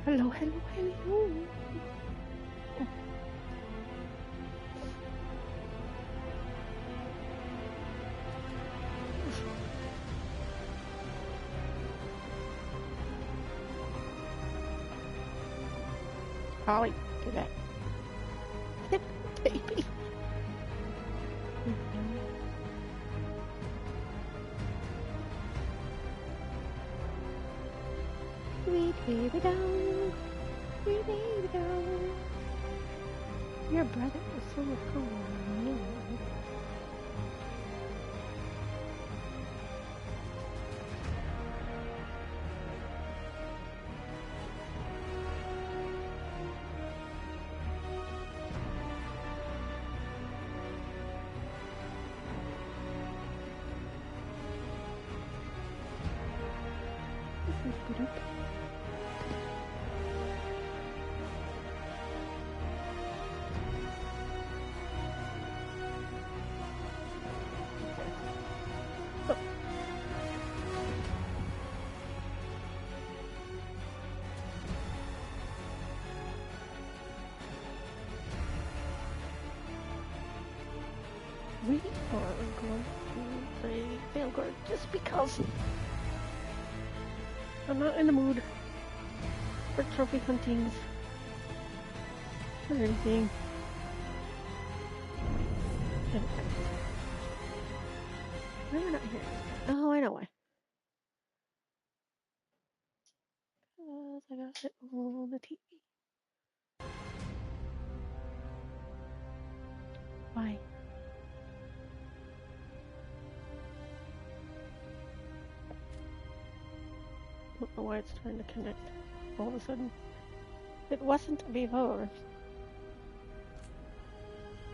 Hello, hello, hello. Holly, get back. Baby. Sweet baby down. Sweet baby down. Your brother is so cool. We are going to play Veilguard just because I'm not in the mood for trophy huntings or anything. Why am I not here? Oh, I know why. Because I got it on the TV. Why? I don't know why it's trying to connect all of a sudden. It wasn't before.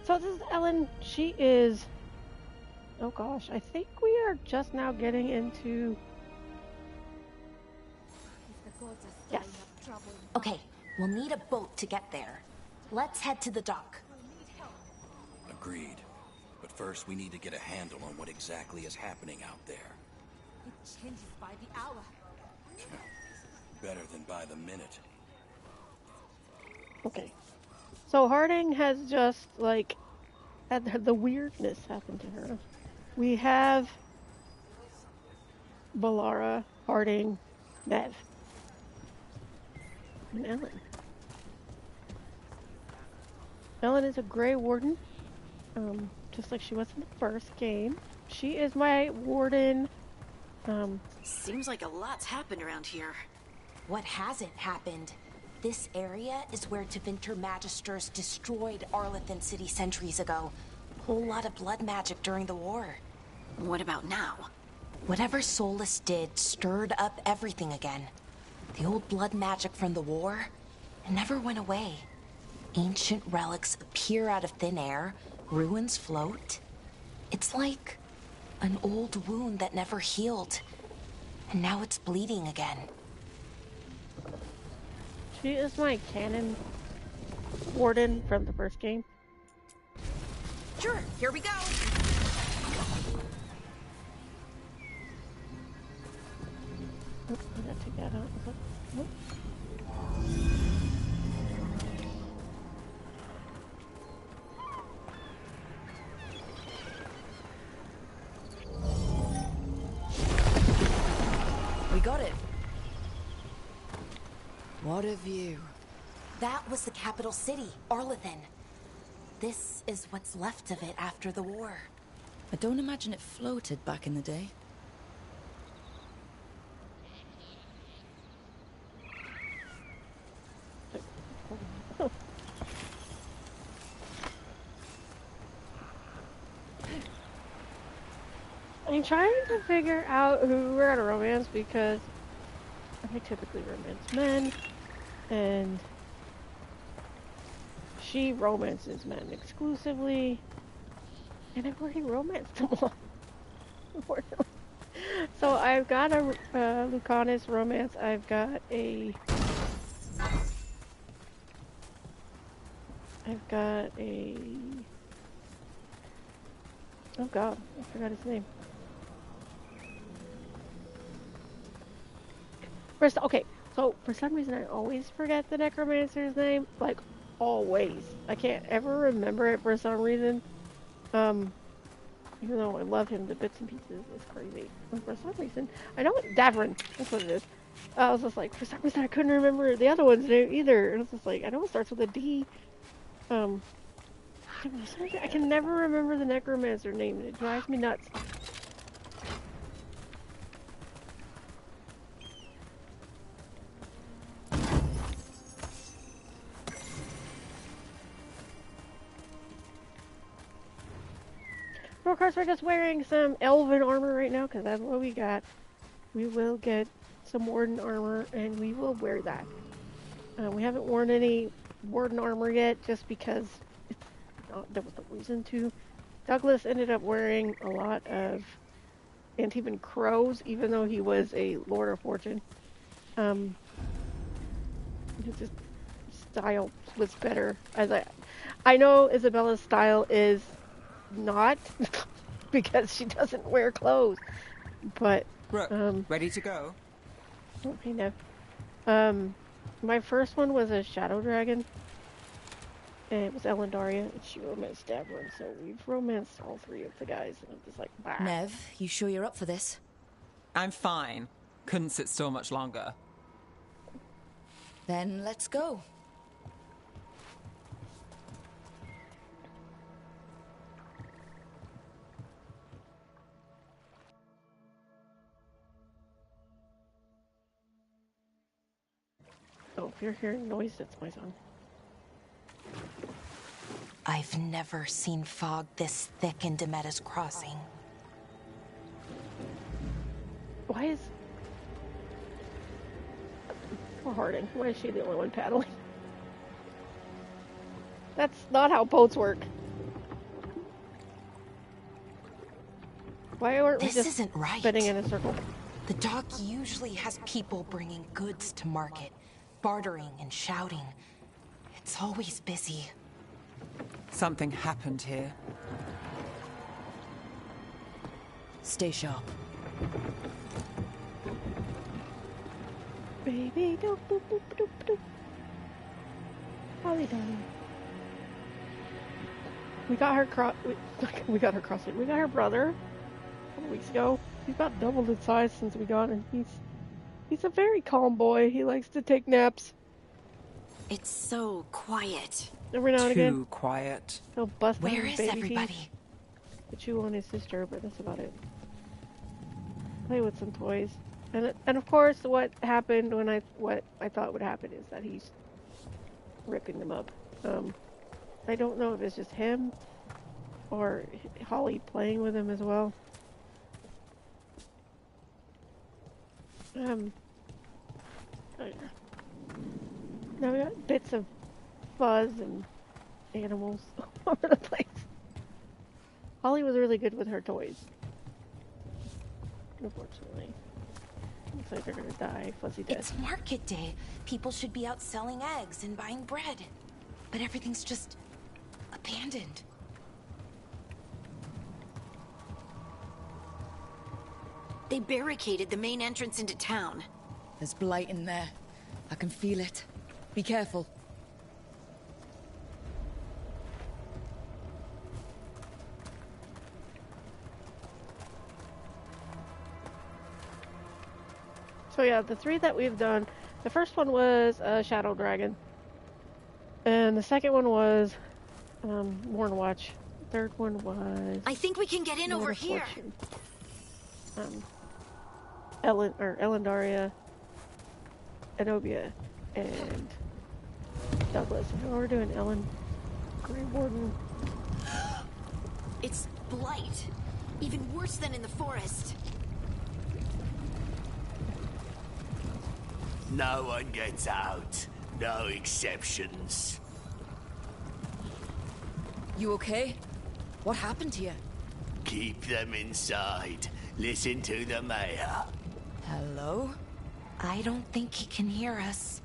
So this is Ellynn. She is... Oh gosh, I think we are just now getting into... Yes. Okay, we'll need a boat to get there. Let's head to the dock. Agreed. But first we need to get a handle on what exactly is happening out there. It changes by the hour. Better than by the minute. Okay. So Harding has just, like, had the weirdness happen to her. We have Balara, Harding, Nev, and Ellynn. Ellynn is a Grey Warden, just like she was in the first game. She is my Warden. Seems like a lot's happened around here. What hasn't happened? This area is where Tevinter Magisters destroyed Arlathan City centuries ago. Whole lot of blood magic during the war. What about now? Whatever Solus did stirred up everything again. The old blood magic from the war, it never went away. Ancient relics appear out of thin air, ruins float. It's like an old wound that never healed, and now it's bleeding again. She is my canon Warden from the first game. Sure, here we go. Oh, I gotta take that out. Oh. We got it. What a view. That was the capital city, Arlathan. This is what's left of it after the war. I don't imagine it floated back in the day. I'm trying to figure out who we're gonna romance because I typically romance men, and she romances men exclusively, and I've already romanced them all. So I've got a Lucanus romance. I've got a oh god, I forgot his name. First, okay, So, for some reason, I always forget the necromancer's name. Like, always. I can't ever remember it for some reason. Even though I love him to bits and pieces. It's crazy. And for some reason, I know it's Davrin. That's what it is. I was just like, for some reason, I couldn't remember the other one's name either. And it's just like, I know it starts with a D. I can never remember the necromancer name, and it drives me nuts. Of course, we're just wearing some elven armor right now, because that's what we got. We will get some warden armor, and we will wear that. We haven't worn any warden armor yet, just because there was no reason to. Douglas ended up wearing a lot of even crows, even though he was a Lord of Fortune. His style was better. I know Isabella's style is not because she doesn't wear clothes, but ready to go? Okay, no. My first one was a shadow dragon, and it was Ellynn, and she romanced Davrin, so we've romanced all three of the guys, and I'm just like, bah. Nev, you sure you're up for this? I'm fine. Couldn't sit still much longer. Then let's go. Oh, if you're hearing noise, it's my son. I've never seen fog this thick in Demetta's Crossing. Why is... Poor Harding. Why is she the only one paddling? That's not how boats work. Why aren't we This just isn't right. spinning in a circle? The dock usually has people bringing goods to market, bartering and shouting. It's always busy. Something happened here. Stay sharp. Baby, doop, boop, boop, doop, doop. Holly, darling. We got her we got her crossing. We got her brother a couple weeks ago. He's about doubled in size since we got him. He's a very calm boy. He likes to take naps. It's so quiet. Every now and again. Too quiet. He'll bust out Where his is baby everybody? teeth to chew on his sister, but that's about it. Play with some toys. And of course, what happened what I thought would happen is that he's ripping them up. I don't know if it's just him or Holly playing with him as well. Oh yeah. Now we got bits of fuzz and animals all over the place. Holly was really good with her toys. Unfortunately. Looks like they're gonna die. Fuzzy dead. It's market day. People should be out selling eggs and buying bread. But everything's just abandoned. They barricaded the main entrance into town. There's blight in there. I can feel it. Be careful. So yeah, the three that we've done, the first one was a Shadow Dragon. And the second one was Warren Watch. The third one was... I think we can get in over here. Ellynn, Enobia, and Douglas. And we're doing Ellynn, Grey Warden. It's blight. Even worse than in the forest. No one gets out. No exceptions. You okay? What happened to you? Keep them inside. Listen to the mayor. Hello? I don't think he can hear us.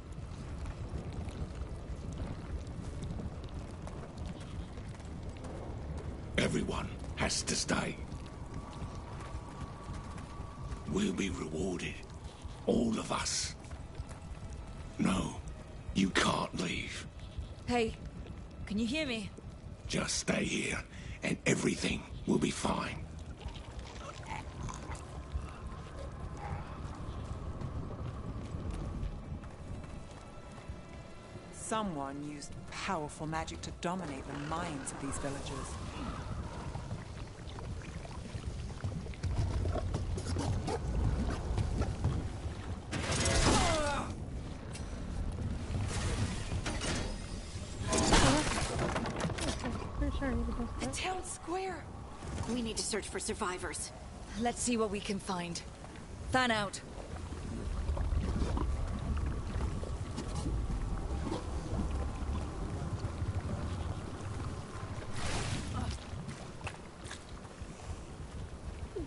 Everyone has to stay. We'll be rewarded. All of us. No, you can't leave. Hey, can you hear me? Just stay here, and everything will be fine. Someone used powerful magic to dominate the minds of these villagers. The town square. We need to search for survivors. Let's see what we can find. Fan out.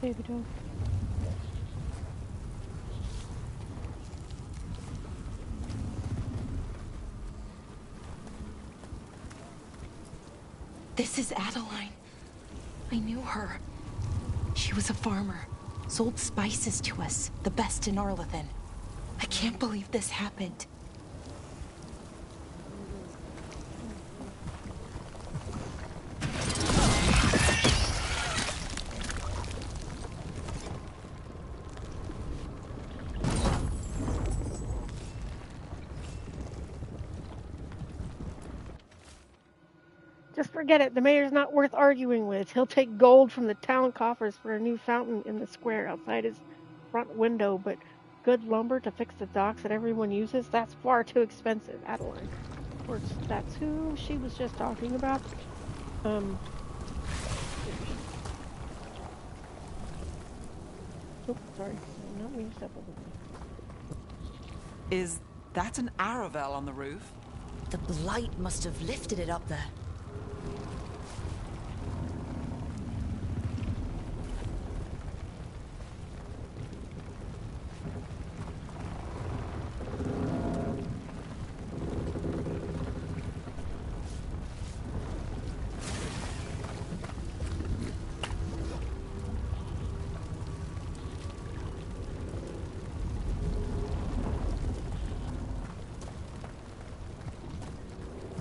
Baby dog. This is Adeline. I knew her. She was a farmer, sold spices to us, the best in Arlethan. I can't believe this happened. Just forget it. The mayor's not worth arguing with. He'll take gold from the town coffers for a new fountain in the square outside his front window, but good lumber to fix the docks that everyone uses, that's far too expensive, Adeline. Of course, that's who she was just talking about. Oops, sorry. I'm not meaning to step over. Is that an Aravel on the roof? The blight must have lifted it up there.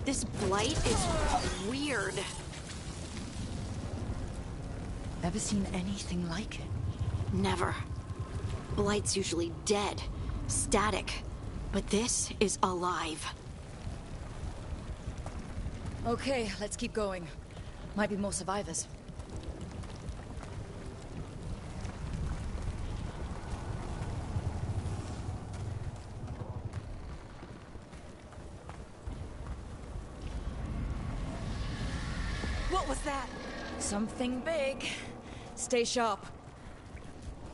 This blight is weird. Ever seen anything like it? Never. Blight's usually dead, static, but this is alive. Okay, let's keep going. Might be more survivors. What was that? Something big. Stay sharp.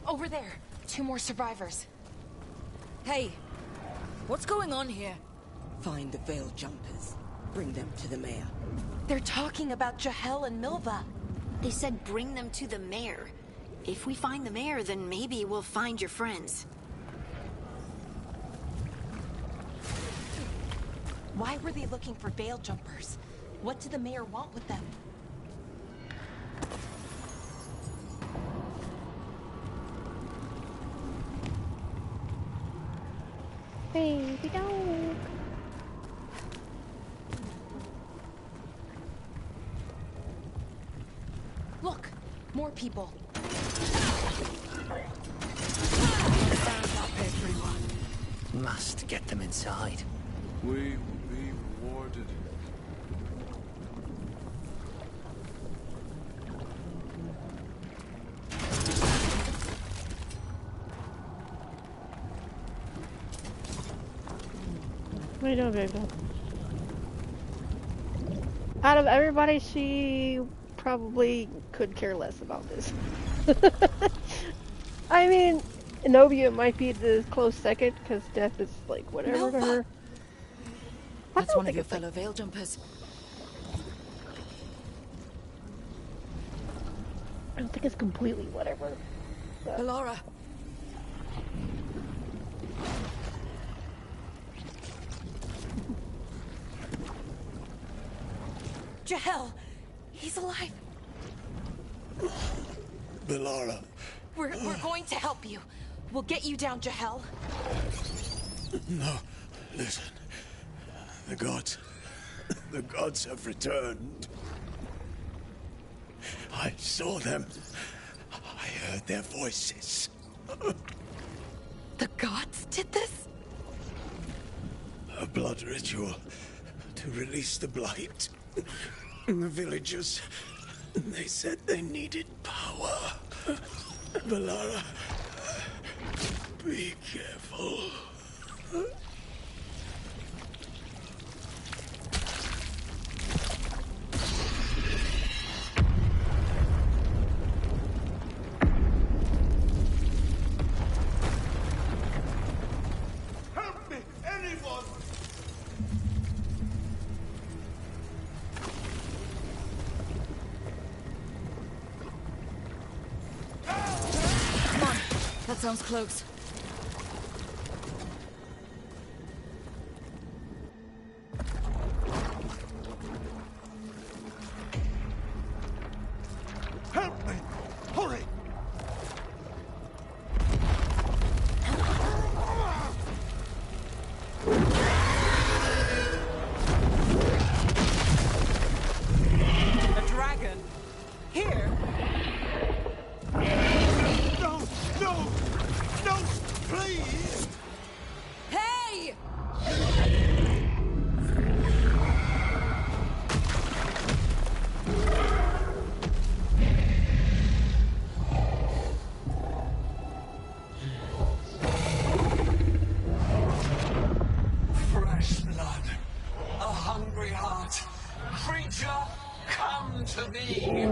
Over there. 2 more survivors. Hey, what's going on here? Find the veil jumpers. Bring them to the mayor. They're talking about Jahel and Milva. They said bring them to the mayor. If we find the mayor, then maybe we'll find your friends. Why were they looking for veil jumpers? What did the mayor want with them? Baby dog. Look, more people. Stand up, everyone. Must get them inside. We will be rewarded. What are you doing, baby dog? Out of everybody, she probably could care less about this. I mean, Zenobia might be the close second, because death is like whatever to her. That's one of your fellow veil jumpers. I don't think it's completely whatever. Laura. Jahel! He's alive! Belara. We're going to help you. We'll get you down, Jahel. No. Listen. The gods have returned. I saw them. I heard their voices. The gods did this? A blood ritual to release the blight. The villagers, they said they needed power. Valara, be careful. Help me, anyone! Come on. That sounds close. Help me! Hurry! A dragon? Here? No! No! No! Please! Hey! Fresh blood, a hungry heart. Creature, come to me.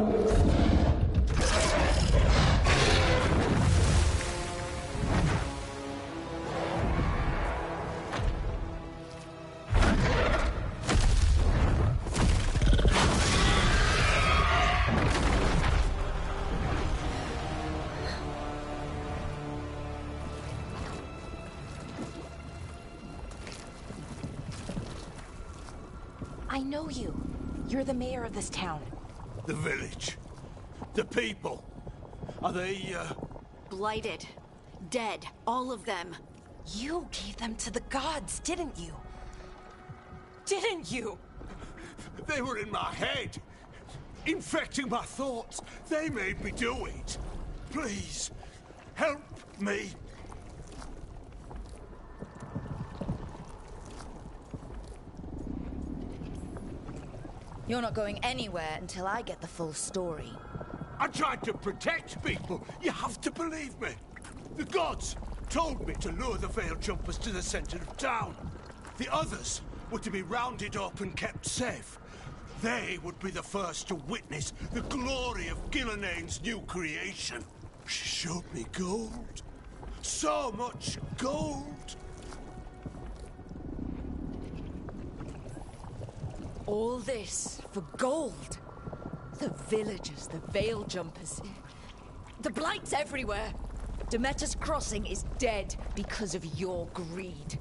I know you. You're the mayor of this town. The village. The people. Are they, Blighted. Dead. All of them. You gave them to the gods, didn't you? Didn't you? They were in my head. Infecting my thoughts. They made me do it. Please, help me. You're not going anywhere until I get the full story. I tried to protect people. You have to believe me. The gods told me to lure the veiled jumpers to the center of town. The others were to be rounded up and kept safe. They would be the first to witness the glory of Gillenayne's new creation. She showed me gold. So much gold. All this for gold. The villagers, the veil jumpers. The blight's everywhere. Demeter's Crossing is dead because of your greed.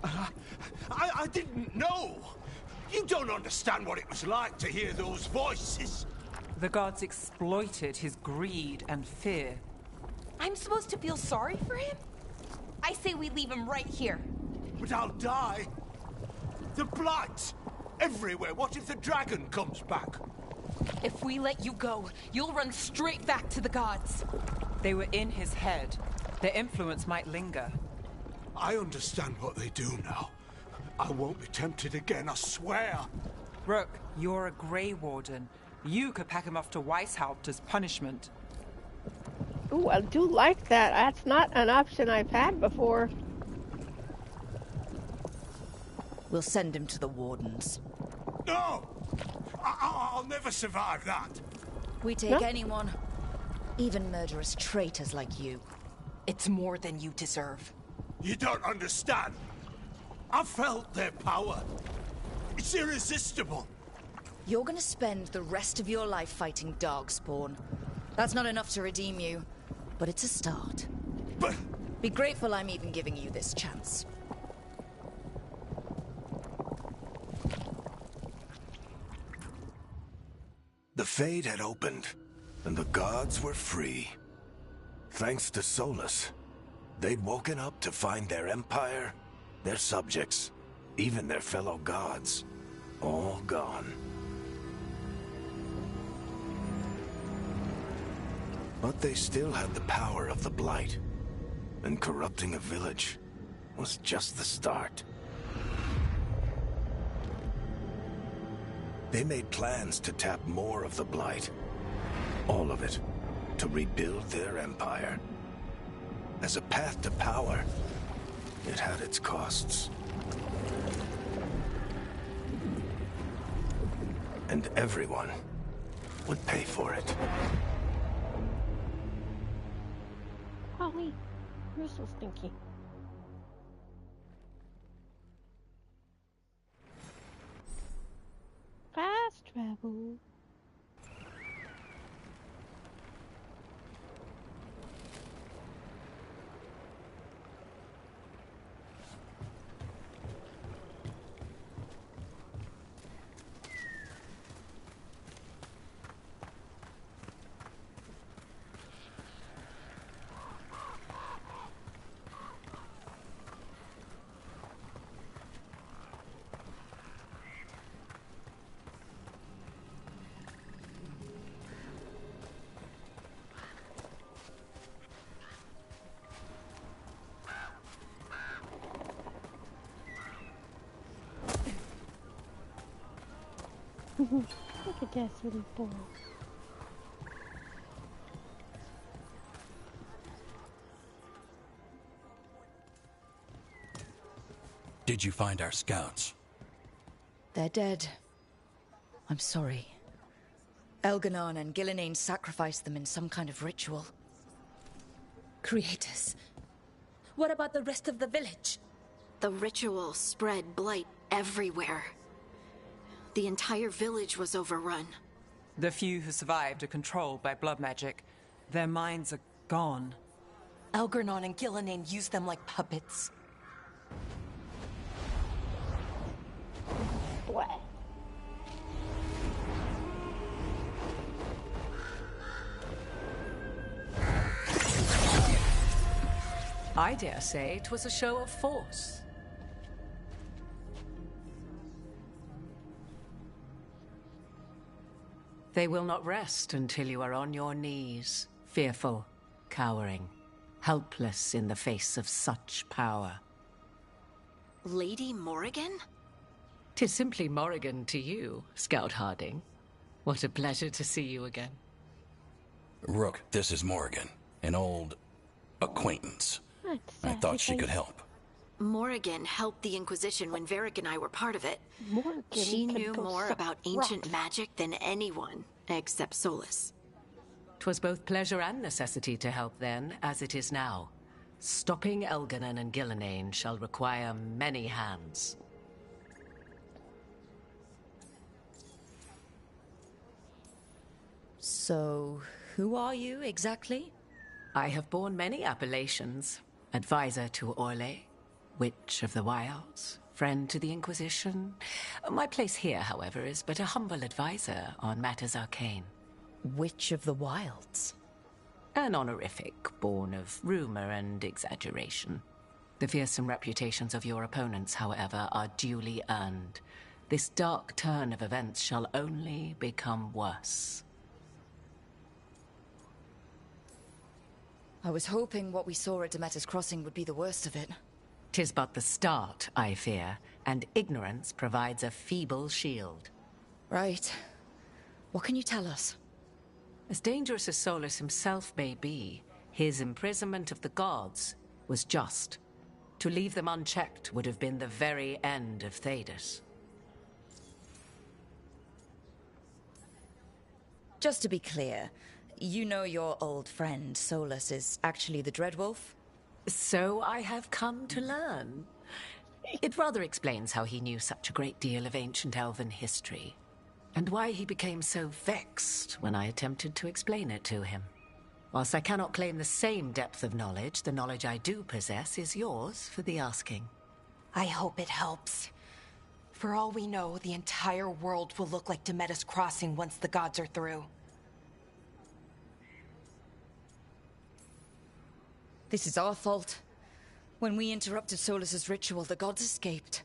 I didn't know. You don't understand what it was like to hear those voices. The gods exploited his greed and fear. I'm supposed to feel sorry for him? I say we leave him right here. But I'll die. The blight. Everywhere. What if the dragon comes back? If we let you go, you'll run straight back to the gods. They were in his head. Their influence might linger. I understand what they do now. I won't be tempted again, I swear. Rook, you're a Grey Warden. You could pack him off to Weishaupt as punishment. Ooh, I do like that. That's not an option I've had before. We'll send him to the Wardens. No! I'll never survive that. We take anyone, even murderous traitors like you. It's more than you deserve. You don't understand. I felt their power. It's irresistible. You're gonna spend the rest of your life fighting Darkspawn. That's not enough to redeem you, but it's a start. But... Be grateful I'm even giving you this chance. The Fade had opened, and the gods were free. Thanks to Solus, they'd woken up to find their empire, their subjects, even their fellow gods, all gone. But they still had the power of the Blight, and corrupting a village was just the start. They made plans to tap more of the Blight, all of it, to rebuild their empire. As a path to power, it had its costs. And everyone would pay for it. Holly, you're so stinky. Fast travel. Look at that little boy. Did you find our scouts? They're dead. I'm sorry. Elganon and Ellynn sacrificed them in some kind of ritual. Creators. What about the rest of the village? The ritual spread blight everywhere. The entire village was overrun. The few who survived are controlled by blood magic. Their minds are gone. Elgarnon and Ellynn used them like puppets. What? I dare say it was a show of force. They will not rest until you are on your knees, fearful, cowering, helpless in the face of such power. Lady Morrigan? 'Tis simply Morrigan to you, Scout Harding. What a pleasure to see you again. Rook, this is Morrigan, an old acquaintance. I thought she could help. Morrigan helped the Inquisition when Varric and I were part of it. Morrigan She knew go more suck about ancient rocks. magic than anyone, except Solus. 'Twas both pleasure and necessity to help then, as it is now. Stopping Elganon and Ellynn shall require many hands. So, who are you exactly? I have borne many appellations. Advisor to Orlais, Witch of the Wilds, friend to the Inquisition. My place here, however, is but a humble advisor on matters arcane. Witch of the Wilds? An honorific born of rumor and exaggeration. The fearsome reputations of your opponents, however, are duly earned. This dark turn of events shall only become worse. I was hoping what we saw at Demeter's Crossing would be the worst of it. 'Tis but the start, I fear, and ignorance provides a feeble shield. Right. What can you tell us? As dangerous as Solus himself may be, his imprisonment of the gods was just. To leave them unchecked would have been the very end of Thedas. Just to be clear, you know your old friend Solus is actually the Dreadwolf? So I have come to learn. It rather explains how he knew such a great deal of ancient elven history, and why he became so vexed when I attempted to explain it to him. Whilst I cannot claim the same depth of knowledge, the knowledge I do possess is yours for the asking. I hope it helps. For all we know, the entire world will look like Demeter's Crossing once the gods are through. This is our fault. When we interrupted Solus's ritual, the gods escaped.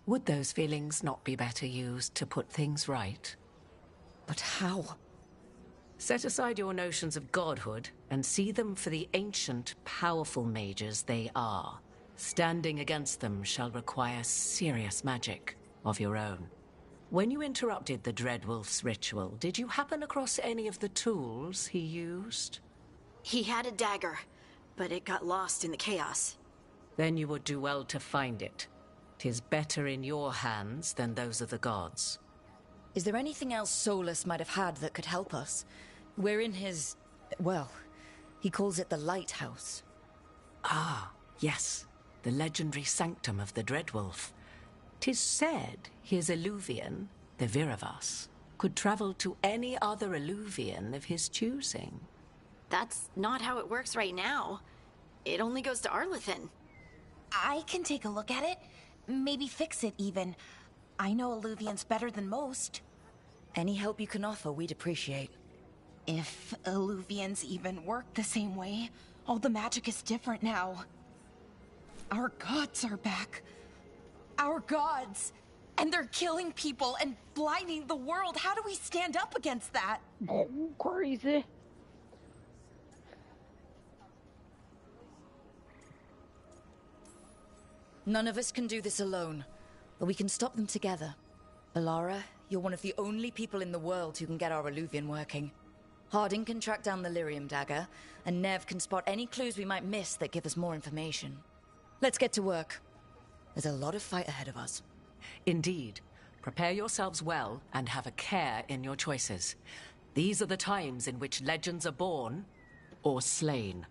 Would those feelings not be better used to put things right? But how? Set aside your notions of godhood and see them for the ancient, powerful mages they are. Standing against them shall require serious magic of your own. When you interrupted the Dreadwolf's ritual, did you happen across any of the tools he used? He had a dagger, but it got lost in the chaos. Then you would do well to find it. 'Tis better in your hands than those of the gods. Is there anything else Solus might have had that could help us? We're in his... well, he calls it the Lighthouse. Ah, yes. The legendary sanctum of the Dreadwolf. 'Tis said his Illuvian, the Viravas, could travel to any other Illuvian of his choosing. That's not how it works right now. It only goes to Arlethan. I can take a look at it. Maybe fix it, even. I know Illuvians better than most. Any help you can offer, we'd appreciate. If Illuvians even work the same way, all the magic is different now. Our gods are back. Our gods! And they're killing people and blinding the world. How do we stand up against that? Oh, crazy. None of us can do this alone, but we can stop them together. Alara, you're one of the only people in the world who can get our Illuvian working. Harding can track down the Lyrium dagger, and Nev can spot any clues we might miss that give us more information. Let's get to work. There's a lot of fight ahead of us. Indeed. Prepare yourselves well and have a care in your choices. These are the times in which legends are born or slain.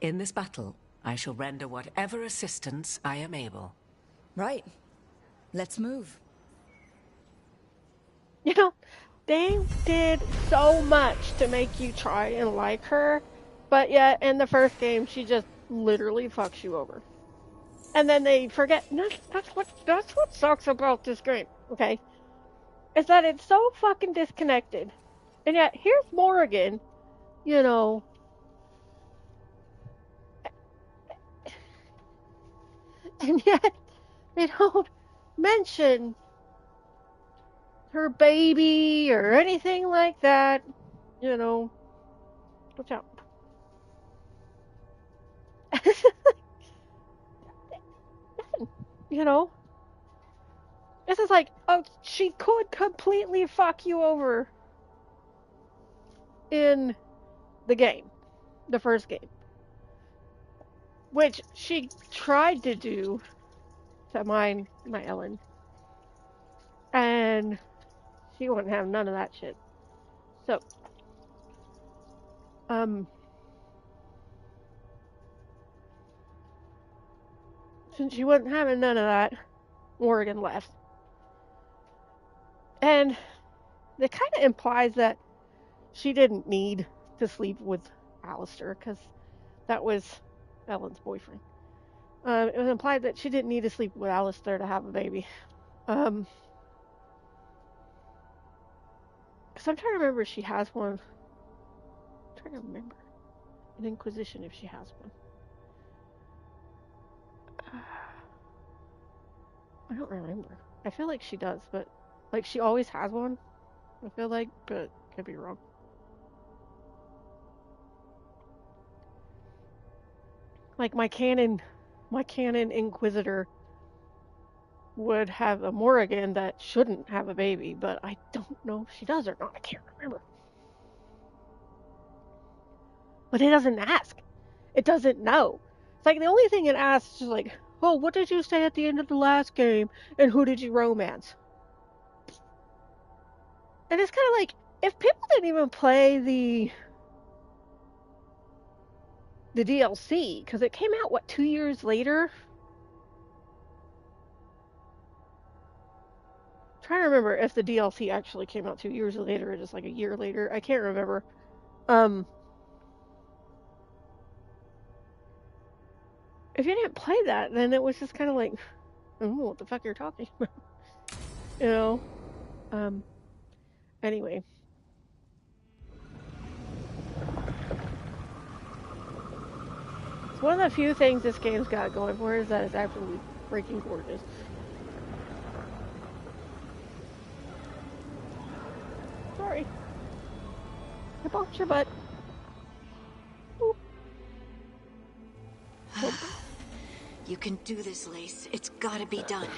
In this battle, I shall render whatever assistance I am able. Right. Let's move. You know, they did so much to make you try and like her, but yet in the first game, she just literally fucks you over. And then they forget. That's what sucks about this game, okay? Is that it's so fucking disconnected. And yet, here's Morrigan, you know. And yet, they don't mention her baby or anything like that, you know. Watch out. You know? This is like, oh, she could completely fuck you over in the game. The first game. Which she tried to do to my Ellynn. And she wouldn't have none of that shit. So, since she wasn't having none of that, Morrigan left. And it kind of implies that she didn't need to sleep with Alistair, because that was Ellen's boyfriend. It was implied that she didn't need to sleep with Alistair to have a baby. Because I'm trying to remember if she has one. I'm trying to remember an Inquisition if she has one. I don't remember. I feel like she does, but like she always has one. I feel like, but could be wrong. Like my canon Inquisitor would have a Morrigan that shouldn't have a baby, but I don't know if she does or not. I can't remember. But it doesn't ask. It doesn't know. It's like the only thing it asks is like, oh, what did you say at the end of the last game? And who did you romance? And it's kind of like, if people didn't even play the DLC, because it came out, what, 2 years later? I'm trying to remember if the DLC actually came out 2 years later or just like a year later. I can't remember. If you didn't play that, then it was just kind of like, I don't know what the fuck you're talking about. You know? Anyway. It's one of the few things this game's got going for it is that it's absolutely freaking gorgeous. sorry. I bonked your butt. Boop. You can do this, Lace. It's gotta be done.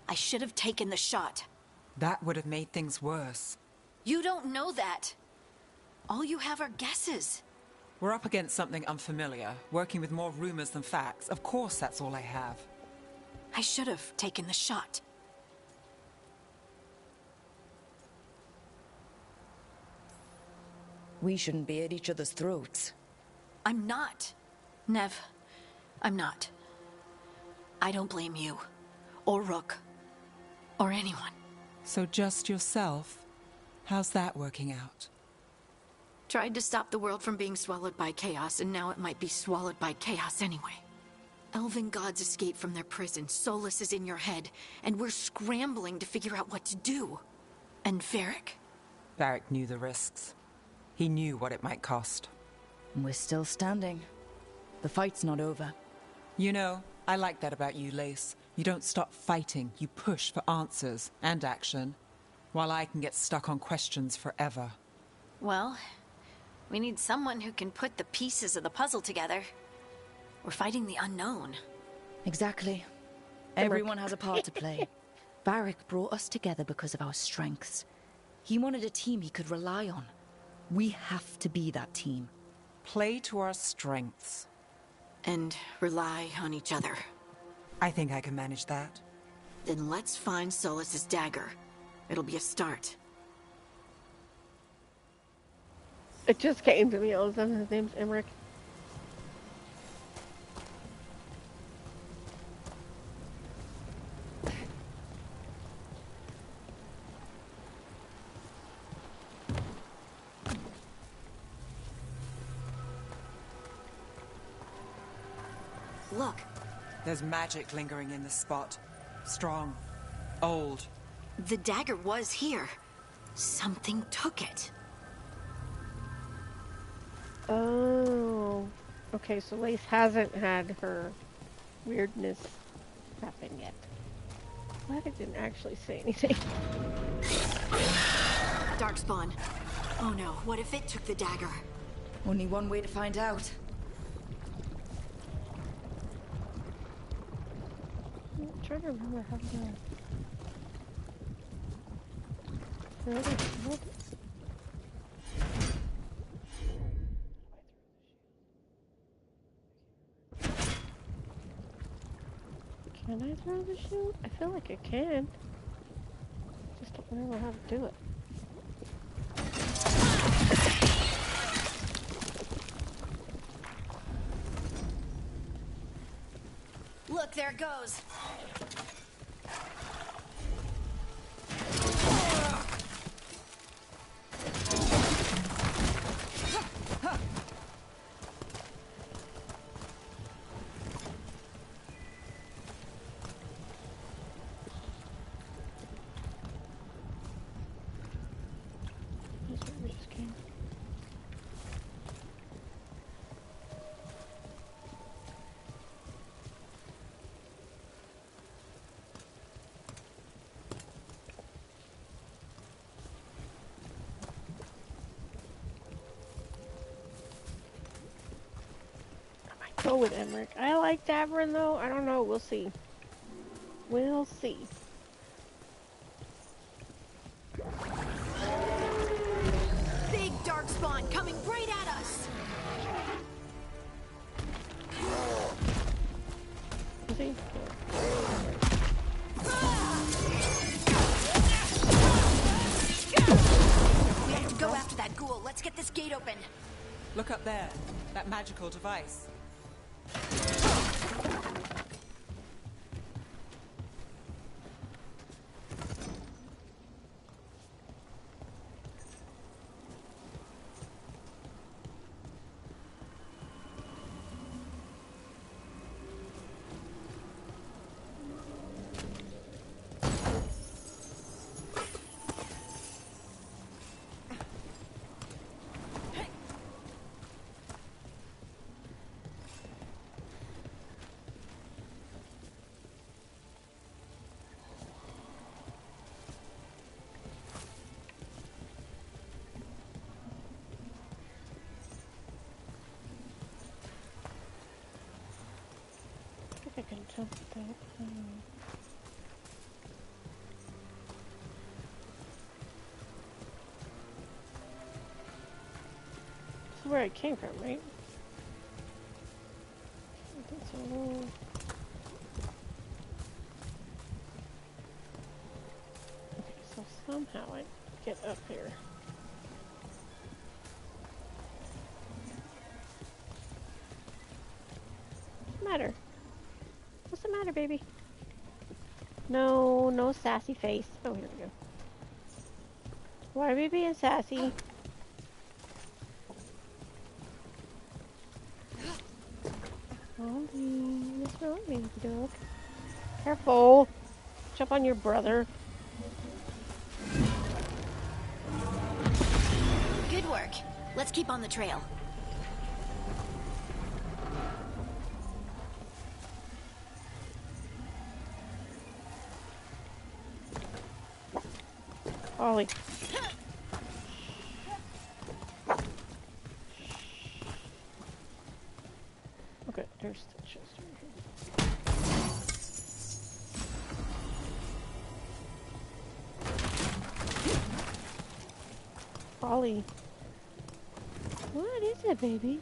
I should have taken the shot. That would have made things worse. You don't know that. All you have are guesses. We're up against something unfamiliar, working with more rumors than facts. Of course that's all I have. I should have taken the shot. We shouldn't be at each other's throats. I'm not. Nev, I'm not. I don't blame you. Or Rook. Or anyone. So just yourself? How's that working out? Tried to stop the world from being swallowed by chaos, and now it might be swallowed by chaos anyway. Elven gods escaped from their prison, Solus is in your head, and we're scrambling to figure out what to do. And Varric? Varric knew the risks. He knew what it might cost. We're still standing. The fight's not over. You know, I like that about you, Lace. You don't stop fighting, you push for answers and action, while I can get stuck on questions forever. Well, we need someone who can put the pieces of the puzzle together. We're fighting the unknown. Exactly. Everyone has a part to play. Varric brought us together because of our strengths. He wanted a team he could rely on. We have to be that team. Play to our strengths. And rely on each other. I think I can manage that. Then let's find Solus's dagger. It'll be a start. It just came to me all of a sudden. His name's Emmerich. Look. There's magic lingering in this spot. Strong. Old. The dagger was here. Something took it. Oh. Okay, so Lace hasn't had her weirdness happen yet. Glad I didn't actually say anything. Darkspawn. Oh no, what if it took the dagger? Only one way to find out. I'm trying to remember how to do it. Can I throw the chute? I feel like I can. Just don't remember how to do it. Look, there it goes. Go with Emmerich. I like Davrin though. I don't know. We'll see. We'll see. Big darkspawn coming right at us. Is he? We have to go after that ghoul. Let's get this gate open. Look up there. That magical device. I can jump that. This is where I came from, right? I think so. Okay, so somehow I get up here. What's the matter? What's the matter, baby? No, no sassy face. Oh, here we go. Why are we being sassy? What's wrong, baby dog? Careful! Jump on your brother. Good work. Let's keep on the trail. Ollie. Okay, there's the chest right here. Ollie. What is it, baby?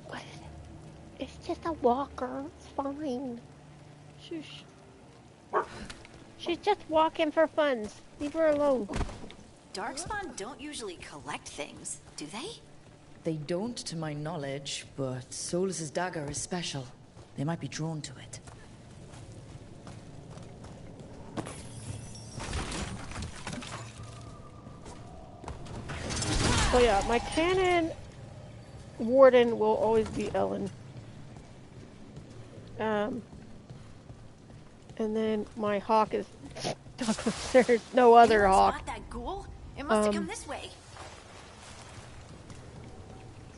What is it? It's just a walker. It's fine. Shush. She's just walking for funs. Leave her alone. Darkspawn don't usually collect things, do they? They don't, to my knowledge, but Solus's dagger is special. They might be drawn to it. So yeah, my canon warden will always be Ellynn. And then my hawk is Douglas. There's no other hawk. Spot that ghoul? It must have come this way.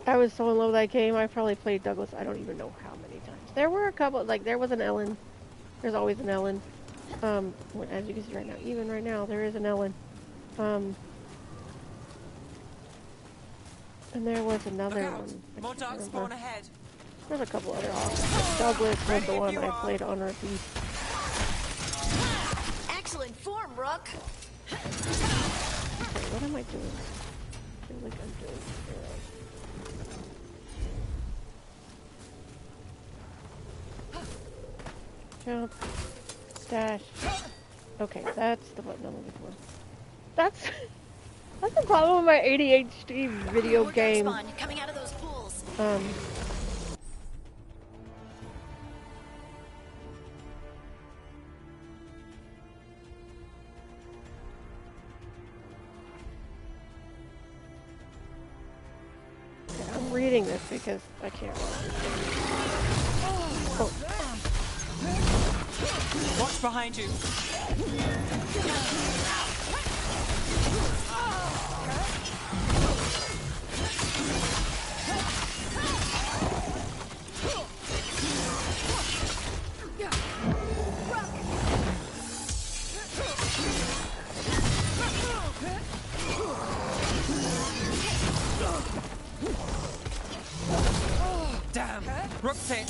I was so in love with that game, I probably played Douglas, I don't even know how many times. There were a couple, like, there was an Ellynn. There's always an Ellynn. As you can see right now, even right now, there is an Ellynn. And there was another one. More dark spawn ahead. There's a couple other hawks. Douglas was the one I played on repeat. Excellent form, Rook. Okay, what am I doing? I feel like I'm doing Jump, dash. Okay, that's the button I'm looking for. That's the problem with my ADHD video game. Coming out of those pools. I'm reading this because I can't watch it. Oh. Watch behind you. Damn! Rook's hit.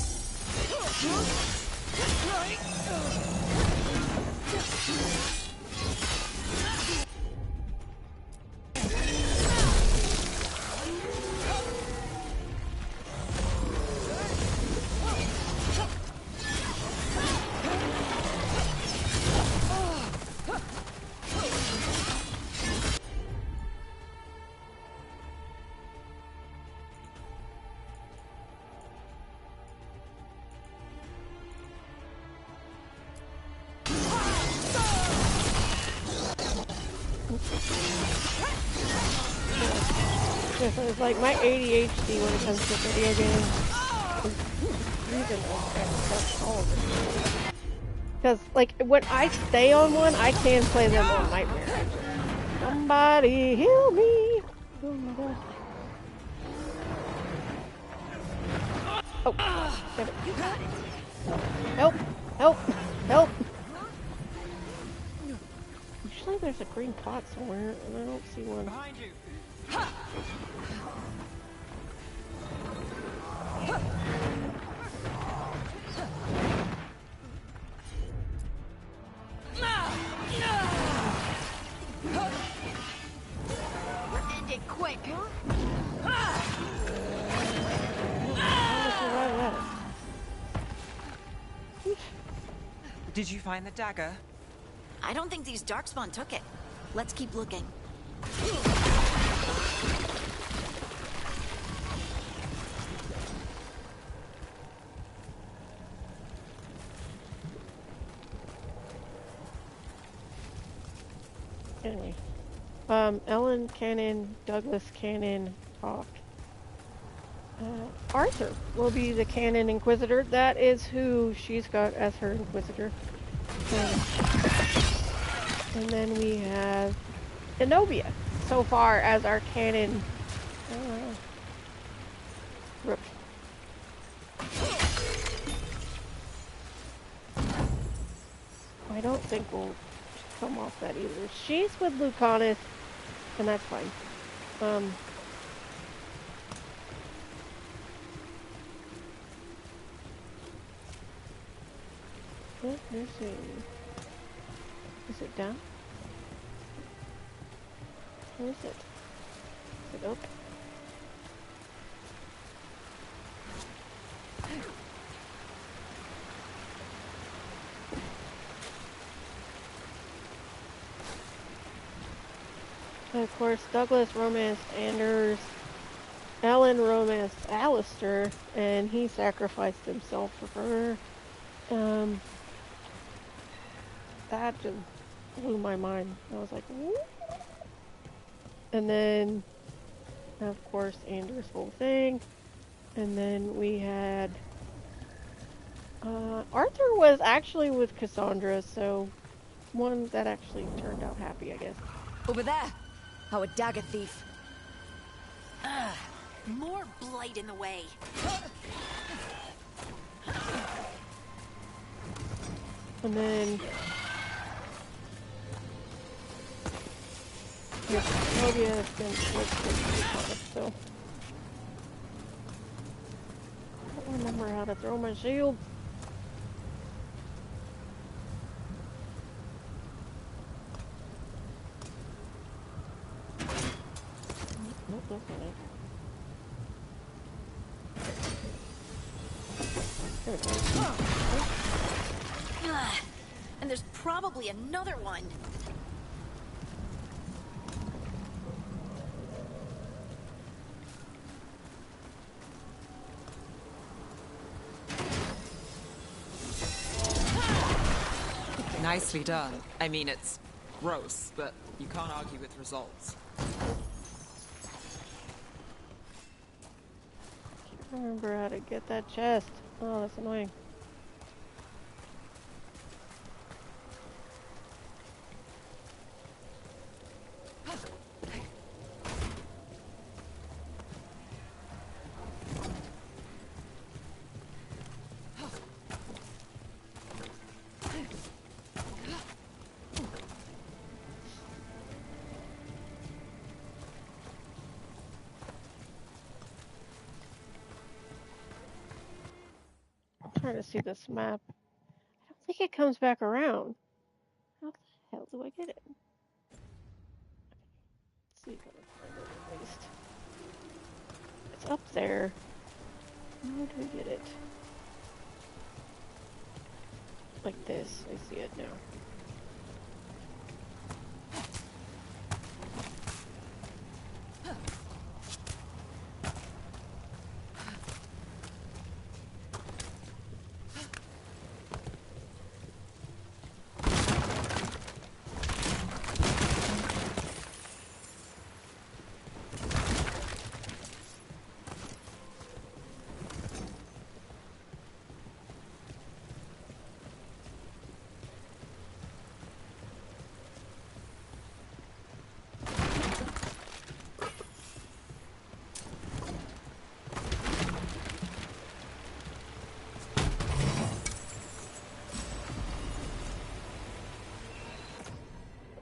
It's like my ADHD when it comes to video games. Because, like, when I stay on one, I can play them on Nightmare. Somebody heal me! Oh my god. Oh, get it. You got it. Help! Help! Help! Usually there's a green pot somewhere, and I don't see one. Behind you. Did you find the dagger? I don't think these darkspawn took it. Let's keep looking. Anyway, Ellynn Cannon, Douglas Cannon, talk. Arthur will be the Canon Inquisitor. That is who she's got as her Inquisitor. And then we have Zenobia so far as our Canon Rook. I don't think we'll come off that either. She's with Lucanus, and that's fine. Let's see. Is it down? Where is it? Is it open? And of course, Douglas romanced Anders. Ellynn romanced Alistair, and he sacrificed himself for her. That just blew my mind. I was like, woo! And then, of course, Anders' whole thing. And then we had Arthur was actually with Cassandra, so one that actually turned out happy, I guess. Over there, our dagger thief. More blight in the way. And then Sylvia has been with so I don't remember how to throw my shield. Nope, that's not it. There we go. And there's probably another one. Nicely done. I mean, it's gross, but you can't argue with results. Can't remember how to get that chest. Oh, that's annoying. Trying to see this map. I don't think it comes back around. How the hell do I get it? Let's see if I can find it at least. It's up there. How do we get it? Like this. I see it now.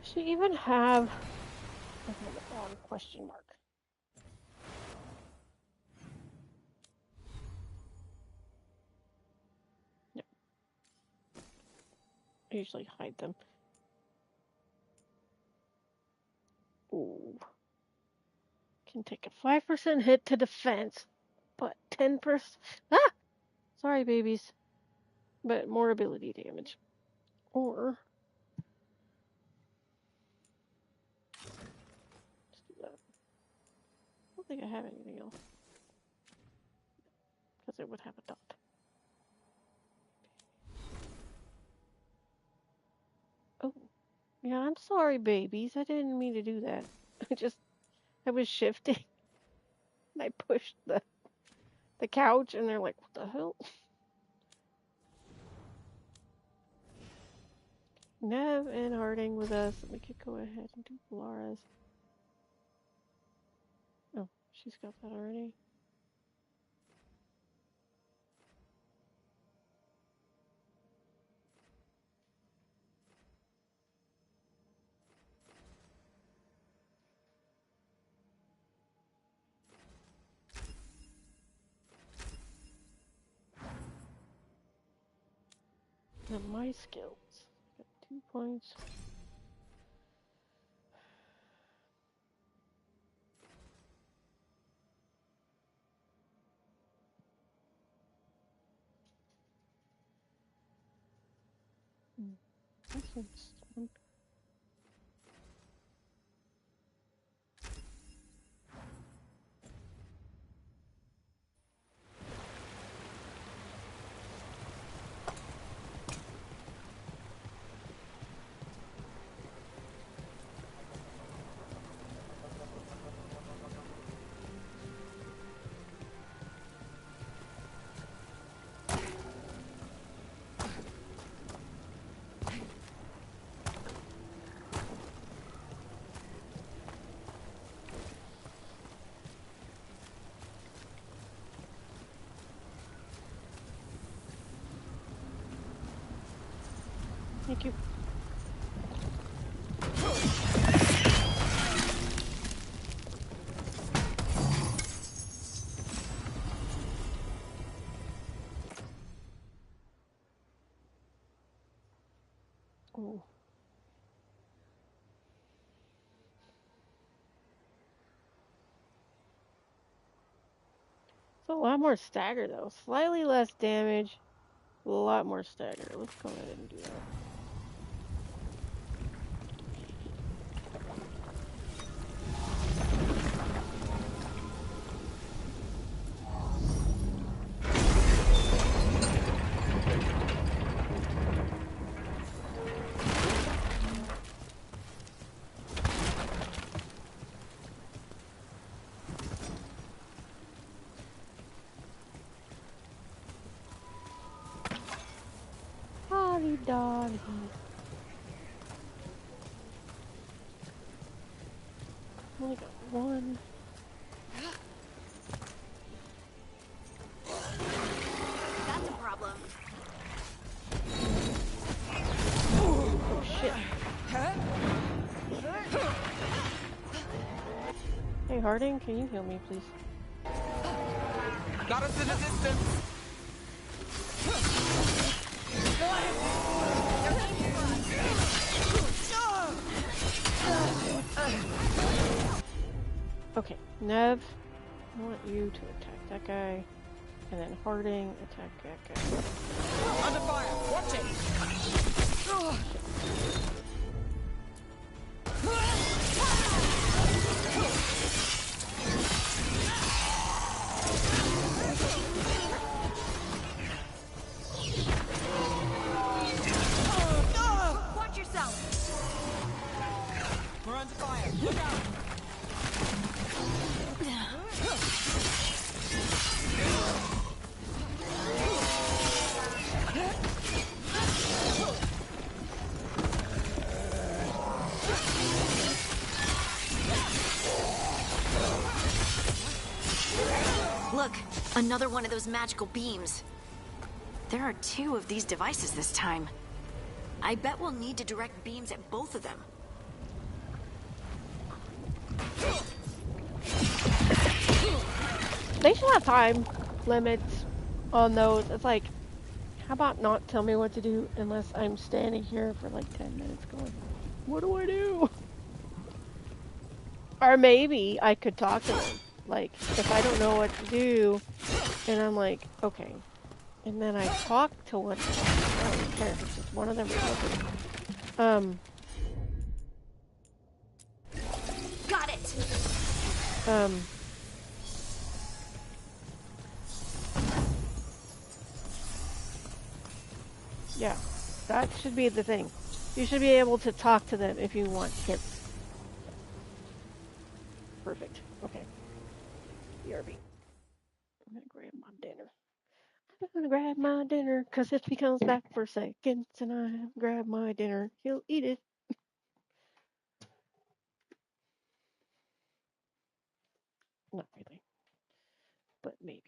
Does she even have question mark? No. I usually hide them. Ooh. Can take a 5% hit to defense, but 10%. Ah! Sorry, babies. But more ability damage. Or let's do that. I don't think I have anything else. Because it would have a dot. Oh. Yeah, I'm sorry, babies. I didn't mean to do that. I was shifting. And I pushed the couch and they're like, what the hell? Nev and Harding with us. We could go ahead and do Laura's. Oh, she's got that already. Now my skills. Got 2 points. This one's one. Thank you. Oh. It's a lot more stagger though. Slightly less damage. A lot more stagger. Let's go ahead and do that. Doggy. Only got one. That's a problem. Oh shit. Hey Harding, can you heal me please? Got us in the distance. Okay, Nev, I want you to attack that guy, and then Harding attack that guy. Under fire! Watch it! Watch yourself! We're under fire! Look out! Look, another one of those magical beams. There are 2 of these devices this time. I bet we'll need to direct beams at both of them. They should have time limits on those. It's like, how about not tell me what to do unless I'm standing here for like 10 minutes going, what do I do? Or maybe I could talk to them. Like, if I don't know what to do, and I'm like, okay. And then I talk to one of them. care if it's just one of them. Got it. Yeah, that should be the thing. You should be able to talk to them if you want kids. Perfect. Okay. BRB. I'm gonna grab my dinner. I'm gonna grab my dinner, because if he comes back for seconds and I grab my dinner, he'll eat it. Not really, but maybe.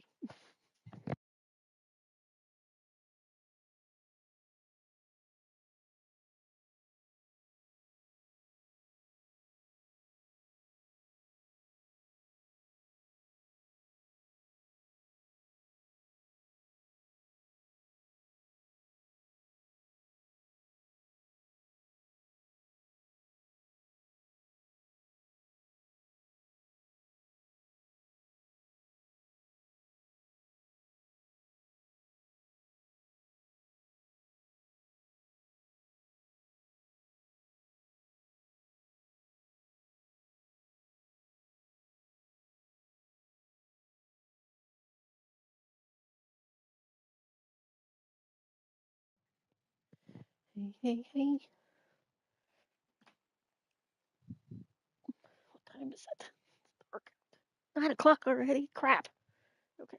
Hey, hey, hey. What time is it? 9 o'clock already? Crap. Okay.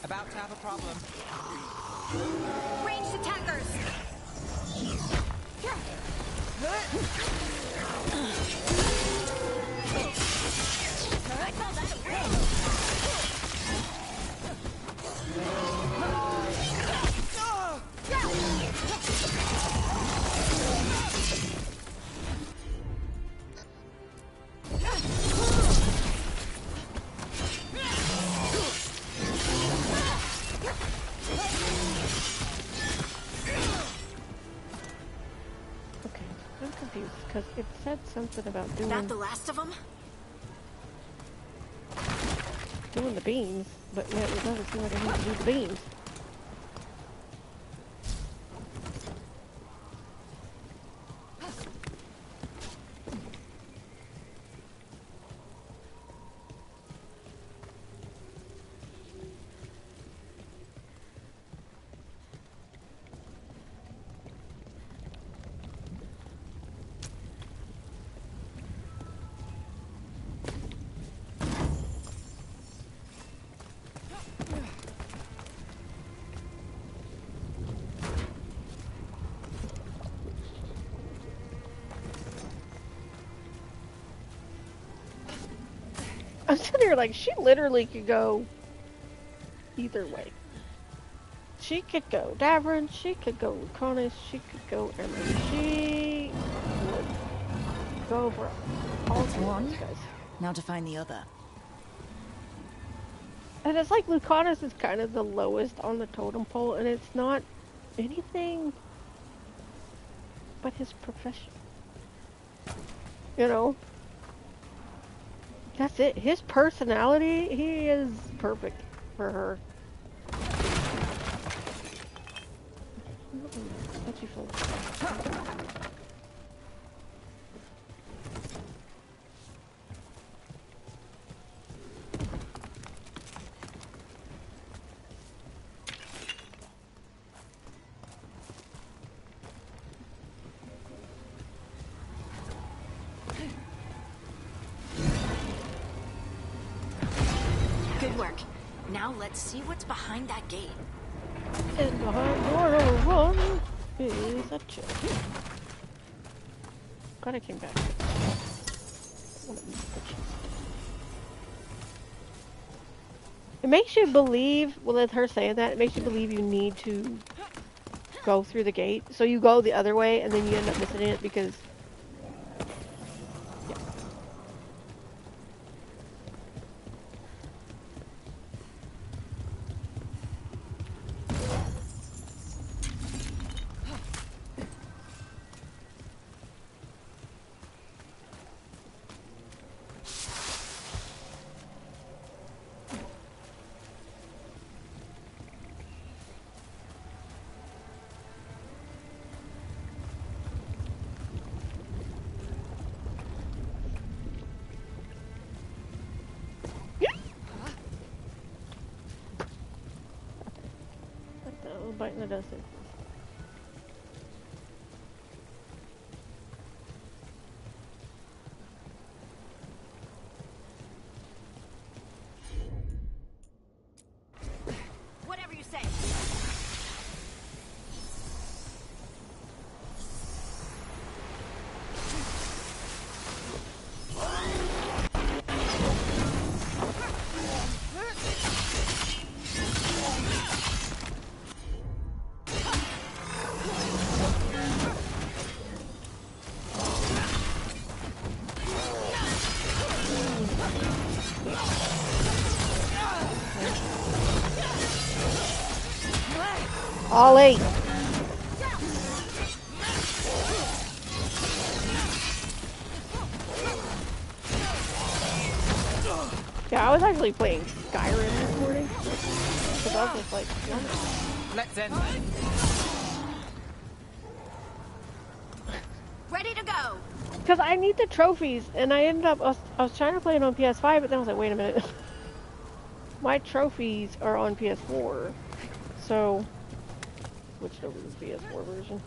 About to have a problem. Ranged attackers. I call that a win. Okay, I'm confused because it said something about doing That the last of them? the beans, but yet it doesn't seem like I need to do the beans. I'm sitting here like, she literally could go either way. She could go Davern, she could go Lucanus, she could go Ellynn. She would go for all That's three one. of those guys. Now to find the other. And it's like Lucanus is kind of the lowest on the totem pole, and it's not anything but his profession. You know? That's it. His personality, he is perfect for her. Touchy folks. Good work. Now let's see what's behind that gate. And behind door number 1 is a chest. Glad I came back. It makes you believe, well, with her saying that, it makes you believe you need to go through the gate. So you go the other way, and then you end up missing it because... Yeah. Alright, that does it. Whatever you say. Ollie! Yeah, I was actually playing Skyrim this morning. Because I was just like, Let's end. Ready to go. because I need the trophies, and I ended up, I was trying to play it on PS5, but then I was like, wait a minute. My trophies are on PS4, so switched over to the PS4 version.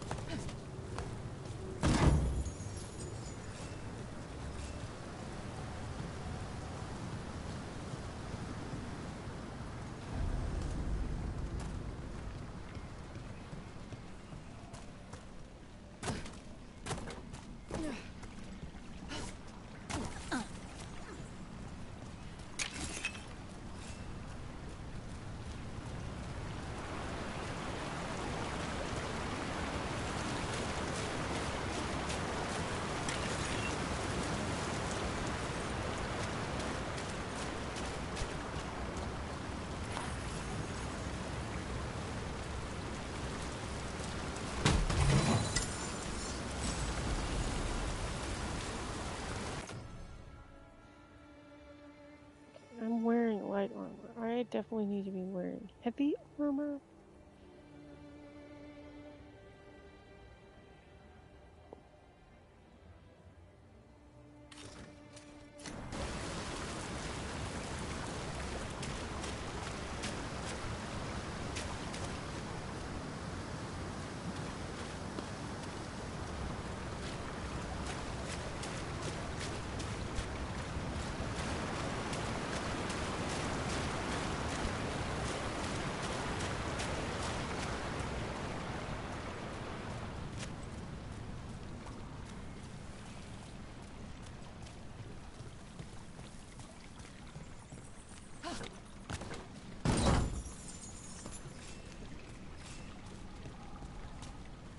I'm wearing light armor. I definitely need to be wearing heavy armor.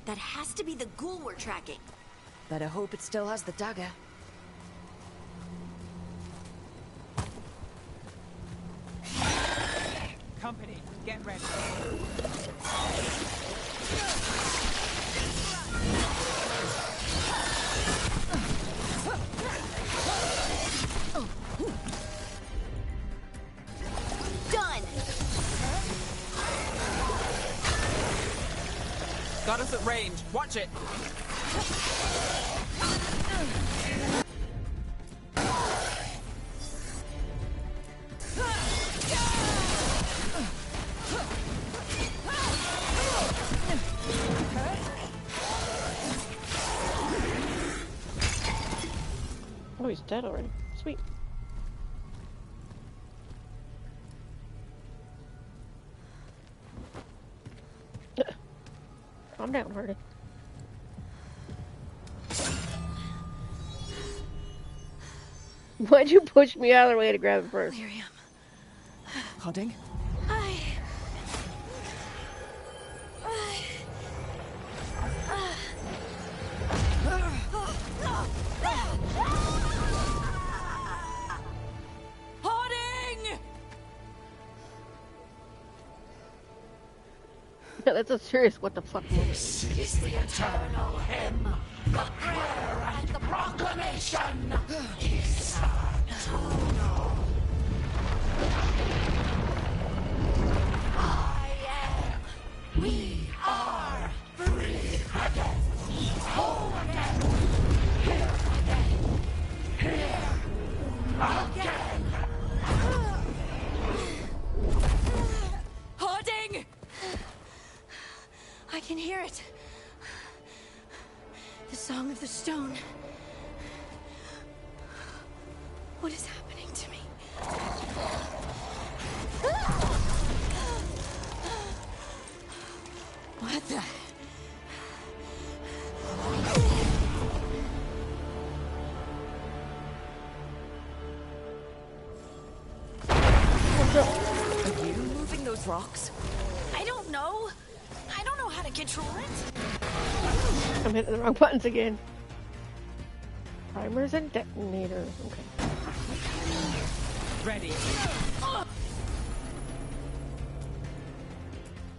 That has to be the ghoul we're tracking. Better hope it still has the dagger. Company, get ready. Done! Got us at range. Watch it. Oh, he's dead already. Sweet. Calm down, Hardy. Why'd you push me out of the way to grab it first? Miriam. Harding? Harding! That's a serious what the fuck moment. This is the eternal hymn, the prayer and the proclamation. It's to know. I am. We are free again. Whole again. Here again. Here again. Harding! it! The Song of the Stone. What is happening to me? What the... Are you moving those rocks? I don't know. I don't know how to control it. I'm hitting the wrong buttons again. Primers and detonators. Okay. Ready.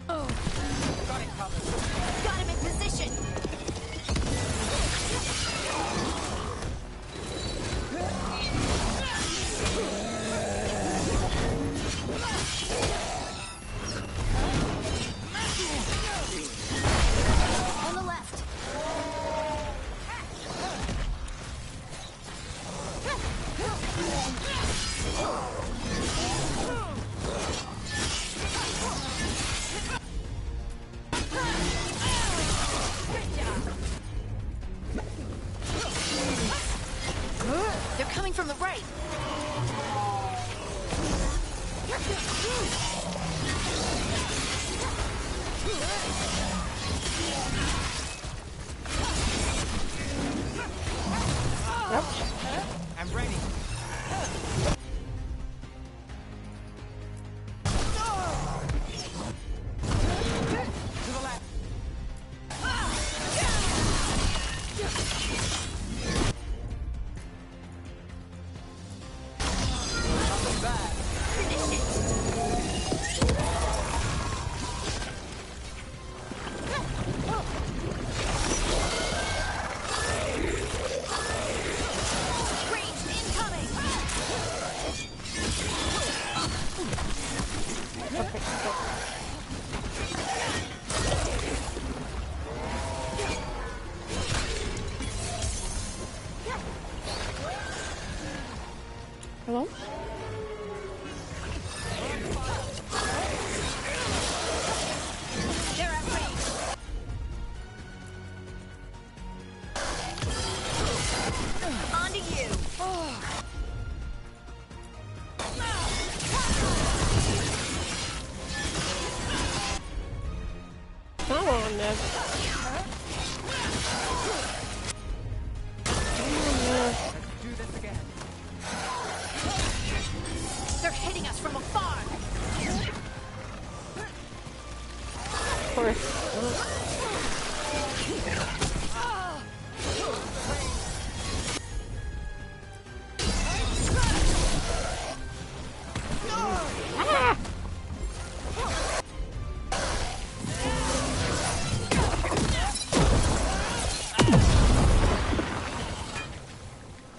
Got it covered. Got him in position. On the left. They're coming from the right. I'm ready. To the left. Nothing bad. Ranged incoming. Hello? They're at range. On to you. Come on, Ned. Do this again. They're hitting us from afar. Of course.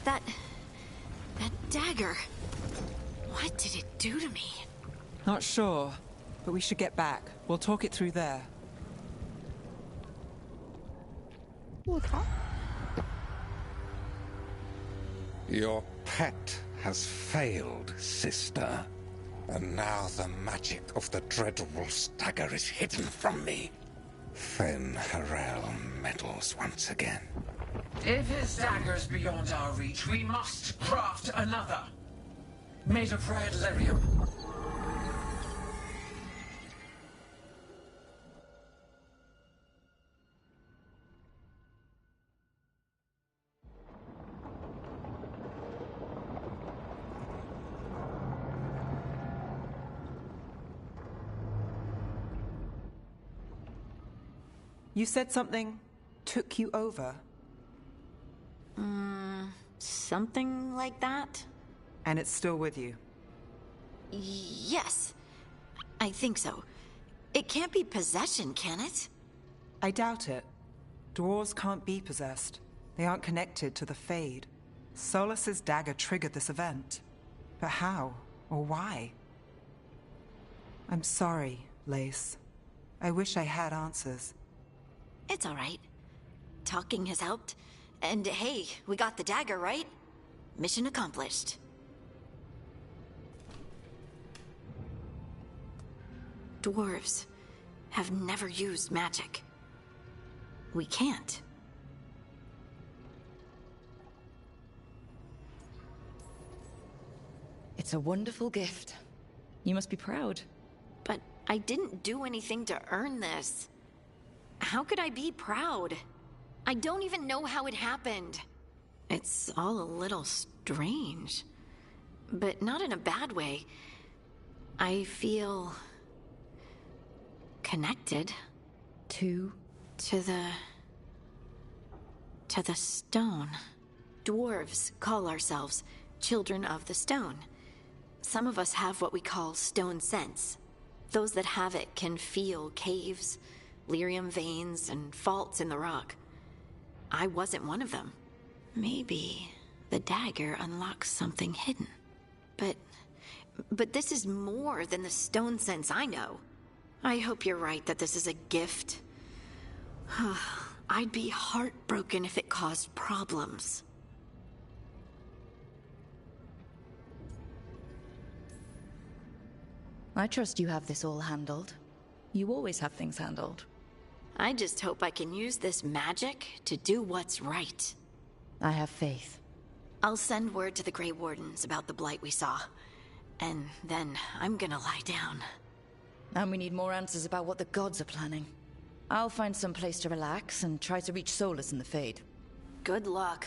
That dagger. What did it do to me? Not sure, but we should get back. We'll talk it through there. Okay. Your pet has failed, sister. And now the magic of the dreadful stagger is hidden from me. Fen Harel meddles once again. If his dagger's beyond our reach, we must craft another. Made of red lyrium. You said something took you over? Something like that? And it's still with you? Yes. I think so. It can't be possession, can it? I doubt it. Dwarves can't be possessed. They aren't connected to the Fade. Solus's dagger triggered this event. But how? Or why? I'm sorry, Lace. I wish I had answers. It's all right. Talking has helped. And hey, we got the dagger, right? Mission accomplished. Dwarves have never used magic. we can't. It's a wonderful gift. You must be proud. But I didn't do anything to earn this. How could I be proud? I don't even know how it happened. It's all a little strange. But not in a bad way. I feel... connected. To the stone. Dwarves call ourselves children of the stone. Some of us have what we call stone sense. Those that have it can feel caves, lyrium veins, and faults in the rock. I wasn't one of them. Maybe the dagger unlocks something hidden. But this is more than the stone sense I know. I hope you're right that this is a gift. I'd be heartbroken if it caused problems. I trust you have this all handled. You always have things handled. I just hope I can use this magic to do what's right. I have faith. I'll send word to the Grey Wardens about the blight we saw. And then I'm gonna lie down. And we need more answers about what the gods are planning. I'll find some place to relax and try to reach Solus in the Fade. Good luck.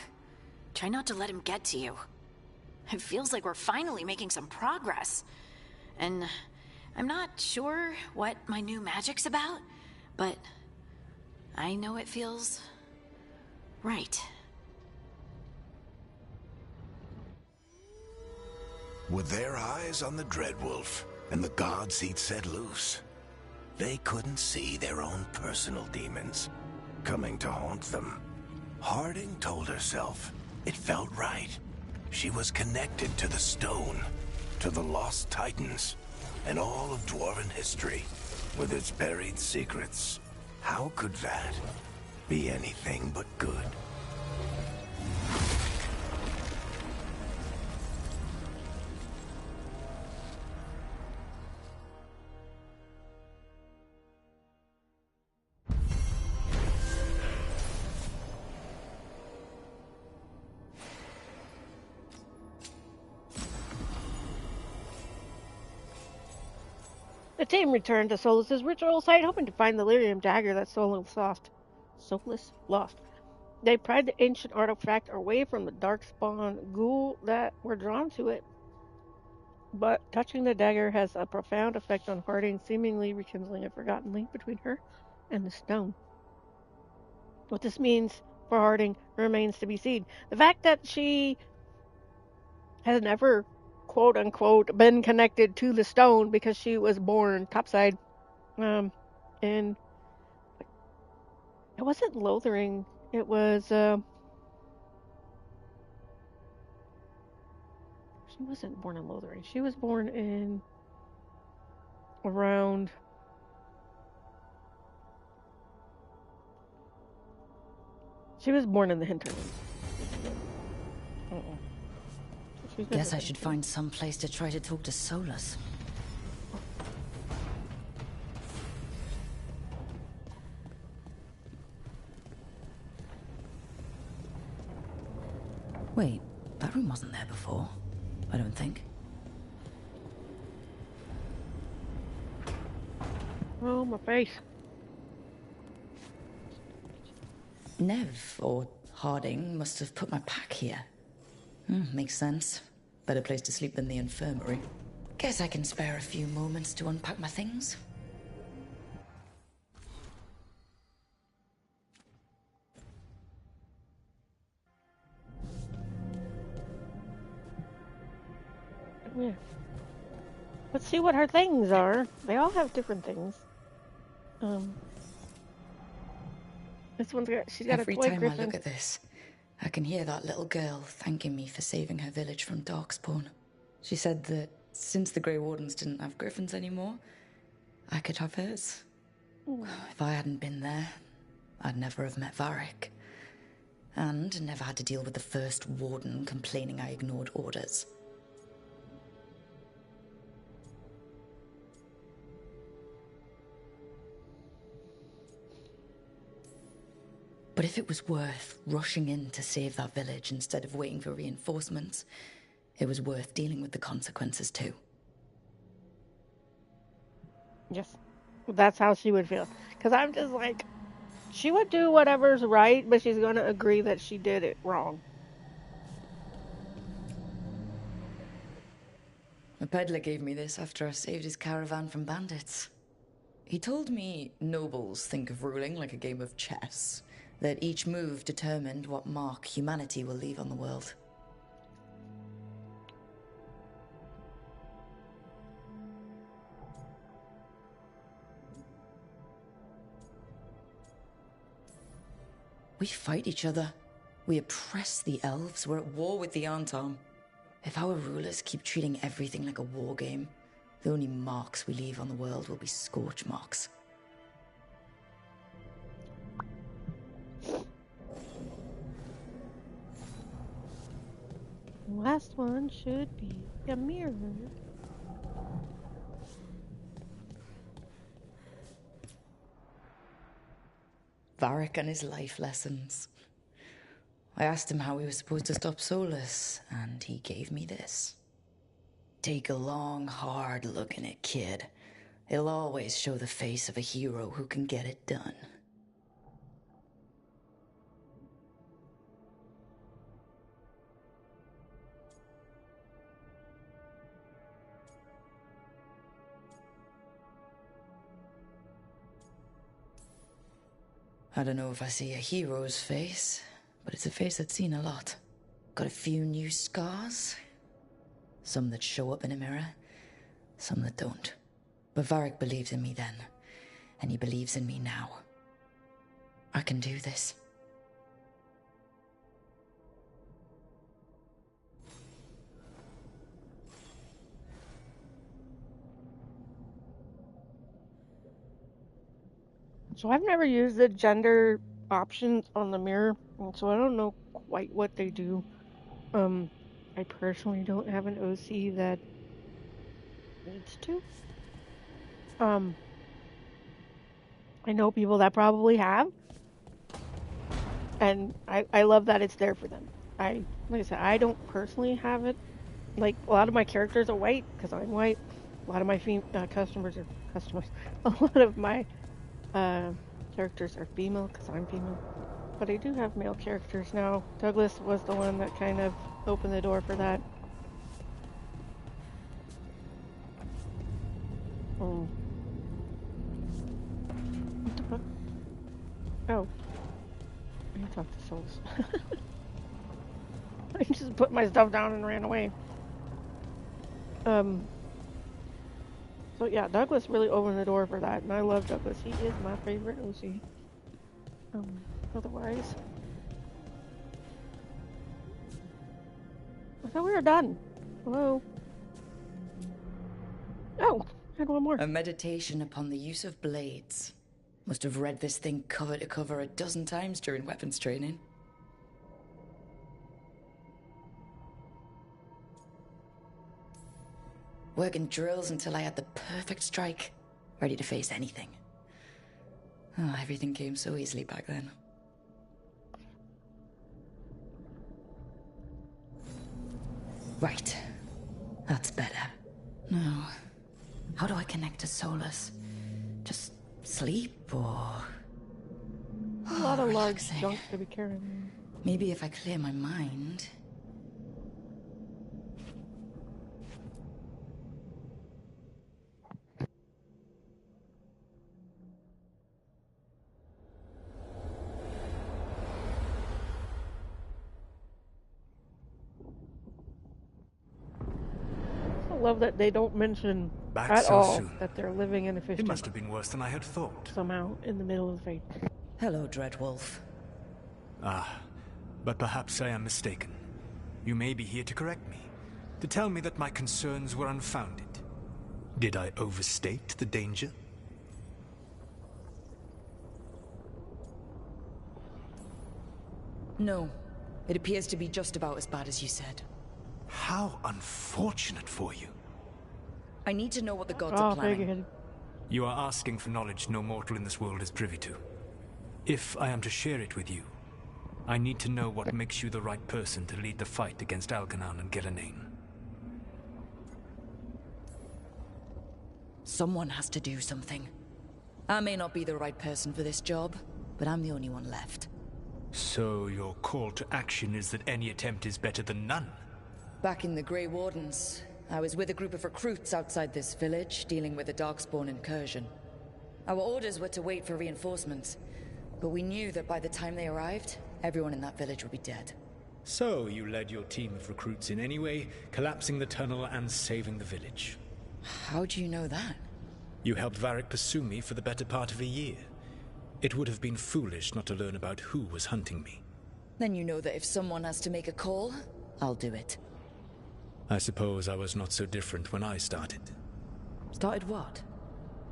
Try not to let him get to you. It feels like we're finally making some progress. And I'm not sure what my new magic's about, but I know it feels right. With their eyes on the Dreadwolf and the gods he'd set loose, they couldn't see their own personal demons coming to haunt them. Harding told herself it felt right. She was connected to the stone, to the lost titans, and all of Dwarven history, with its buried secrets. How could that be anything but good? The team returned to Solus's ritual site, hoping to find the lyrium dagger that Solus lost. They pried the ancient artifact away from the darkspawn ghoul that were drawn to it. But touching the dagger has a profound effect on Harding, seemingly rekindling a forgotten link between her and the stone. What this means for Harding remains to be seen. The fact that she has never, quote unquote, been connected to the stone because she was born topside, and it wasn't Lothering. It was she wasn't born in Lothering. She was born in around she was born in the hinterlands. Guess I should find some place to try to talk to Solus. Wait, that room wasn't there before, I don't think. Oh, my face. Nev, or Harding, must have put my pack here. Makes sense. Better place to sleep than the infirmary. Guess I can spare a few moments to unpack my things. Yeah. Let's see what her things are. They all have different things. This one's got, she's got Every a toy time griffin. I look at this, I can hear that little girl thanking me for saving her village from Darkspawn. She said that since the Grey Wardens didn't have griffins anymore, I could have hers. If I hadn't been there, I'd never have met Varric. And never had to deal with the first warden complaining I ignored orders. But if it was worth rushing in to save that village instead of waiting for reinforcements, it was worth dealing with the consequences too. Yes. That's how she would feel. Because I'm just like, she would do whatever's right, but she's going to agree that she did it wrong. A peddler gave me this after I saved his caravan from bandits. He told me nobles think of ruling like a game of chess, that each move determined what mark humanity will leave on the world. We fight each other. We oppress the elves. We're at war with the Antarm. If our rulers keep treating everything like a war game, the only marks we leave on the world will be scorch marks. Last one should be a mirror. Varric and his life lessons. I asked him how we were supposed to stop Solus, and he gave me this. Take a long, hard look in it, kid. It'll always show the face of a hero who can get it done. I don't know if I see a hero's face, but it's a face that's seen a lot. Got a few new scars. Some that show up in a mirror, some that don't. But Varric believed in me then, and he believes in me now. I can do this. So I've never used the gender options on the mirror, and so I don't know quite what they do. I personally don't have an OC that needs to. I know people that probably have, and I love that it's there for them. Like I said, I don't personally have it. Like, a lot of my characters are white because I'm white. A lot of my customers are customers. A lot of my characters are female because I'm female. But I do have male characters now. Douglas was the one that kind of opened the door for that. What the fuck? Oh. I need to talk to Souls. I just put my stuff down and ran away. So yeah, Douglas really opened the door for that, and I love Douglas. He is my favorite OC. Otherwise, I thought we were done. Hello? Oh, I had one more. A meditation upon the use of blades. Must have read this thing cover to cover a dozen times during weapons training. Working drills until I had the perfect strike, ready to face anything. Oh, everything came so easily back then. Right. That's better. No. How do I connect to Solus? Just sleep, or... A lot of large junk to be carrying. Maybe if I clear my mind... I love that they don't mention Back at so all soon. that they're living in a fish It must tank have been worse than I had thought. somehow in the middle of the fate. Hello, Dreadwolf. Ah, but perhaps I am mistaken. You may be here to correct me, to tell me that my concerns were unfounded. Did I overstate the danger? No. It appears to be just about as bad as you said. How unfortunate for you. I need to know what the gods are planning. You are asking for knowledge no mortal in this world is privy to. If I am to share it with you, I need to know what makes you the right person to lead the fight against Algernon and Ellynn. Someone has to do something. I may not be the right person for this job, but I'm the only one left. So your call to action is that any attempt is better than none? Back in the Grey Wardens, I was with a group of recruits outside this village, dealing with a Darkspawn incursion. Our orders were to wait for reinforcements, but we knew that by the time they arrived, everyone in that village would be dead. So you led your team of recruits in any way, collapsing the tunnel and saving the village. How do you know that? You helped Varric pursue me for the better part of a year. It would have been foolish not to learn about who was hunting me. Then you know that if someone has to make a call, I'll do it. I suppose I was not so different when I started. Started what?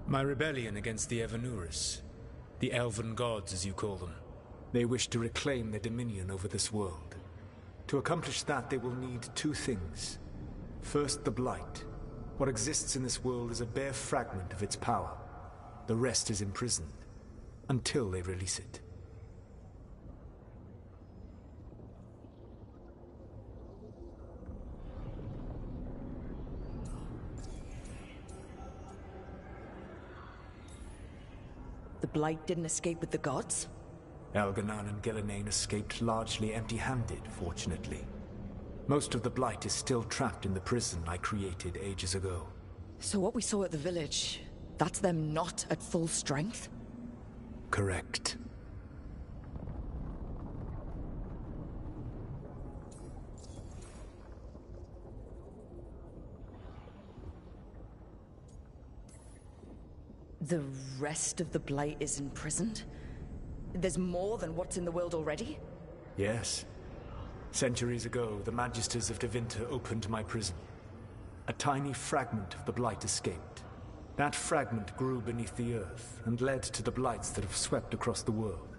My rebellion against the Evanuris. The Elven Gods, as you call them. They wish to reclaim their dominion over this world. To accomplish that, they will need two things. First, the Blight. What exists in this world is a bare fragment of its power. The rest is imprisoned, until they release it. The Blight didn't escape with the gods? Algernon and Ellynn escaped largely empty-handed, fortunately. Most of the Blight is still trapped in the prison I created ages ago. So what we saw at the village, that's them not at full strength? Correct. The rest of the Blight is imprisoned? There's more than what's in the world already? Yes. Centuries ago, the Magisters of Devinter opened my prison. A tiny fragment of the Blight escaped. That fragment grew beneath the earth and led to the Blights that have swept across the world.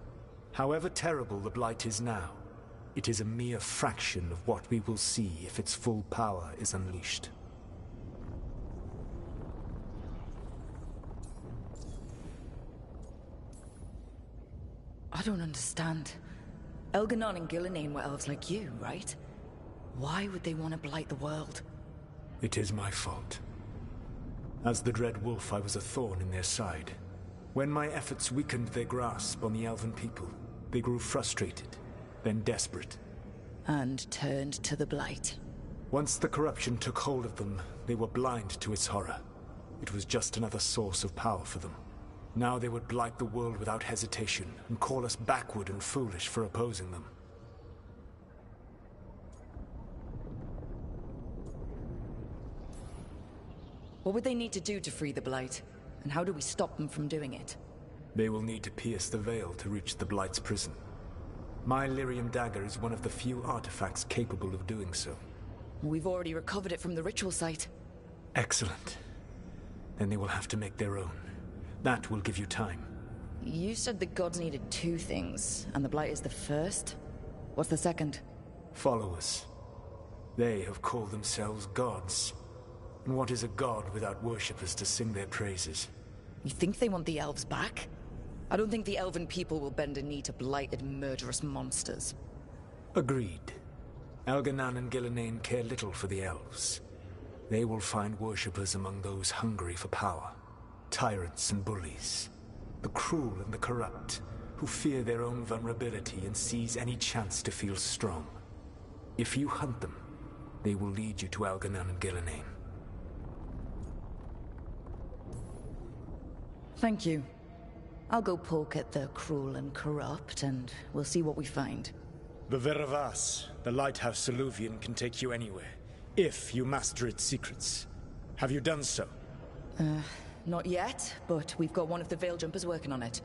However terrible the Blight is now, it is a mere fraction of what we will see if its full power is unleashed. I don't understand. Algernon and Ellynn were elves like you, right? Why would they want to blight the world? It is my fault. As the Dread Wolf, I was a thorn in their side. When my efforts weakened their grasp on the Elven people, they grew frustrated, then desperate. And turned to the Blight. Once the corruption took hold of them, they were blind to its horror. It was just another source of power for them. Now they would blight the world without hesitation, and call us backward and foolish for opposing them. What would they need to do to free the Blight? And how do we stop them from doing it? They will need to pierce the veil to reach the Blight's prison. My Lyrium dagger is one of the few artifacts capable of doing so. We've already recovered it from the ritual site. Excellent. Then they will have to make their own. That will give you time. You said the gods needed two things, and the Blight is the first? What's the second? Followers. They have called themselves gods. And what is a god without worshippers to sing their praises? You think they want the elves back? I don't think the elven people will bend a knee to blighted, murderous monsters. Agreed. Algernon and Ellynn care little for the elves. They will find worshippers among those hungry for power. Tyrants and bullies. The cruel and the corrupt, who fear their own vulnerability and seize any chance to feel strong. If you hunt them, they will lead you to Algernon and Ellynn. Thank you. I'll go poke at the cruel and corrupt, and we'll see what we find. The Veravas, the lighthouse Soluvian, can take you anywhere, if you master its secrets. Have you done so? Not yet, but we've got one of the Veil Jumpers working on it.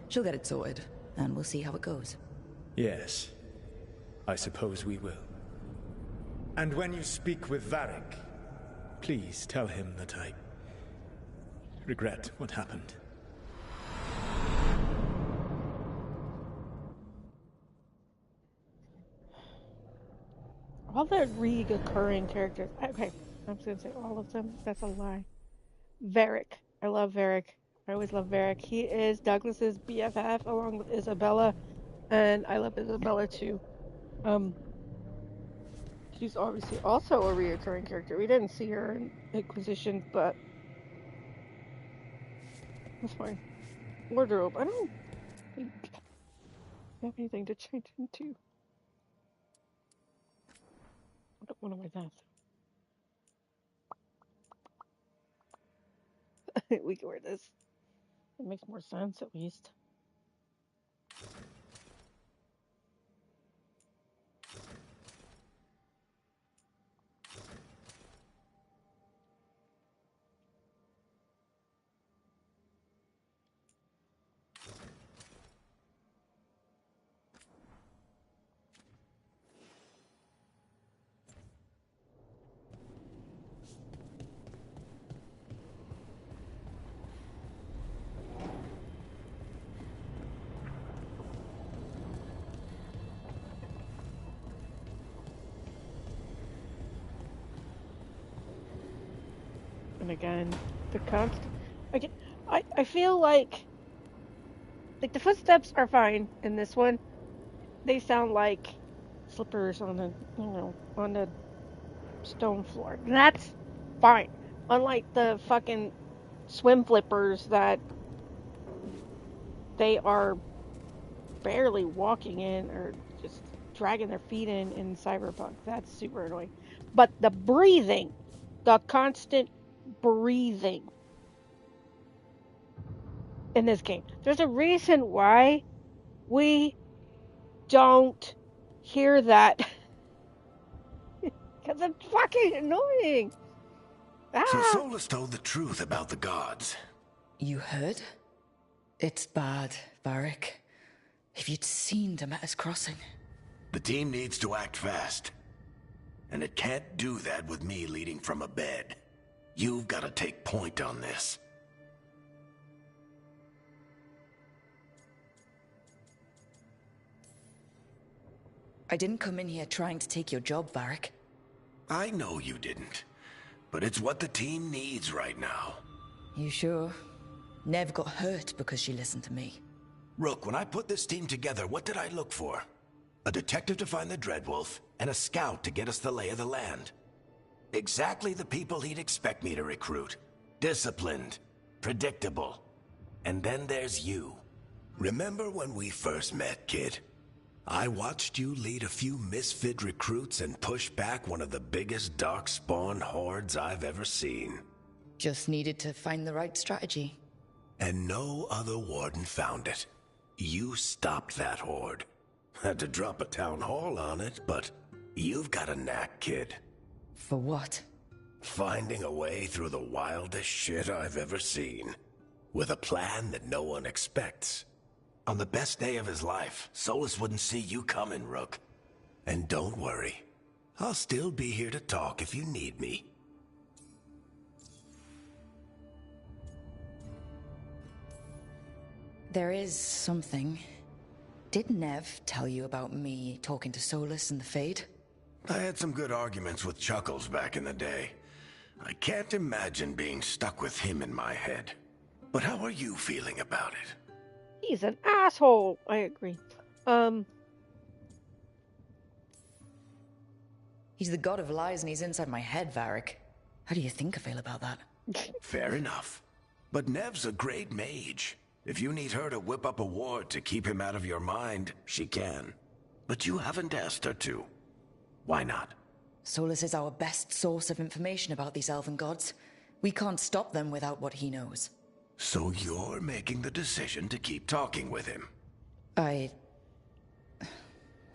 She'll get it sorted, and we'll see how it goes. Yes. I suppose we will. And when you speak with Varric, please tell him that I regret what happened. All the recurring characters. Okay, I'm just gonna say all of them. That's a lie. Varric. I love Varric. I always love Varric. He is Douglas's BFF along with Isabella. And I love Isabella too. She's obviously also a reoccurring character. We didn't see her in Inquisition, but that's fine. Wardrobe. I don't think I have anything to change into. I don't want to wear that. We can wear this. It makes more sense at least. And again, the constant. I feel like the footsteps are fine in this one. They sound like slippers on on the stone floor. That's fine. Unlike the fucking swim flippers that they are barely walking in or just dragging their feet in Cyberpunk. That's super annoying. But the breathing, the constant breathing in this game. There's a reason why we don't hear that. Because it's fucking annoying. So Solus told the truth about the gods. You heard? It's bad, Varric. If you'd seen Demeter's crossing. The team needs to act fast. And it can't do that with me leading from a bed. You've got to take point on this. I didn't come in here trying to take your job, Varric. I know you didn't. But it's what the team needs right now. You sure? Nev got hurt because she listened to me. Rook, when I put this team together, what did I look for? A detective to find the Dreadwolf, and a scout to get us the lay of the land. Exactly the people he'd expect me to recruit. Disciplined, predictable. And then there's you. Remember when we first met, kid? I watched you lead a few misfit recruits and push back one of the biggest darkspawn hordes I've ever seen. Just needed to find the right strategy. And no other warden found it. You stopped that horde. Had to drop a town hall on it, but you've got a knack, kid. For what? Finding a way through the wildest shit I've ever seen. With a plan that no one expects. On the best day of his life, Solus wouldn't see you coming, Rook. And don't worry. I'll still be here to talk if you need me. There is something. Did Nev tell you about me talking to Solus and the Fade? I had some good arguments with Chuckles back in the day. I can't imagine being stuck with him in my head. But how are you feeling about it? He's an asshole. I agree. He's the god of lies and he's inside my head, Varric. How do you think I feel about that? Fair enough. But Nev's a great mage. If you need her to whip up a ward to keep him out of your mind, she can. But you haven't asked her to. Why not? Solus is our best source of information about these elven gods. We can't stop them without what he knows. So you're making the decision to keep talking with him?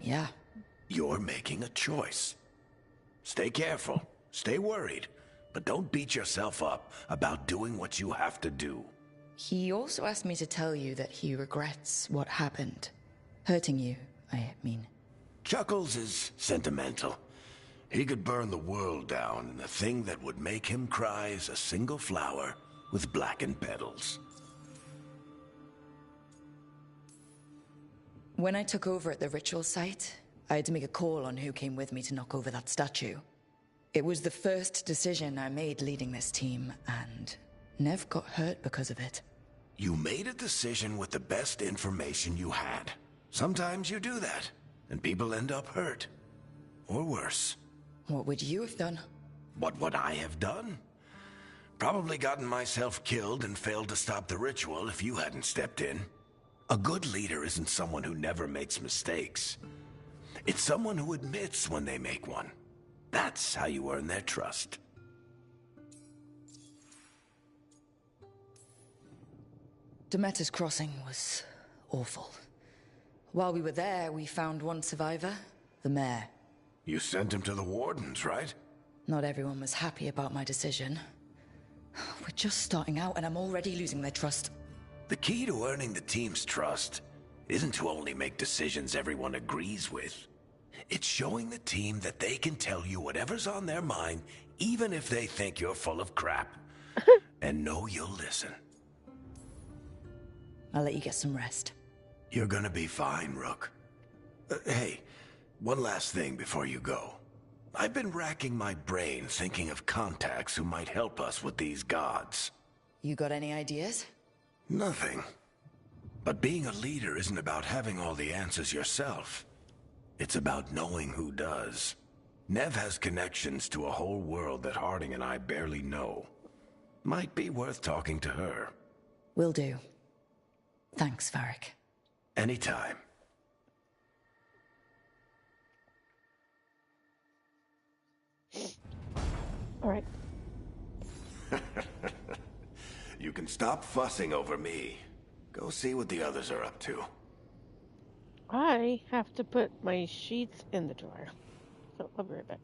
Yeah. You're making a choice. Stay careful, stay worried, but don't beat yourself up about doing what you have to do. He also asked me to tell you that he regrets what happened. Hurting you, I mean. Chuckles is sentimental. He could burn the world down, and the thing that would make him cry is a single flower with blackened petals. When I took over at the ritual site, I had to make a call on who came with me to knock over that statue. It was the first decision I made leading this team, and Nev got hurt because of it. You made a decision with the best information you had. Sometimes you do that, and people end up hurt. Or worse. What would you have done? What would I have done? Probably gotten myself killed and failed to stop the ritual if you hadn't stepped in. A good leader isn't someone who never makes mistakes. It's someone who admits when they make one. That's how you earn their trust. Demeter's Crossing was awful. While we were there, we found one survivor, the mayor. You sent him to the Wardens, right? Not everyone was happy about my decision. We're just starting out and I'm already losing their trust. The key to earning the team's trust isn't to only make decisions everyone agrees with. It's showing the team that they can tell you whatever's on their mind, even if they think you're full of crap. And know you'll listen. I'll let you get some rest. You're gonna be fine, Rook. Hey, one last thing before you go. I've been racking my brain thinking of contacts who might help us with these gods. You got any ideas? Nothing. But being a leader isn't about having all the answers yourself. It's about knowing who does. Nev has connections to a whole world that Harding and I barely know. Might be worth talking to her. Will do. Thanks, Varric. Anytime. All right. You can stop fussing over me. Go see what the others are up to. I have to put my sheets in the dryer. So I'll be right back.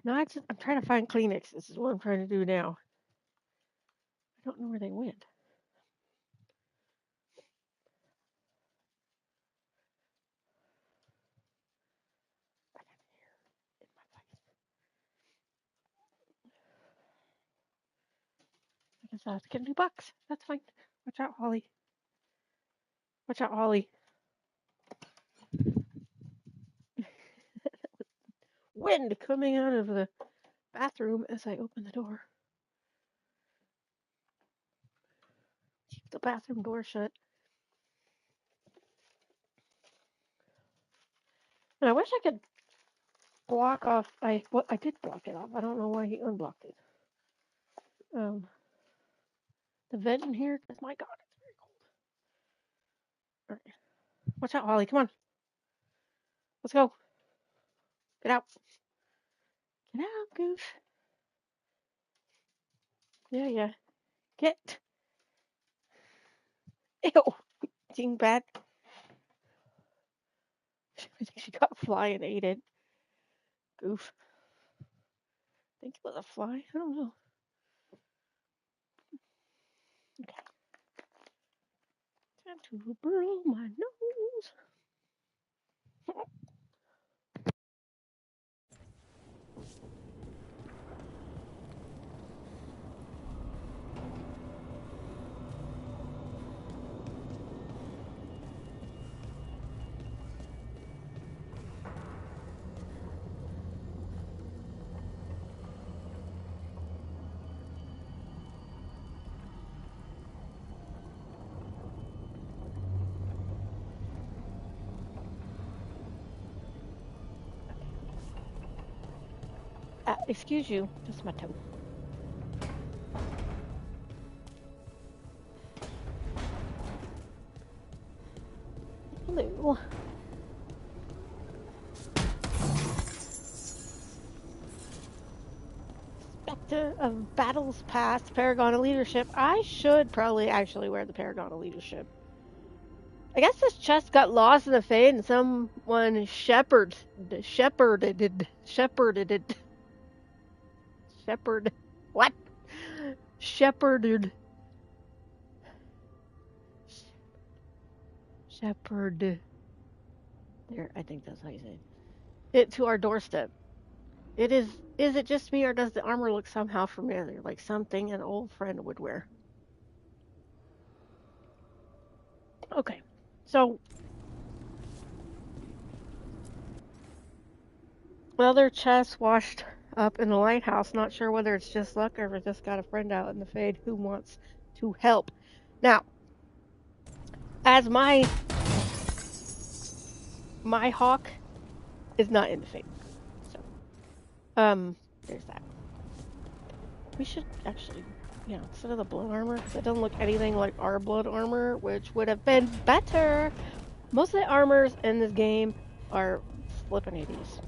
No, I'm trying to find Kleenex. This is what I'm trying to do now. I don't know where they went. I guess I'll have to get a new box. That's fine. Watch out, Holly. Watch out, Holly. Wind coming out of the bathroom as I open the door. Keep the bathroom door shut. And I wish I could block off. I did block it off. I don't know why he unblocked it. The vent in here. My God, it's very cold. All right. Watch out, Holly. Come on. Let's go. Get out. Get out, Goof. Yeah. Get. Ew. Ding bad. I think she got a fly and ate it. Goof. I think it was a fly. I don't know. Okay. Time to blow my nose. Excuse you. Just my toe. Hello. Spectre of battles past, Paragon of Leadership. I should probably actually wear the Paragon of Leadership. I guess this chest got lost in the fade and someone shepherded it. What? Shepherded. Shepherd. There, I think that's how you say it. It to our doorstep. Is it just me or does the armor look somehow familiar? Like something an old friend would wear? Okay. So other chests washed up in the lighthouse. Not sure whether it's just luck or if it's just got a friend out in the fade who wants to help. Now, as my hawk is not in the fade, so there's that. We should actually, instead of the blood armor, because it doesn't look anything like our blood armor, which would have been better. Most of the armors in this game are flippin' 80s.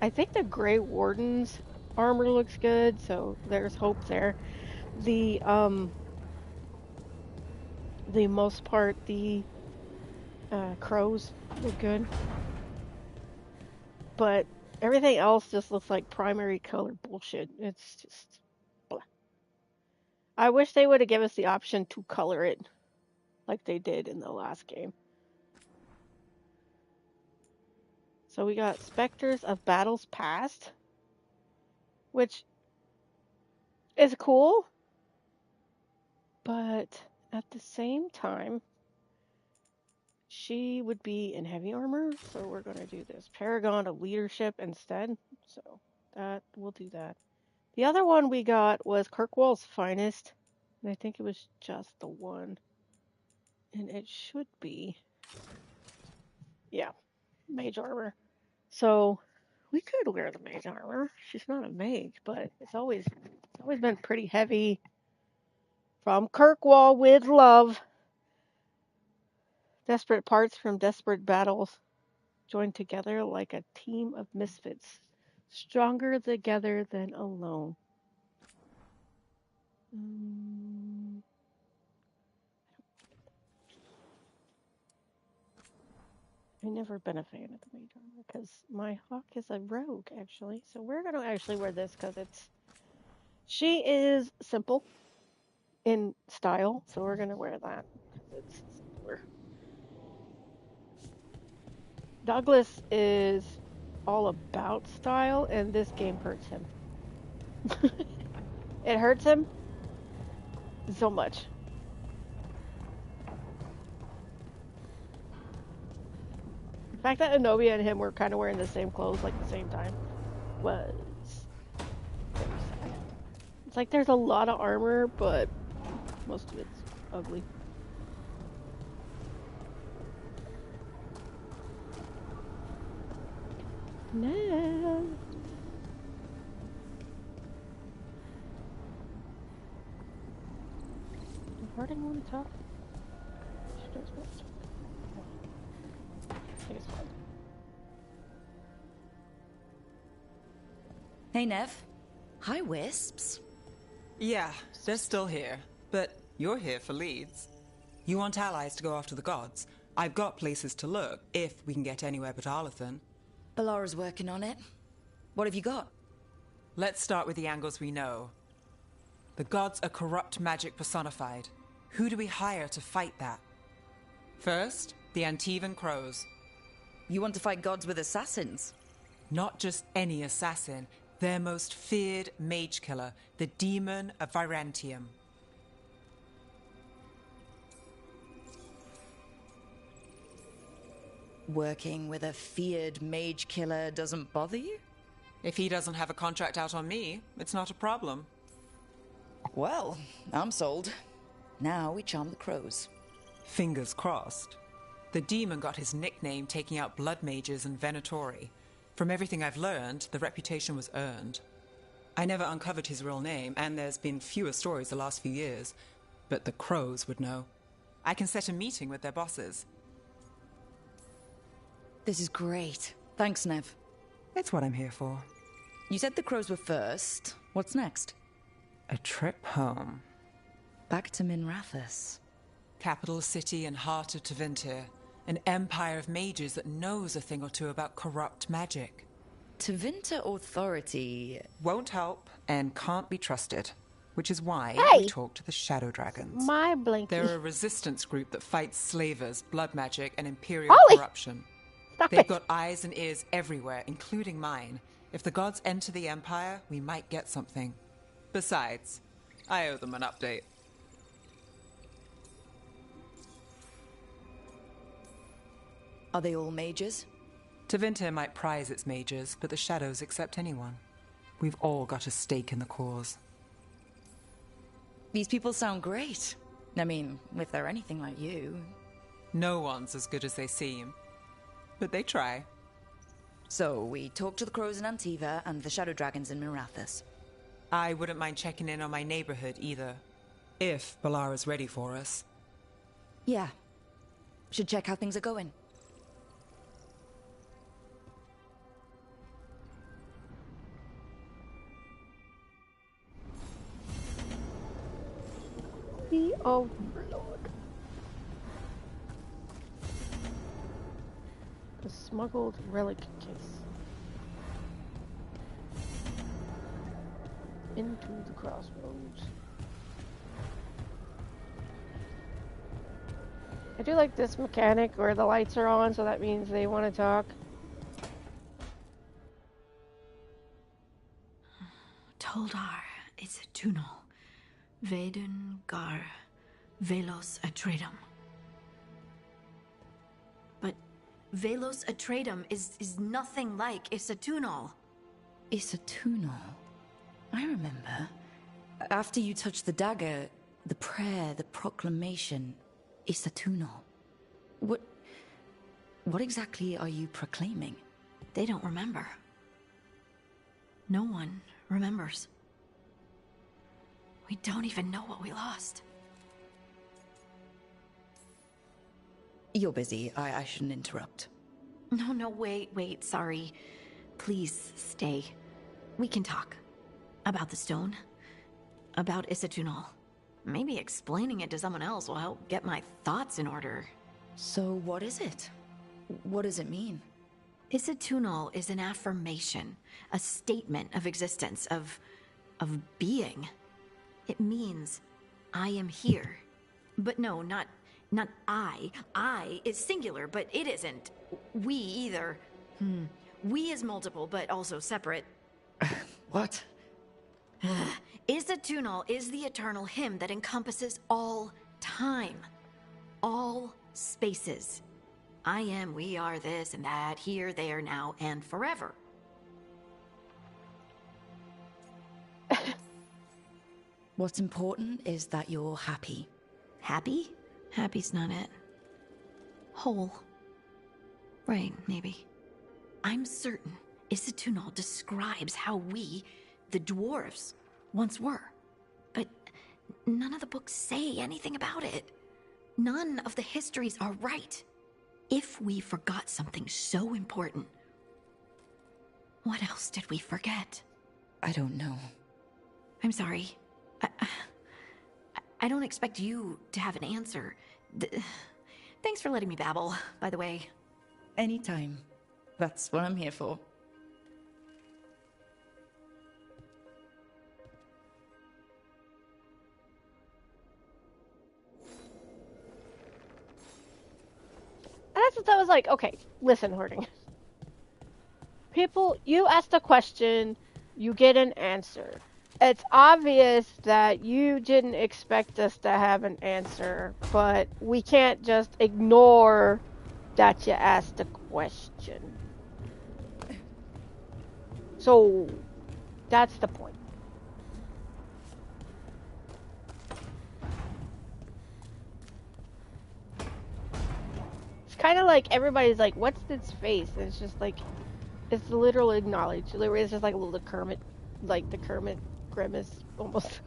I think the Grey Wardens armor looks good, so there's hope there. The most part, the crows look good. But everything else just looks like primary color bullshit. It's just blah. I wish they would have given us the option to color it like they did in the last game. So we got Spectres of Battles Past, which is cool, but at the same time, she would be in heavy armor, so we're going to do this Paragon of Leadership instead. So we'll do that. The other one we got was Kirkwall's Finest, and I think it was just the one. And it should be, mage armor. So we could wear the mage armor. She's not a mage, but it's always been pretty heavy. From Kirkwall with love. Desperate parts from desperate battles joined together like a team of misfits, stronger together than alone. I've never been a fan of the mage armor because my hawk is a rogue, actually. So we're gonna actually wear this because she is simple in style. So we're gonna wear that because it's simpler. Douglas is all about style, and this game hurts him. It hurts him so much. The fact that Anobia and him were kind of wearing the same clothes like the same time was very sad. It's like there's a lot of armor, but most of it's ugly. No. Does Harding want to talk? She does want to talk. I think it's fine. Hey, Nev. Hi, Wisps. Yeah, they're still here. But you're here for leads. You want allies to go after the gods? I've got places to look, if we can get anywhere but Arlathan. Balara's working on it. What have you got? Let's start with the angles we know. The gods are corrupt magic personified. Who do we hire to fight that? First, the Antivan Crows. You want to fight gods with assassins? Not just any assassin. Their most feared mage killer, the Demon of Virantium. Working with a feared mage killer doesn't bother you? If he doesn't have a contract out on me, it's not a problem. Well, I'm sold. Now we charm the crows. Fingers crossed. The demon got his nickname taking out blood mages and Venatori. From everything I've learned, the reputation was earned. I never uncovered his real name, and there's been fewer stories the last few years. But the crows would know. I can set a meeting with their bosses. This is great. Thanks, Nev. It's what I'm here for. You said the crows were first. What's next? A trip home. Back to Minrathous. Capital city and heart of Tevinter. An empire of mages that knows a thing or two about corrupt magic. Tevinter authority... won't help and can't be trusted. Which is why we talk to the Shadow Dragons. My blankie. They're a resistance group that fights slavers, blood magic, and imperial corruption. They've got eyes and ears everywhere, including mine. If the gods enter the Empire, we might get something. Besides, I owe them an update. Are they all mages? Tevinter might prize its mages, but the Shadows accept anyone. We've all got a stake in the cause. These people sound great. I mean, if they're anything like you. No one's as good as they seem. But they try. So, we talk to the crows in Antiva and the Shadow Dragons in Minrathous. I wouldn't mind checking in on my neighborhood either. If Balara's ready for us. Yeah. Should check how things are going. The Overlord. The smuggled relic case. Into the crossroads. I do like this mechanic where the lights are on, so that means they want to talk. Toldar, it's a tunnel. Veden gar velos atredum. But velos atredum is nothing like Isatunal. Isatunal? I remember. After you touched the dagger, the prayer, the proclamation, Isatunal. What exactly are you proclaiming? They don't remember. No one remembers. We don't even know what we lost. You're busy. I shouldn't interrupt. No, wait, sorry. Please, stay. We can talk. About the stone. About Isatunal. Maybe explaining it to someone else will help get my thoughts in order. So what is it? What does it mean? Isatunal is an affirmation, a statement of existence, of being. It means, I am here. But no, not I. I is singular, but it isn't. We either. We is multiple, but also separate. What? Isatunal is the eternal hymn that encompasses all time. All spaces. I am, we are, this and that, here, there, now, and forever. What's important is that you're happy. Happy? Happy's not it. Whole. Right, maybe. I'm certain Isatunal describes how we, the dwarves, once were. But none of the books say anything about it. None of the histories are right. If we forgot something so important, what else did we forget? I don't know. I'm sorry. I don't expect you to have an answer. Thanks for letting me babble, by the way. Anytime. That's what I'm here for. That's what I was like, okay, listen, Hoarding. People, you asked a question, you get an answer. It's obvious that you didn't expect us to have an answer, but we can't just ignore that you asked a question. So, that's the point. It's kind of like everybody's like, what's this face? And it's just like, it's literal acknowledge. It's just like a little Kermit, like the Kermit grimace almost.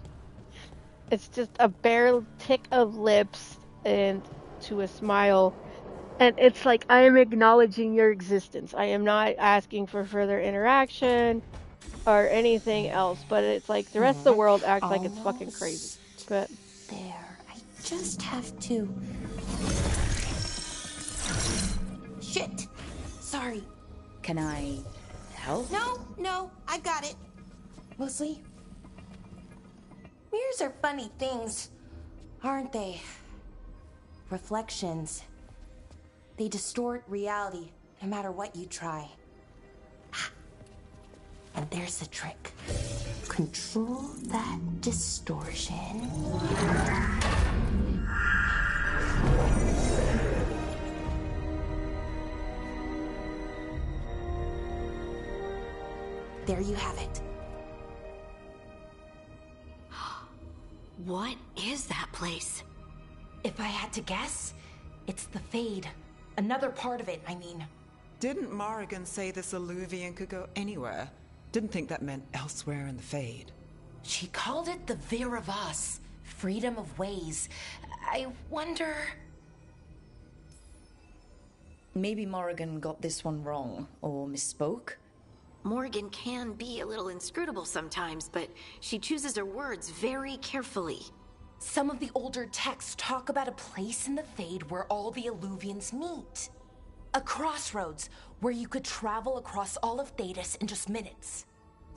It's just a bare tick of lips and to a smile. And it's like, I am acknowledging your existence. I am not asking for further interaction or anything else. But it's like the rest of the world acts like it's fucking crazy. But there, I just have to. Shit! Sorry. Can I help? No, I got it. Mostly. Mirrors are funny things, aren't they? Reflections. They distort reality, no matter what you try. And there's the trick. Control that distortion. There you have it. What is that place? If I had to guess, it's the Fade. Another part of it, I mean. Didn't Morrigan say this Alluvian could go anywhere? Didn't think that meant elsewhere in the Fade. She called it the Vir of Us, freedom of ways. I wonder... Maybe Morrigan got this one wrong, or misspoke? Morrigan can be a little inscrutable sometimes, but she chooses her words very carefully. Some of the older texts talk about a place in the Fade where all the Alluvians meet. A crossroads where you could travel across all of Thedas in just minutes.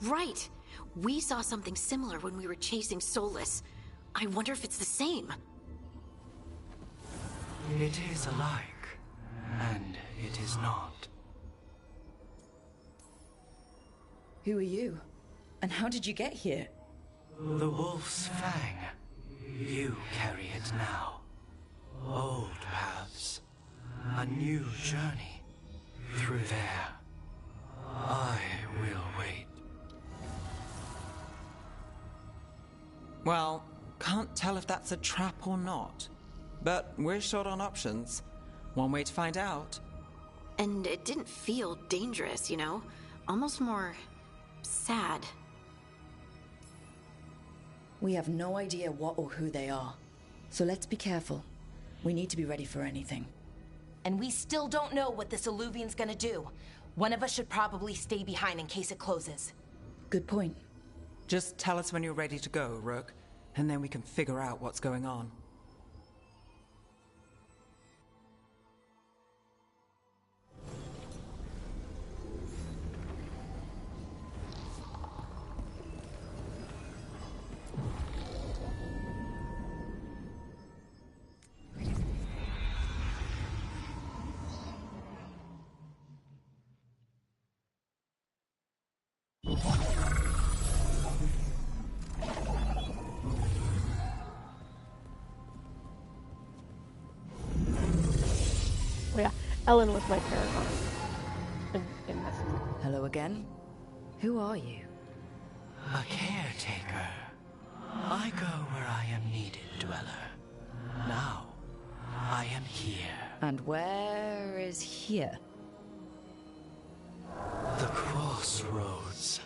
Right. We saw something similar when we were chasing Solus. I wonder if it's the same. It is alike, and it is not. Who are you? And how did you get here? The Wolf's Fang. You carry it now. Old paths. A new journey. Through there. I will wait. Well, can't tell if that's a trap or not. But we're short on options. One way to find out. And it didn't feel dangerous, you know? Almost more... sad. We have no idea what or who they are. So let's be careful. We need to be ready for anything. And we still don't know what this Alluvian's gonna do. One of us should probably stay behind in case it closes. Good point. Just tell us when you're ready to go, Rook, and then we can figure out what's going on. Ellynn was my paragon in this. Hello again. Who are you? A caretaker. I go where I am needed, Dweller. Now, I am here. And where is here? The crossroads.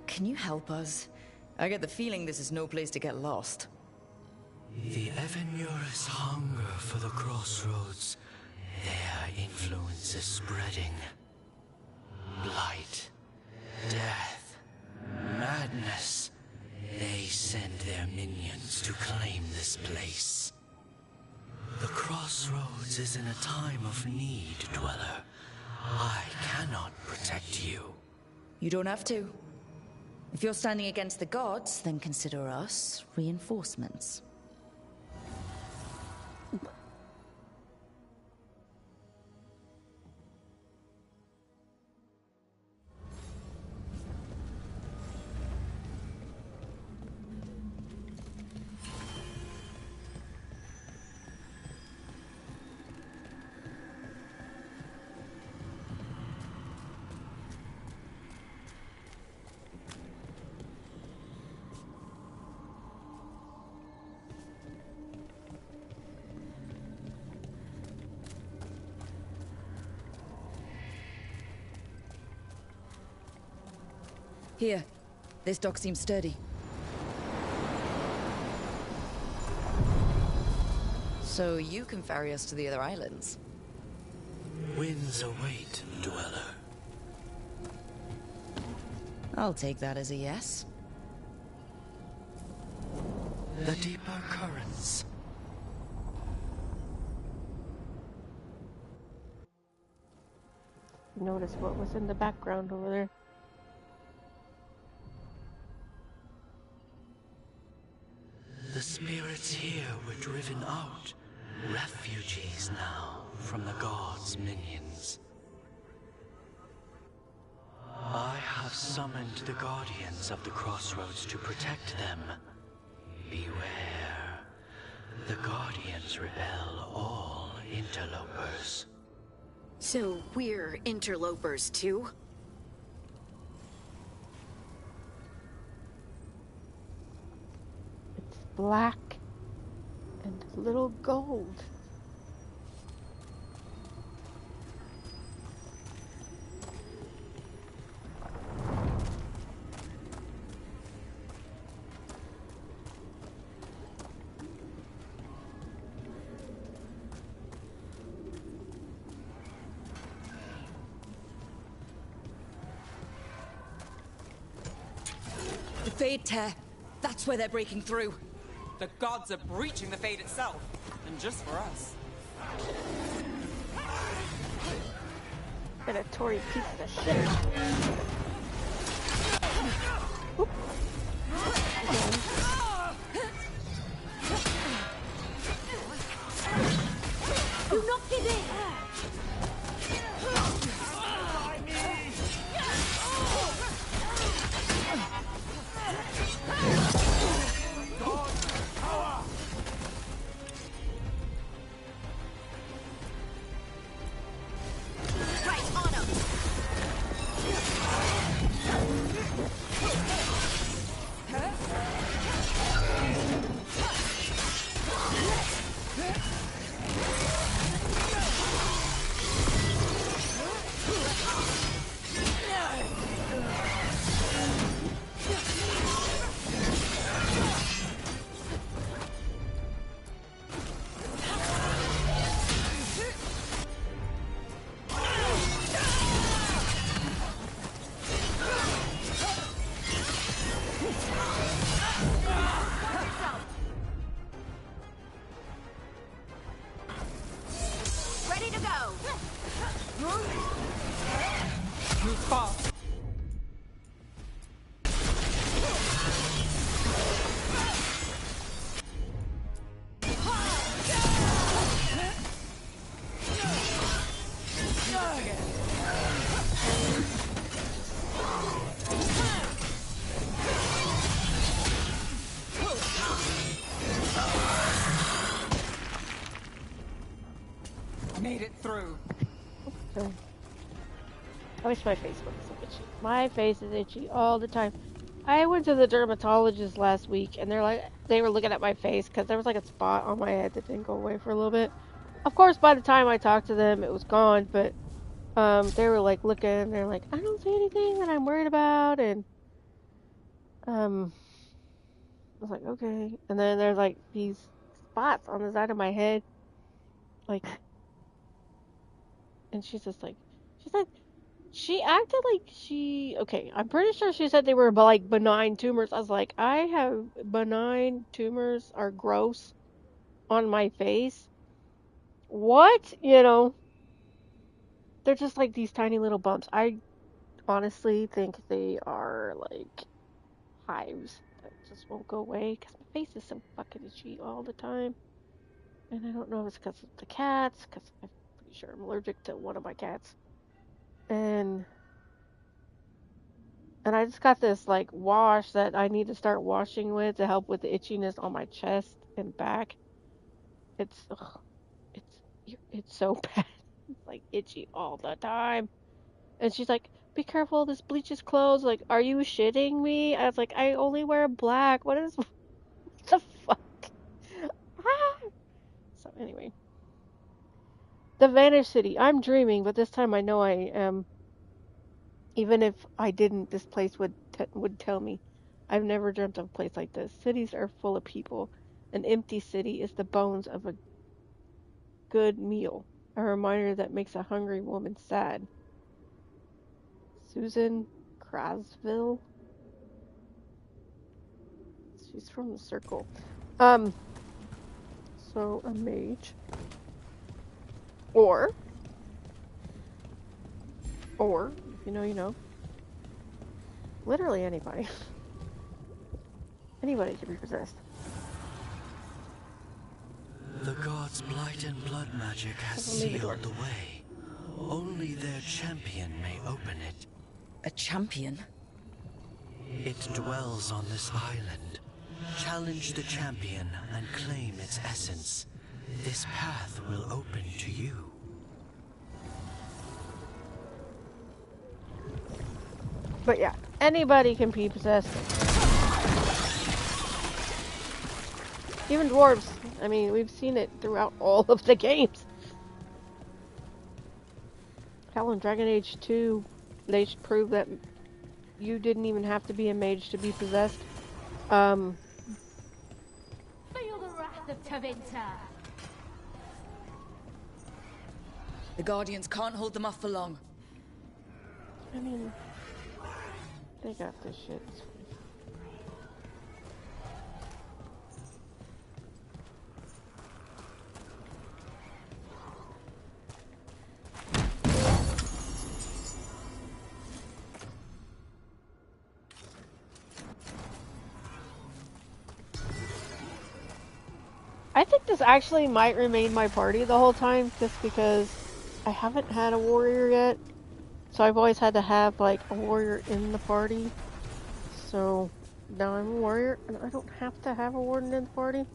Can you help us? I get the feeling this is no place to get lost. The Evenurus hunger for the crossroads. Their influence is spreading. Blight, death, madness. They send their minions to claim this place. The crossroads is in a time of need, Dweller. I cannot protect you. You don't have to. If you're standing against the gods, then consider us reinforcements. Here. This dock seems sturdy. So you can ferry us to the other islands? Winds await, Dweller. I'll take that as a yes. The deeper currents. Notice what was in the background over there. The spirits here were driven out. Refugees now from the gods' minions. I have summoned the guardians of the crossroads to protect them. Beware. The guardians repel all interlopers. So we're interlopers too? Black and little gold. The Fade Tear. That's where they're breaking through. The gods are breaching the Fade itself, and just for us. Predatory piece of shit. Oop. Do not give in! Ready to go! Move fast! target. Made it through. So, I wish my face wasn't so itchy. My face is itchy all the time. I went to the dermatologist last week, and they were looking at my face because there was like a spot on my head that didn't go away for a little bit. Of course, by the time I talked to them, it was gone. But they were like looking, and they're like, I don't see anything that I'm worried about, and I was like, okay. And then there's like these spots on the side of my head, like, and she's like, she acted like okay, I'm pretty sure she said they were like benign tumors. I was like, I have benign tumors are gross on my face. What? You know, they're just like these tiny little bumps. I honestly think they are like hives that just won't go away because my face is so fucking itchy all the time. And I don't know if it's because of the cats, because I'm pretty sure I'm allergic to one of my cats. And I just got this like wash that I need to start washing with to help with the itchiness on my chest and back. It's so bad. It's like itchy all the time. And she's like, "Be careful, this bleaches clothes." Like, are you shitting me? I was like, I only wear black. What the fuck? Ah! So anyway, the Vanished City. I'm dreaming, but this time I know I am. Even if I didn't, this place would tell me. I've never dreamt of a place like this. Cities are full of people. An empty city is the bones of a good meal. A reminder that makes a hungry woman sad. Susan Crasville? She's from the circle. So a mage. Or, if you know, you know. Literally anybody. Anybody can be possessed. The gods' blight and blood magic has sealed the way. Only their champion may open it. A champion? It dwells on this island. Challenge the champion and claim its essence. This path will open to you. But yeah, anybody can be possessed. Even dwarves. I mean, we've seen it throughout all of the games. Hell, in Dragon Age 2, they proved that you didn't even have to be a mage to be possessed. Feel the wrath of Tevinter. The Guardians can't hold them off for long. I mean, they got this shit. I think this actually might remain my party the whole time, just because I haven't had a warrior yet. So I've always had to have, like, a warrior in the party. So now I'm a warrior, and I don't have to have a warden in the party.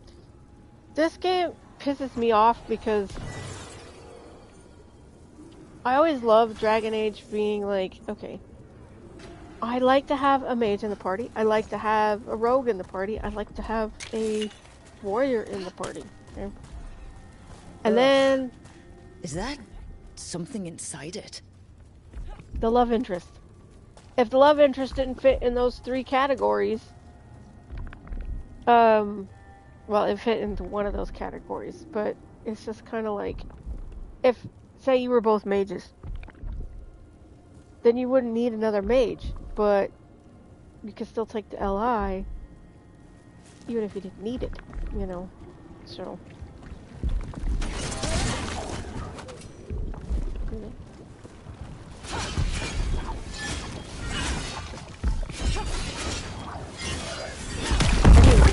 This game pisses me off because I always love Dragon Age being like, okay, I like to have a mage in the party. I like to have a rogue in the party. I like to have a warrior in the party. Okay? And then... Is that something inside it? The love interest. If the love interest didn't fit in those 3 categories, well, it fit into one of those categories, but it's just kind of like, if, say you were both mages, then you wouldn't need another mage, but you could still take the LI, even if you didn't need it, you know, so...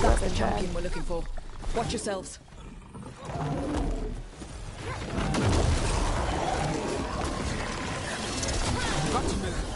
That's the champion we're looking for. Watch yourselves. Not to move.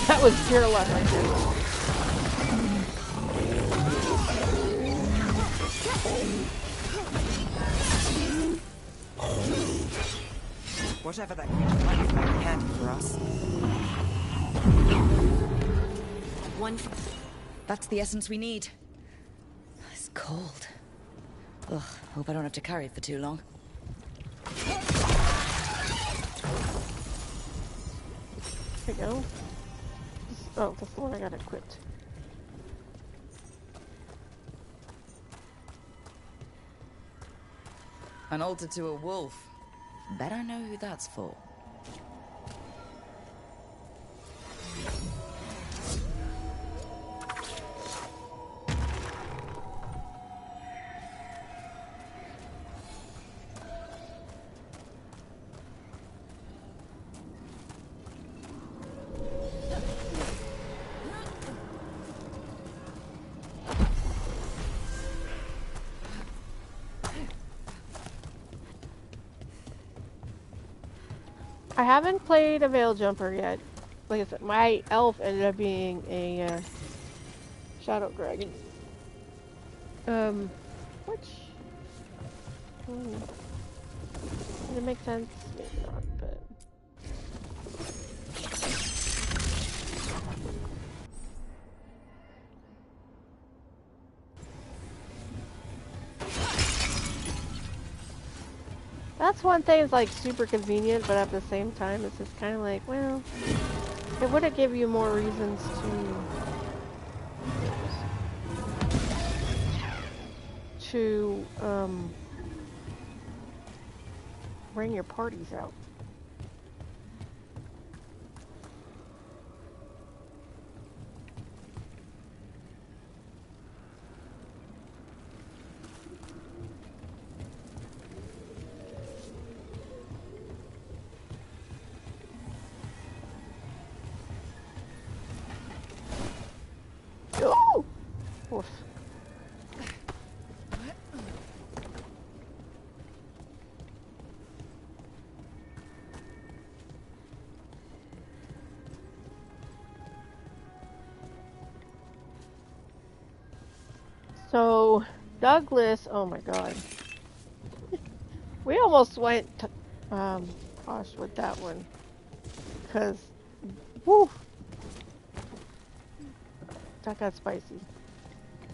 That was pure luck right there. Whatever that creature might be very handy for us. That's the essence we need. It's cold. Ugh, hope I don't have to carry it for too long. There we go. Oh, that's the one I got equipped. An altar to a wolf. Bet I know who that's for. I haven't played a Veil Jumper yet. Like I said, my elf ended up being a Shadow Dragon. Which... Does it make sense? Maybe not, but... That's one thing that's like super convenient, but at the same time it's just kind of like, well, it wouldn't give you more reasons to bring your parties out. Oh! Oof. So, Douglas, oh my god. We almost went, gosh, with that one. Because, whew, that got spicy.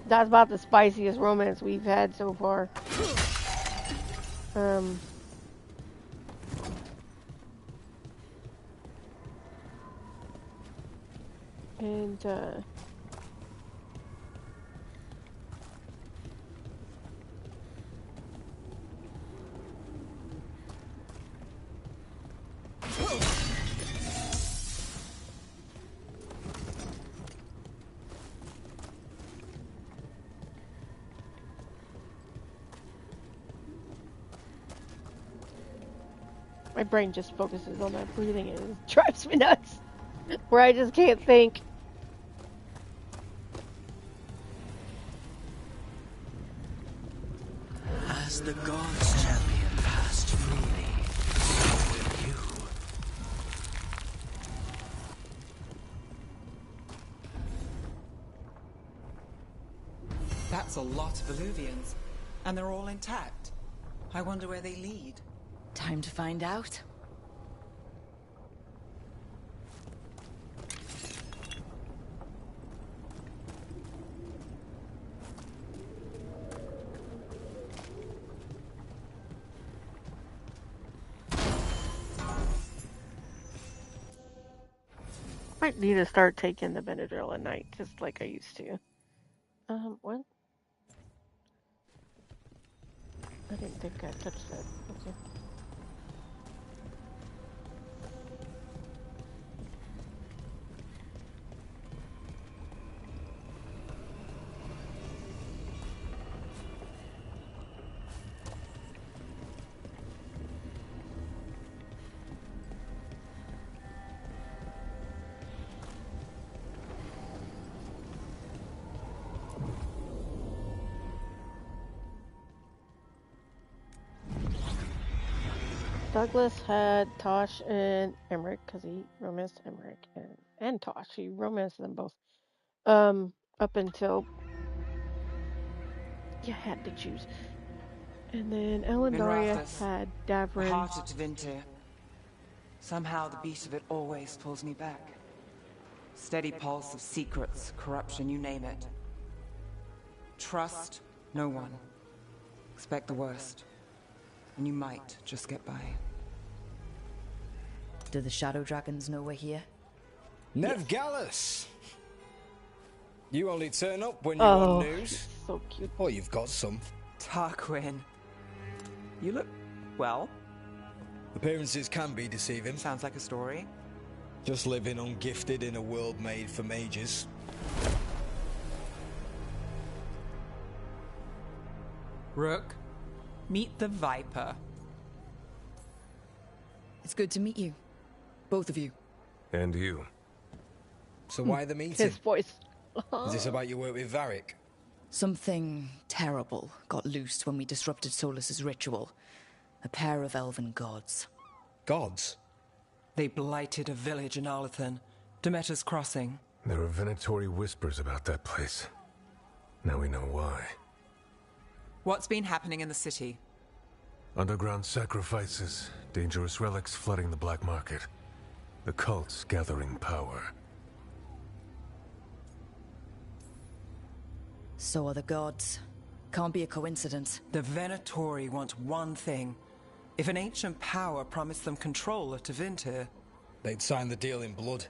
That's about the spiciest romance we've had so far. my brain just focuses on that breathing and it drives me nuts. Where I just can't think. As the gods' champion passed freely, so will you. That's a lot of Illuvians, and they're all intact. I wonder where they lead. Time to find out. Might need to start taking the Benadryl at night, just like I used to. What? I didn't think I touched that. Okay. Douglas had Tosh and Emmerich because he romanced Emmerich and Tosh. He romanced them both. Up until you had to choose. And then Ellynn Daria had The Davrin. heart of Tevinter. Somehow the beat of it always pulls me back. Steady pulse of secrets, corruption, you name it. Trust no one. Expect the worst. And you might just get by. Do the Shadow Dragons know we're here? Nev Gallus! You only turn up when you want news. So cute. Oh, you've got some. Tarquin. You look... well. Appearances can be deceiving. Sounds like a story. Just living ungifted in a world made for mages. Rook, meet the Viper. It's good to meet you. Both of you. And you. So why the meeting? His voice. Is this about your work with Varric? Something terrible got loosed when we disrupted Solus's ritual. A pair of elven gods. Gods? They blighted a village in Arlethan, Demeter's Crossing. There are venatory whispers about that place. Now we know why. What's been happening in the city? Underground sacrifices, dangerous relics flooding the black market. The cults gathering power. So are the gods. Can't be a coincidence. The Venatori want one thing. If an ancient power promised them control of Tevinter... They'd sign the deal in blood.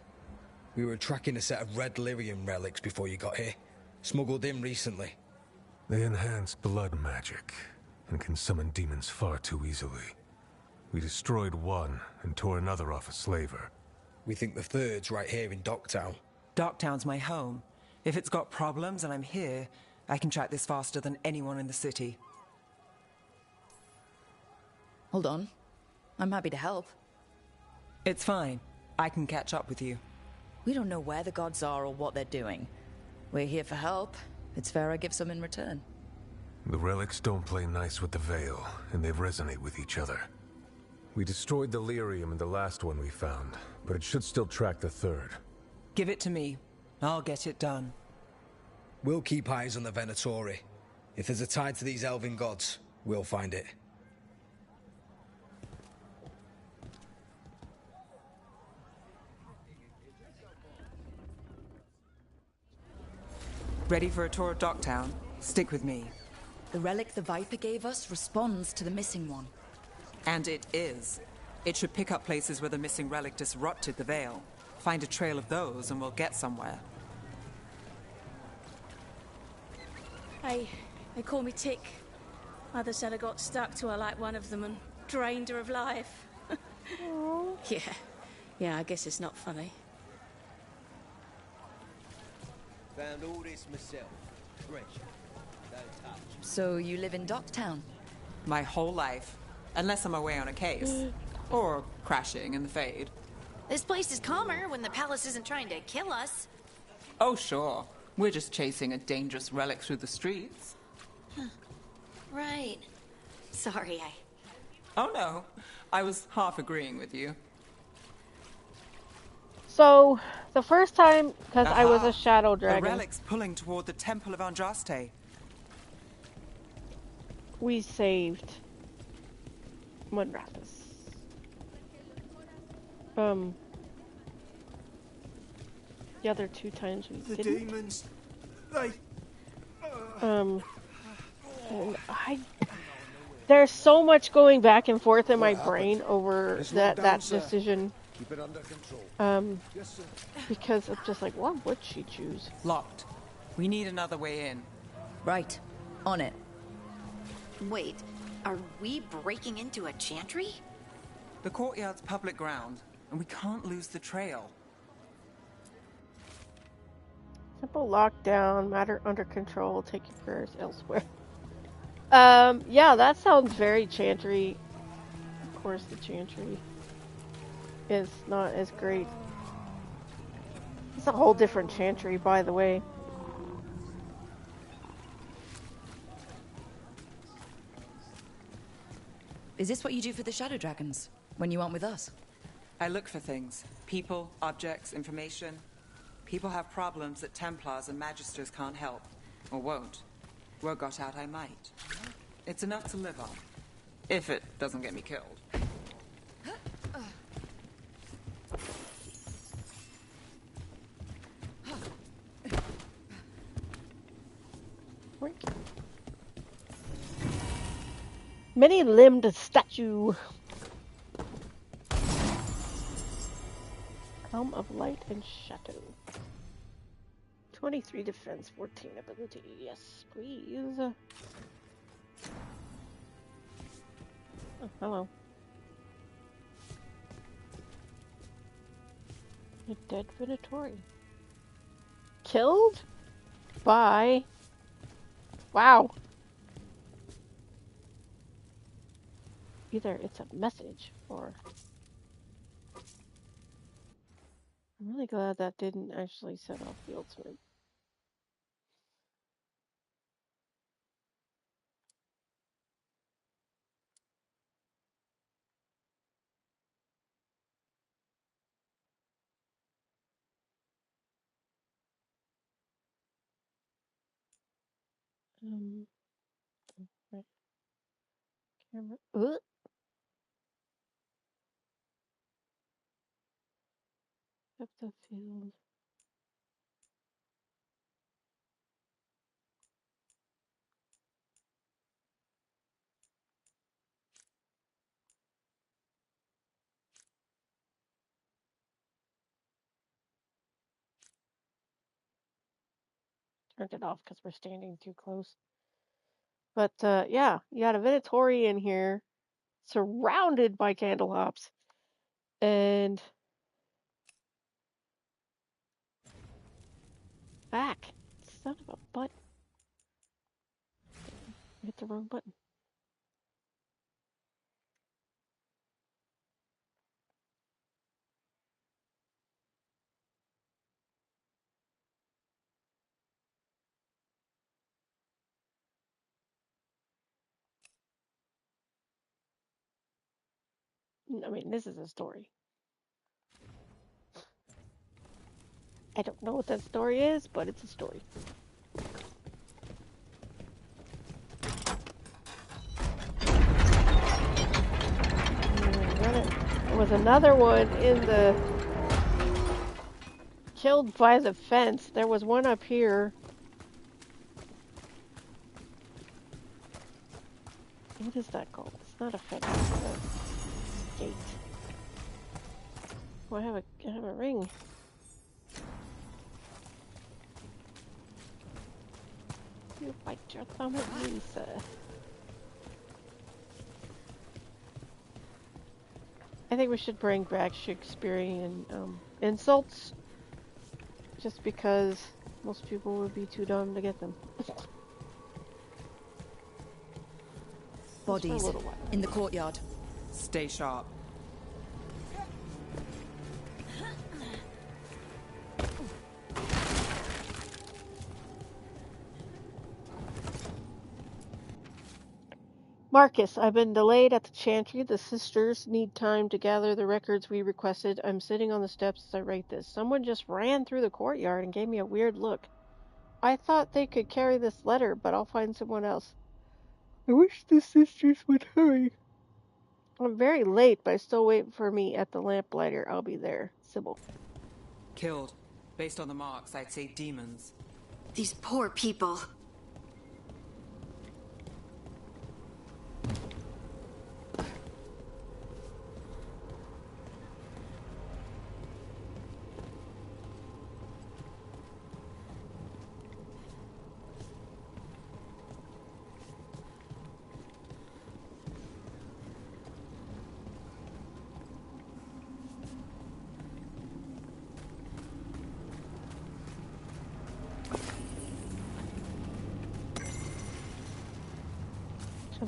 We were tracking a set of red lyrium relics before you got here. Smuggled in recently. They enhance blood magic, and can summon demons far too easily. We destroyed one, and tore another off a slaver. We think the third's right here in Docktown. Docktown's my home. If it's got problems and I'm here, I can track this faster than anyone in the city. Hold on. I'm happy to help. It's fine. I can catch up with you. We don't know where the gods are or what they're doing. We're here for help. It's fair I give some in return. The relics don't play nice with the Veil, and they resonate with each other. We destroyed the lyrium in the last one we found, but it should still track the third. Give it to me. I'll get it done. We'll keep eyes on the Venatori. If there's a tie to these elven gods, we'll find it. Ready for a tour of Docktown? Stick with me. The relic the Viper gave us responds to the missing one. And it is. It should pick up places where the missing relic disrupted the Veil. Find a trail of those and we'll get somewhere. Hey, they call me Tick. Mother said I got stuck to her like one of them and drained her of life. Yeah, I guess it's not funny. Found all this myself. Treasure. Don't touch. So you live in Docktown? My whole life. Unless I'm away on a case. Or crashing in the Fade. This place is calmer when the palace isn't trying to kill us. Oh, sure. We're just chasing a dangerous relic through the streets. Right. Sorry, Oh no, I was half agreeing with you. So, the first time, because I was a shadow The dragon, relic's pulling toward the Temple of Andraste. we saved Munrathus. The other 2 times we The didn't. demons, they... And there's so much going back and forth in my brain over that decision. Keep it under control. Yes, sir. Because I'm just like, what would she choose? Locked. We need another way in. Right. On it. Wait, are we breaking into a chantry? The courtyard's public ground, and we can't lose the trail. Simple lockdown, matter under control, take your prayers elsewhere. Yeah, that sounds very chantry. Of course, the chantry is not as great. It's a whole different chantry, by the way. Is this what you do for the Shadow Dragons, when you aren't with us? I look for things. People, objects, information. People have problems that Templars and Magisters can't help. Or won't. Word got out I might. It's enough to live on. If it doesn't get me killed. Many-limbed statue. Realm of light and shadow. 23 defense, 14 ability. Yes, please. Oh, hello. A dead Venatorian. Killed by... Wow. Either it's a message or... I'm really glad that didn't actually set off the ultimate. Right. Camera. Depth of field. Turned it off because we're standing too close. But yeah, you got a Venatori in here, surrounded by candle hops, and back. Son of a butt. I hit the wrong button. I mean, this is a story. I don't know what that story is, but it's a story. There was another one in the... Killed by the fence. There was one up here. What is that called? It's not a fence. It's a gate. Oh, I have a ring. You bite your thumb at me, sir. I think we should bring back Shakespearean insults. Just because most people would be too dumb to get them. Bodies in the courtyard. Stay sharp. Marcus, I've been delayed at the chantry. The sisters need time to gather the records we requested. I'm sitting on the steps as I write this. Someone just ran through the courtyard and gave me a weird look. I thought they could carry this letter, but I'll find someone else. I wish the sisters would hurry. I'm very late, but still wait for me at the lamplighter. I'll be there. Sybil. Killed. Based on the marks, I'd say demons. These poor people.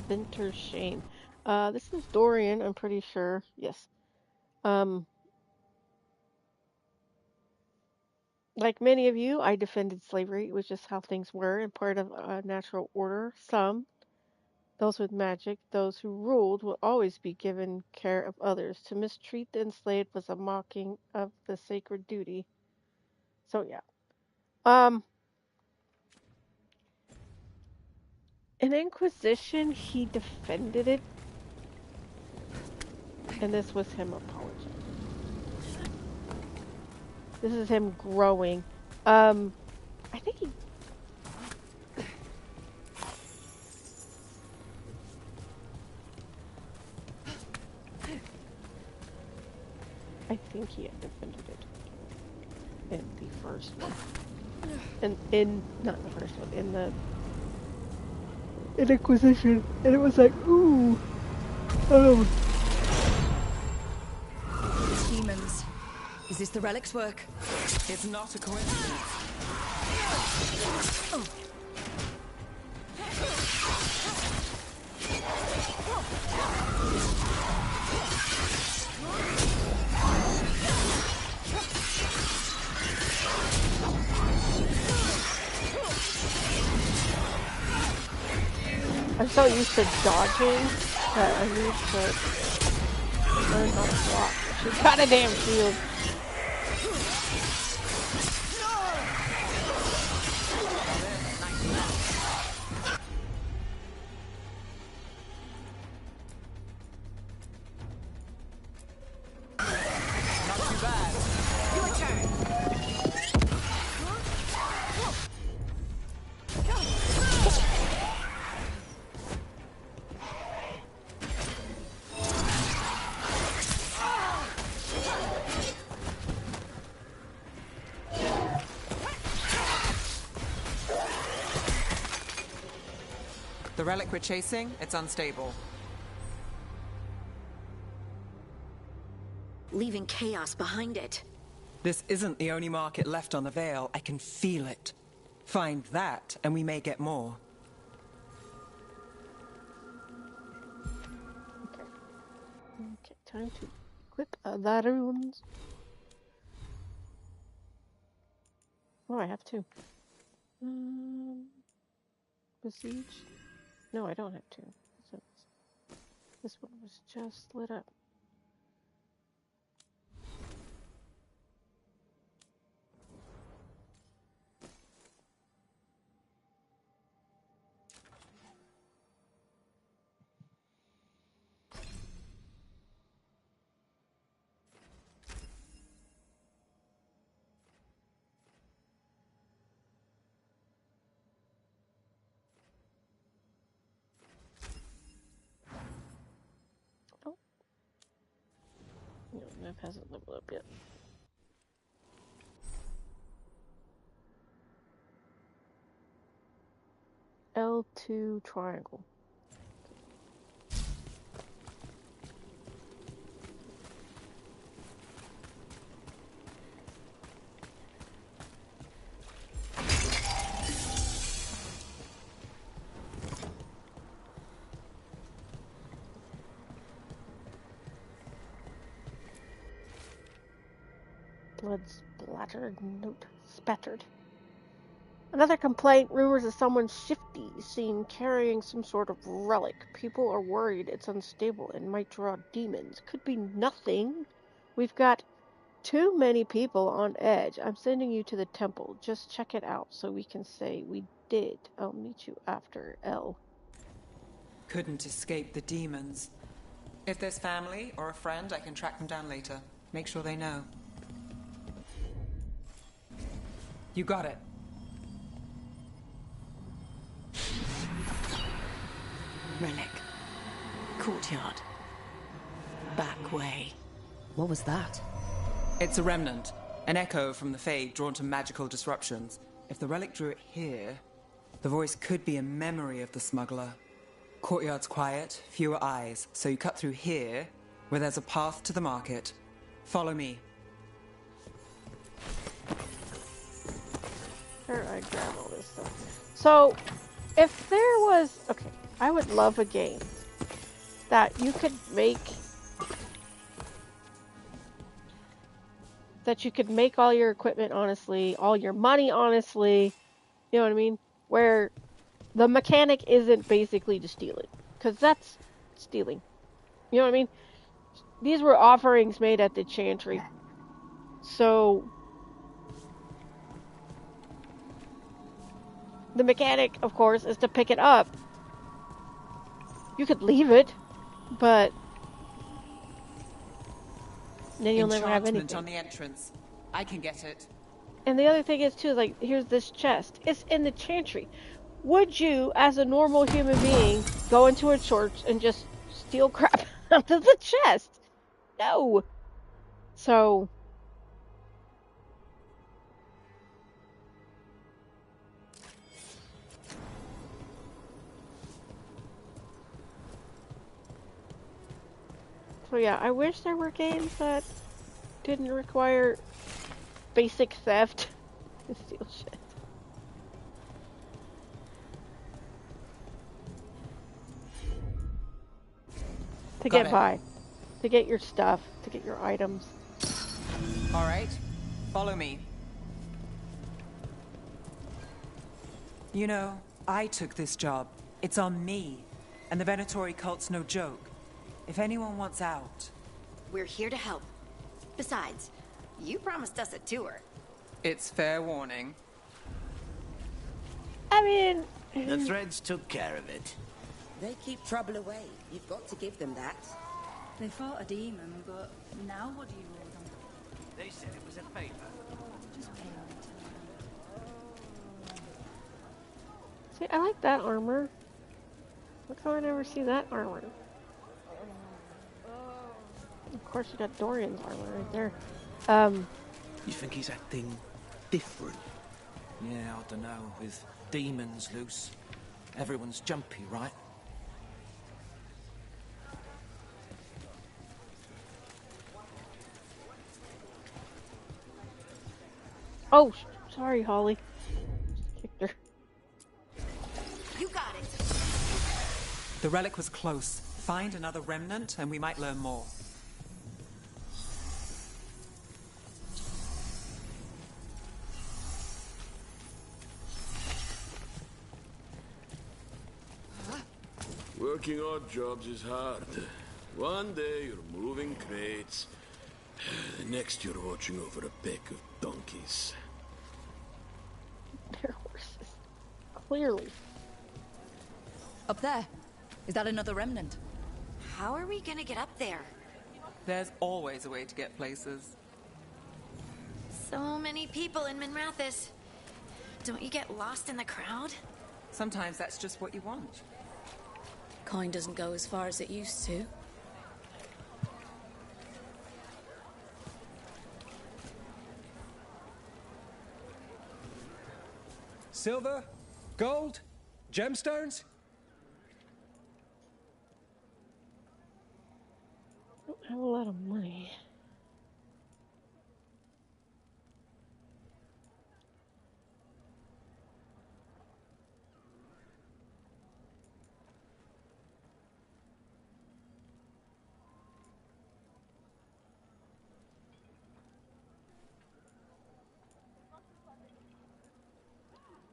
Winter's Shame. This is Dorian, I'm pretty sure. Yes. Like many of you, I defended slavery. It was just how things were and part of a natural order. Some, those with magic, those who ruled, will always be given care of others. To mistreat the enslaved was a mocking of the sacred duty. So yeah. In Inquisition, he defended it. And this was him apologizing. This is him growing. I think he... I think he had defended it in the first one. Not the first one, in Inquisition. And it was like, ooh. Demons. Is this the relic's work? It's not a coincidence. Oh. I'm so used to dodging that I need to learn how to block. She's got a damn shield. Not too bad. Your turn. The relic we're chasing, it's unstable. Leaving chaos behind it. This isn't the only market left on the Veil. I can feel it. Find that, and we may get more. Okay, time to equip that runes. Oh, I have two. Besiege? No, I don't have two. So this one was just lit up. No, map hasn't leveled up yet. L2 triangle. Blood splattered, note spattered. Another complaint, rumors of someone shifty seen carrying some sort of relic. People are worried it's unstable and might draw demons. Could be nothing. We've got too many people on edge. I'm sending you to the temple. Just check it out so we can say we did. I'll meet you after, Elle. Couldn't escape the demons. If there's family or a friend, I can track them down later. Make sure they know. You got it. Relic. Courtyard. Back way. What was that? It's a remnant. An echo from the Fade drawn to magical disruptions. If the relic drew it here, the voice could be a memory of the smuggler. Courtyard's quiet, fewer eyes, so you cut through here, where there's a path to the market. Follow me. Where do I grab all this stuff? So, if there was... Okay, I would love a game that you could make... That you could make all your equipment honestly, all your money honestly, you know what I mean? Where the mechanic isn't basically to steal it, because that's stealing. You know what I mean? These were offerings made at the chantry. So, the mechanic, of course, is to pick it up. You could leave it, but then you'll never have anything. On the entrance. I can get it. And the other thing is too, like, here's this chest. It's in the chantry. Would you, as a normal human being, go into a church and just steal crap out of the chest? No. So... So yeah, I wish there were games that didn't require basic theft to steal shit. To get by. To get your stuff. To get your items. Alright. Follow me. You know, I took this job. It's on me. And the Venatori cult's no joke. If anyone wants out... We're here to help. Besides, you promised us a tour. It's fair warning. I mean... The Threads took care of it. They keep trouble away. You've got to give them that. They fought a demon, but now what do you owe them? They said it was a favor. Just pay them. See, I like that armor. Look how I never see that armor. Of course, you got Dorian's armor right there. You think he's acting different? Yeah, I don't know. With demons loose, everyone's jumpy, right? Oh, sorry, Holly. Just kicked her. You got it. The relic was close. Find another remnant, and we might learn more. Working odd jobs is hard. One day you're moving crates. The next you're watching over a pack of donkeys. They're horses. Clearly. Up there. Is that another remnant? How are we gonna get up there? There's always a way to get places. So many people in Minrathis. Don't you get lost in the crowd? Sometimes that's just what you want. Coin doesn't go as far as it used to. Silver? Gold? Gemstones? I don't have a lot of money.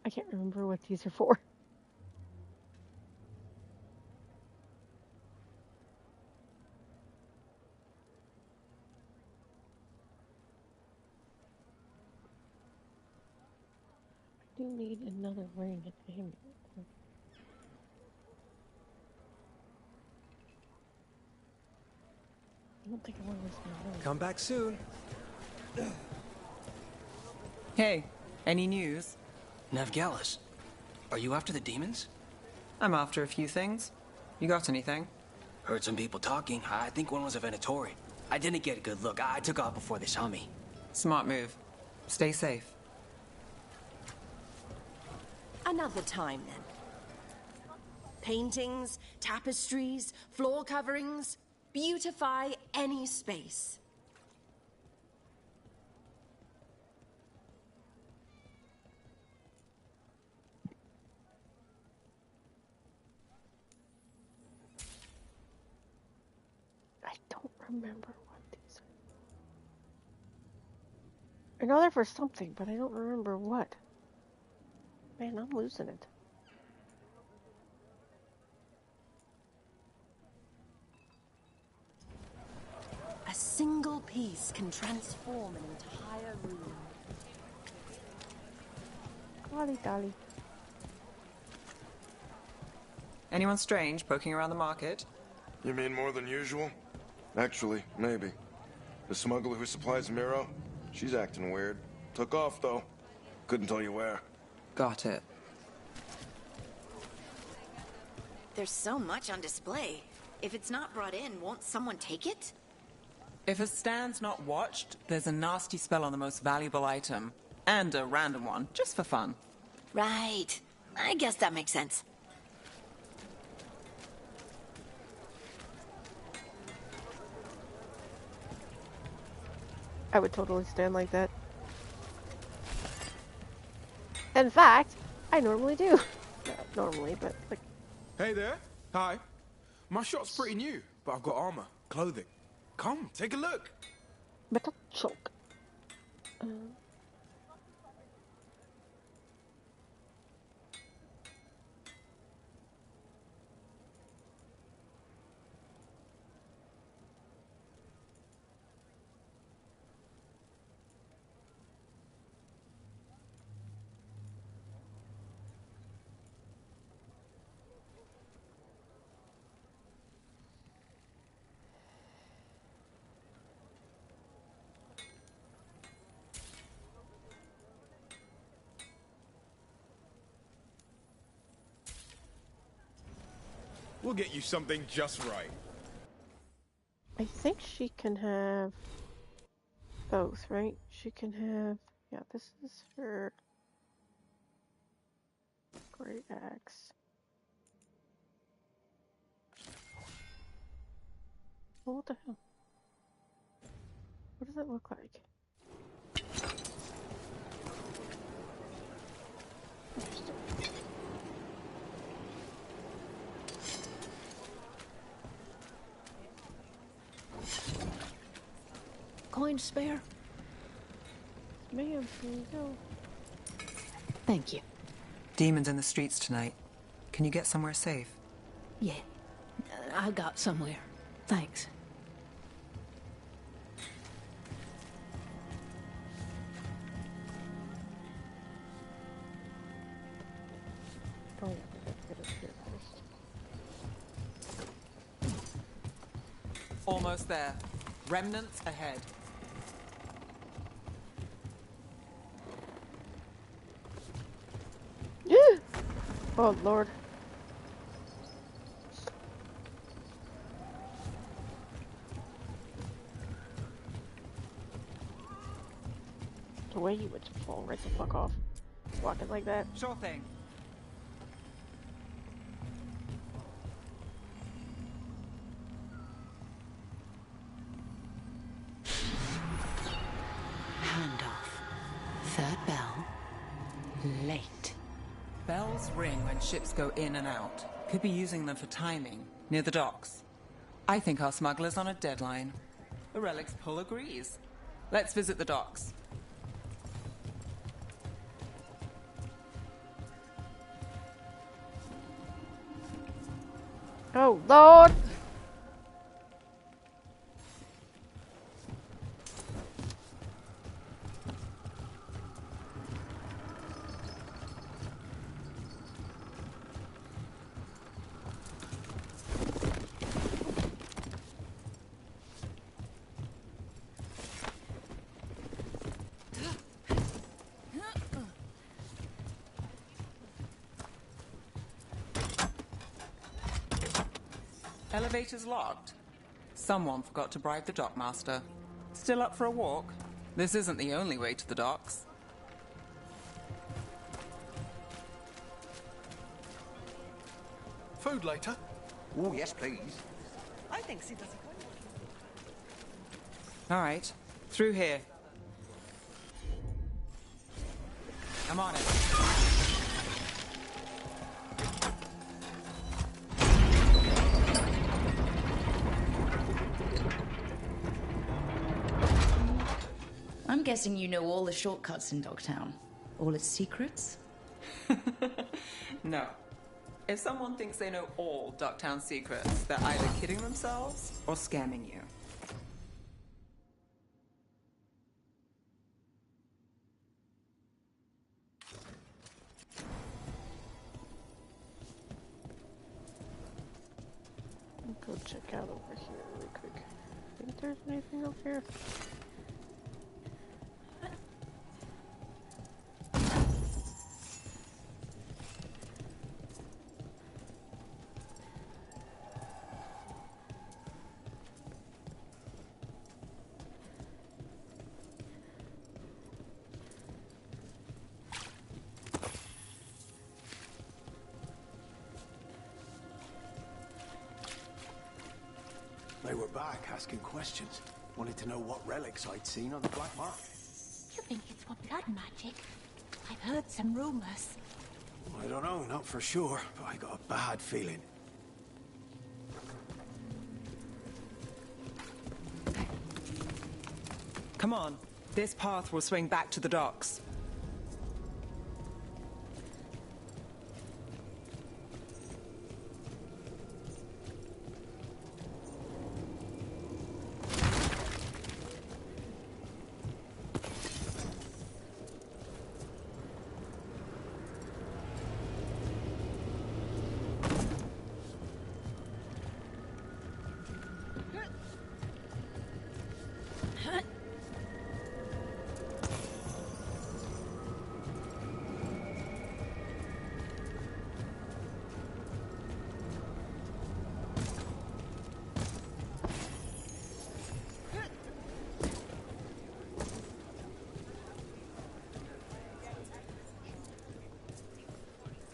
I can't remember what these are for. I do need another ring and amulet. I don't think I want to risk my ring. Come back soon. Hey, any news? Navgalis, are you after the demons? I'm after a few things. You got anything? Heard some people talking. I think one was a Venatori. I didn't get a good look. I took off before they saw me. Smart move. Stay safe. Another time, then. Paintings, tapestries, floor coverings. Beautify any space. I don't remember what these are. I know they're for something, but I don't remember what. Man, I'm losing it. A single piece can transform an entire room. Dolly, dolly. Anyone strange poking around the market? You mean more than usual? Actually, maybe. The smuggler who supplies Miro, she's acting weird. Took off, though. Couldn't tell you where. Got it. There's so much on display. If it's not brought in, won't someone take it? If a stand's not watched, there's a nasty spell on the most valuable item. And a random one, just for fun. Right. I guess that makes sense. I would totally stand like that. In fact, I normally do. Not normally, but like... Hey there. Hi. My shop's pretty new, but I've got armor, clothing. Come, take a look. Metal choke. We'll get you something just right. I think she can have both, right? She can have... Yeah, this is her great axe. Oh, what the hell? What does that look like? Interesting. Coin spare? Ma'am, here you go. Thank you. Demons in the streets tonight. Can you get somewhere safe? Yeah. I got somewhere. Thanks. Oh, yeah, let's get up here first. Almost there. Remnants ahead. Oh, Lord. The way you would fall right the fuck off. Walking like that. Sure thing. Handoff. Third bell. Late. Bells ring when ships go in and out. Could be using them for timing, near the docks. I think our smuggler's on a deadline. The Relic's pull agrees. Let's visit the docks. Oh, Lord! Elevator's locked. Someone forgot to bribe the dockmaster. Still up for a walk? This isn't the only way to the docks. Food later? Oh, yes, please. I think she does it. All right, through here. I'm on it. I'm guessing you know all the shortcuts in Dogtown. All its secrets? No. If someone thinks they know all Ducktown secrets, they're either kidding themselves or scamming you. Go check out over here really quick. Think there's anything up here? They were back asking questions. Wanted to know what relics I'd seen on the black market. You think it's for blood magic? I've heard some rumors. I don't know, not for sure, but I got a bad feeling. Come on. This path will swing back to the docks.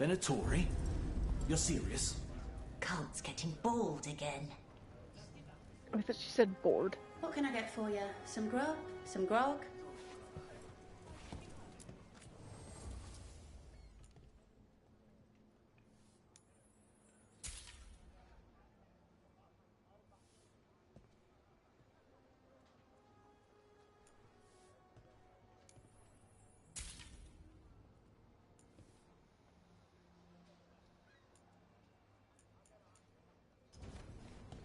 Venatori? You're serious? Cult's getting bold again. I thought she said bored. What can I get for you? Some grub? Some grog?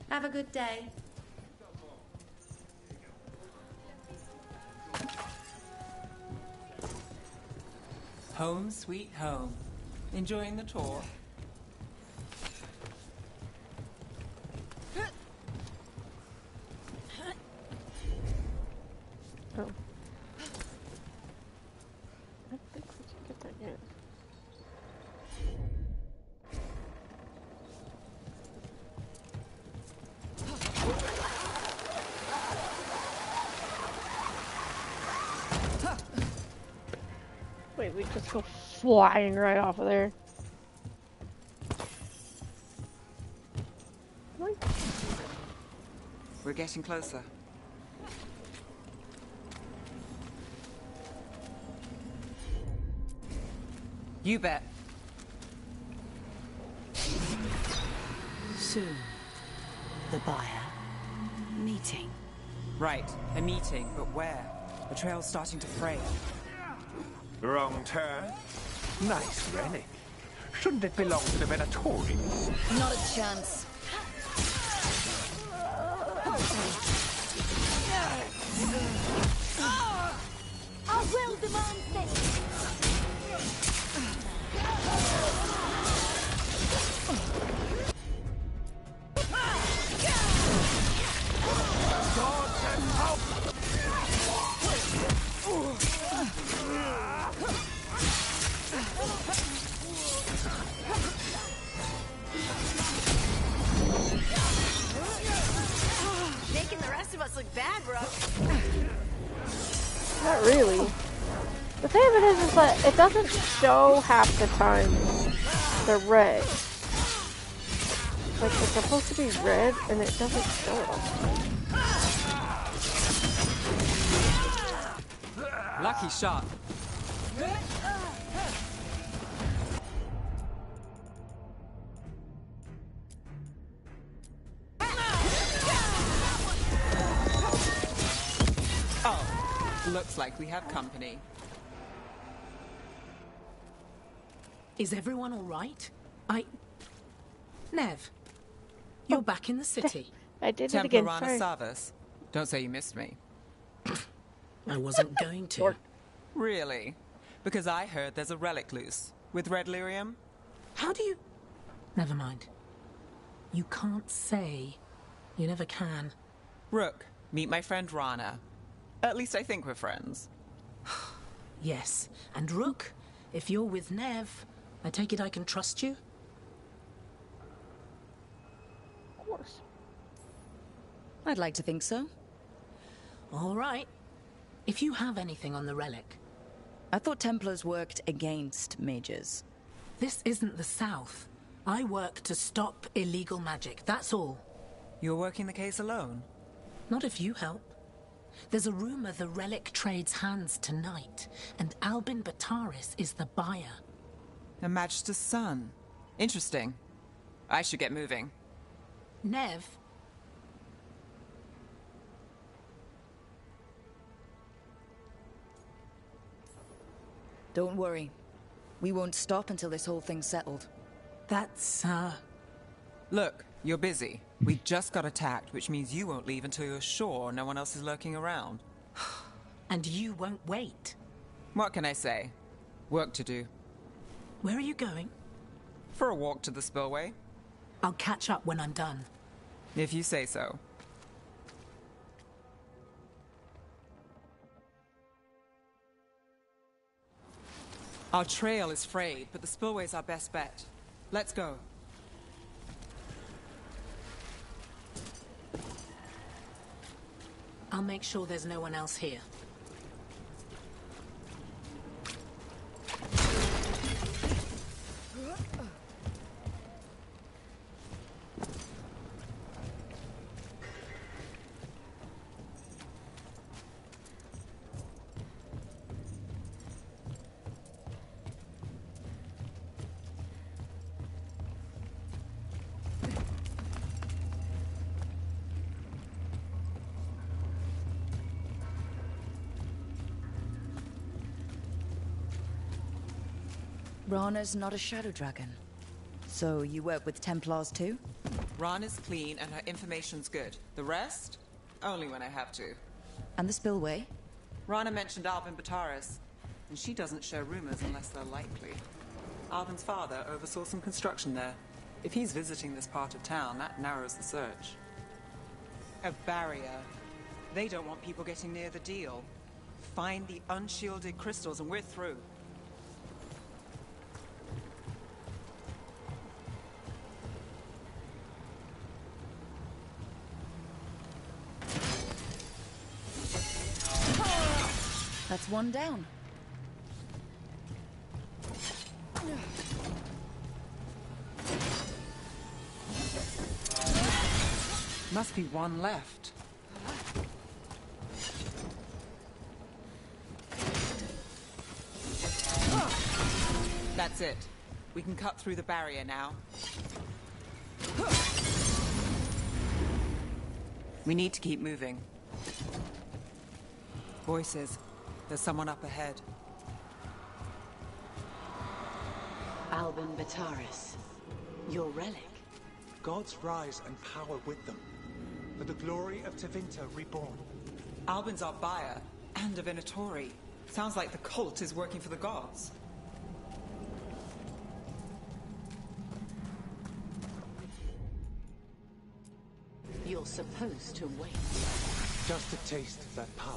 Have a good day. Home sweet home. Enjoying the tour? Oh. I don't think we should get that yet. Wait, we just go flying right off of there. What? We're getting closer. You bet. Soon, the buyer. Meeting. Right, a meeting, but where? The trail's starting to fray. Wrong turn. Nice relic. Shouldn't it belong to the Venatori? Not a chance. Our will demands this! Making the rest of us look bad, Rook. Not really. The thing of it is that it doesn't show half the time the red. Like, it's supposed to be red, and it doesn't show it all the time. Lucky shot. Oh, looks like we have company. Is everyone all right? Nev, you're back in the city. I did it Templar again. Rana Sorry. Savas. Don't say you missed me. I wasn't going to. Really? Because I heard there's a relic loose. With red lyrium? How do you... Never mind. You can't say. You never can. Rook, meet my friend Rana. At least I think we're friends. Yes. And Rook, if you're with Nev, I take it I can trust you? Of course. I'd like to think so. All right. If you have anything on the relic... I thought Templars worked against mages. This isn't the South. I work to stop illegal magic, that's all. You're working the case alone? Not if you help. There's a rumor the relic trades hands tonight, and Albin Bataris is the buyer. A Magister's son. Interesting. I should get moving. Nev? Don't worry. We won't stop until this whole thing's settled. That's, Look, you're busy. We just got attacked, which means you won't leave until you're sure no one else is lurking around. And you won't wait. What can I say? Work to do. Where are you going? For a walk to the spillway. I'll catch up when I'm done. If you say so. Our trail is frayed, but the spillway's our best bet. Let's go. I'll make sure there's no one else here. Rana's not a shadow dragon. So you work with Templars too? Rana's clean and her information's good. The rest? Only when I have to. And the spillway? Rana mentioned Albin Bataris, and she doesn't share rumors unless they're likely. Albin's father oversaw some construction there. If he's visiting this part of town, that narrows the search. A barrier. They don't want people getting near the deal. Find the unshielded crystals and we're through. That's one down. Must be one left. That's it. We can cut through the barrier now. We need to keep moving. Voices. There's someone up ahead. Albin Bataris. Your relic. Gods rise and power with them. for the glory of Tevinter reborn. Albin's our buyer, and a Venatori. Sounds like the cult is working for the gods. You're supposed to wait. Just to taste that power.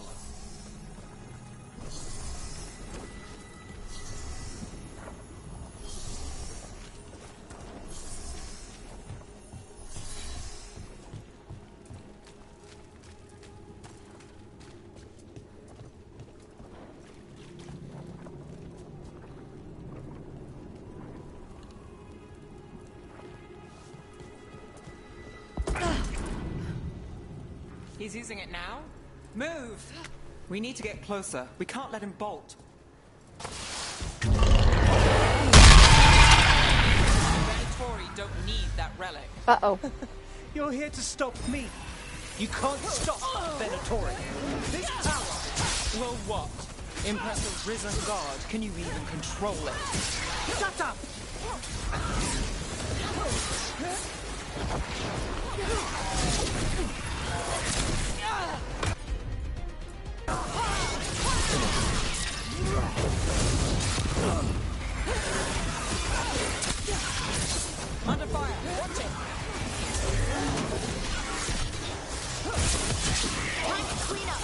He's using it now? Move! We need to get closer. We can't let him bolt. Venatori don't need that relic. Uh-oh. You're here to stop me. You can't stop Venatori. This power. Well, what? Impress a risen god. Can you even control it? Shut up! Under fire! Watch it! Time to clean up.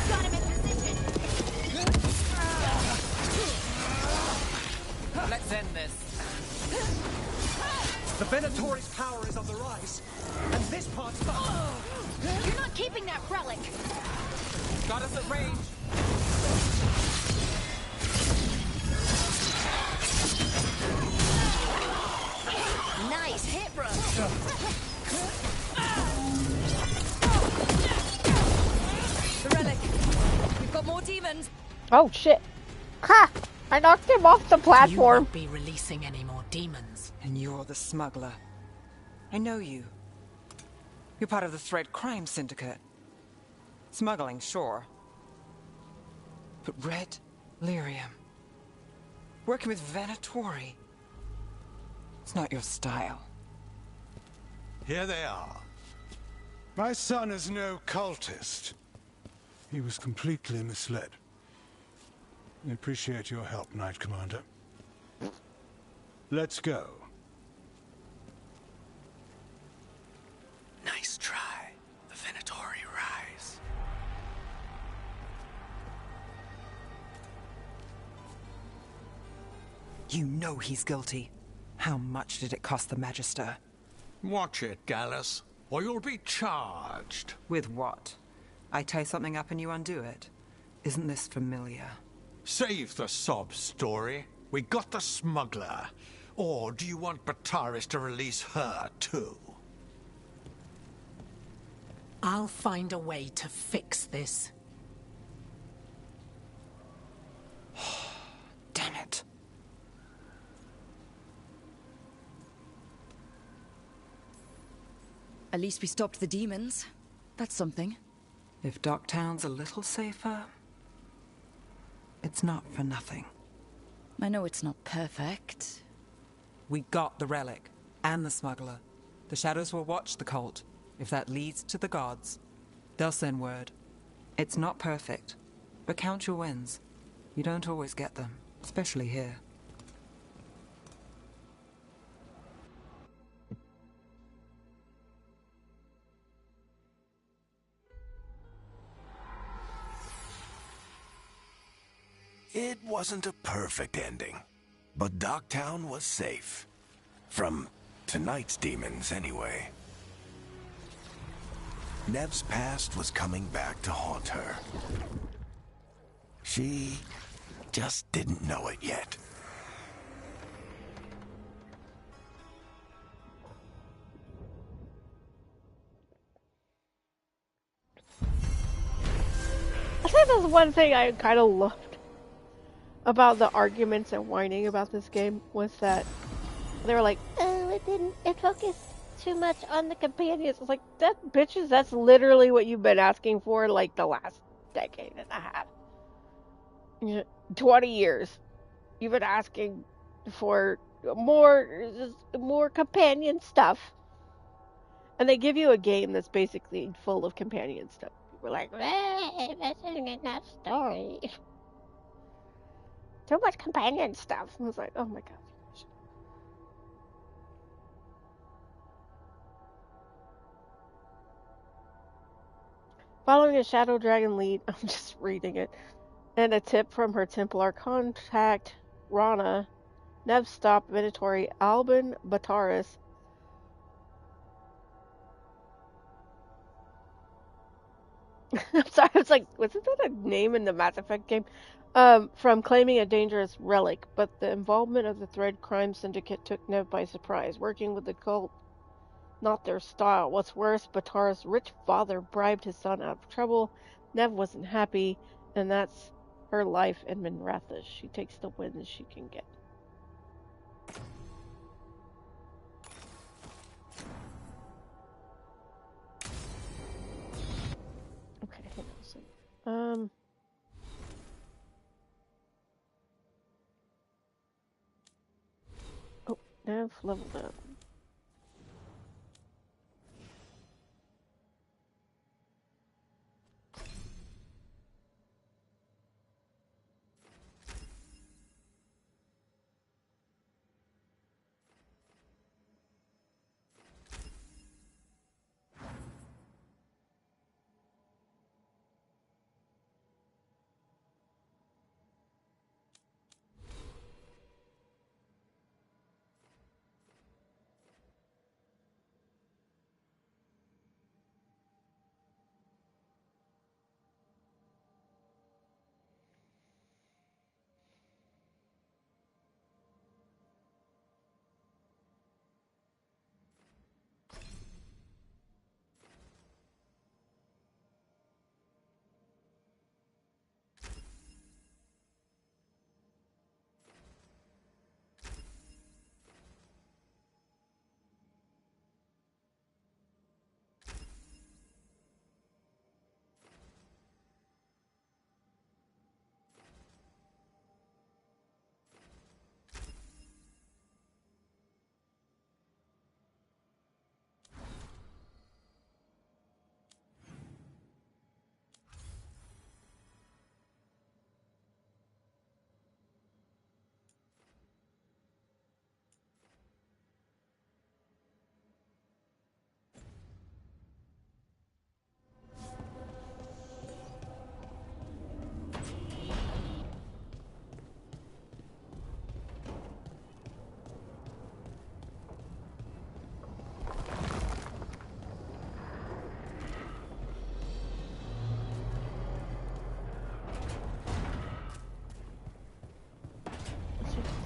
Got him in position. Let's end this. The Venatori's power is on the rise, and this part's fine. You're not keeping that relic. Got us at range. Nice hit, bro. The relic. We've got more demons. Oh shit. Ha! I knocked him off the You platform. won't be releasing any more demons. And you're the smuggler. I know you. You're part of the Thread Crime Syndicate. Smuggling, sure. But Red Lyrium. Working with Venatori. It's not your style. Here they are. My son is no cultist. He was completely misled. I appreciate your help, Knight Commander. Let's go. Nice try. The Venatori rise. You know he's guilty. How much did it cost the Magister? Watch it, Gallus, or you'll be charged. With what? I tie something up and you undo it. Isn't this familiar? Save the sob story. We got the smuggler. Or do you want Bataris to release her, too? I'll find a way to fix this. Damn it. At least we stopped the demons. That's something. If Docktown's a little safer, it's not for nothing. I know it's not perfect. We got the relic, and the smuggler. The Shadows will watch the cult. If that leads to the gods, they'll send word. It's not perfect, but count your wins. You don't always get them, especially here. It wasn't a perfect ending, but Docktown was safe. From tonight's demons, anyway. Nev's past was coming back to haunt her. She just didn't know it yet. I think that's one thing I kind of loved about the arguments and whining about this game was that They were like, oh, it focused too much on the companions. It's like, bitches, that's literally what you've been asking for, like, the last decade and a half. 20 years. You've been asking for more companion stuff. And they give you a game that's basically full of companion stuff. People are like, this isn't enough story. Too much companion stuff. I was like, oh my god. Following a Shadow Dragon lead, I'm just reading it, and a tip from her Templar contact, Rana, Nev stopped Minotauri Alban Bataris. I'm sorry, I was like, wasn't that a name in the Mass Effect game? From claiming a dangerous relic, but the involvement of the Thread Crime Syndicate took Nev by surprise. Working with the cult, not their style. What's worse, Bataris' rich father bribed his son out of trouble. Nev wasn't happy, and that's her life in Minratha. She takes the wins she can get. Okay, hang on a second. Oh, Nev leveled up.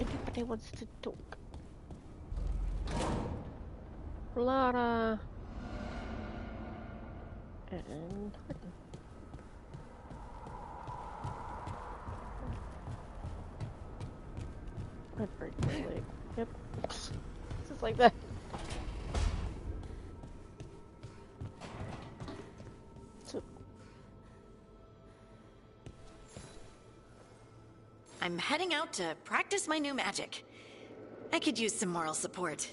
Anybody wants to talk? Lara and Horton. I break my leg. Yep. Just like that. So. I'm heading out to practice my new magic. I could use some moral support.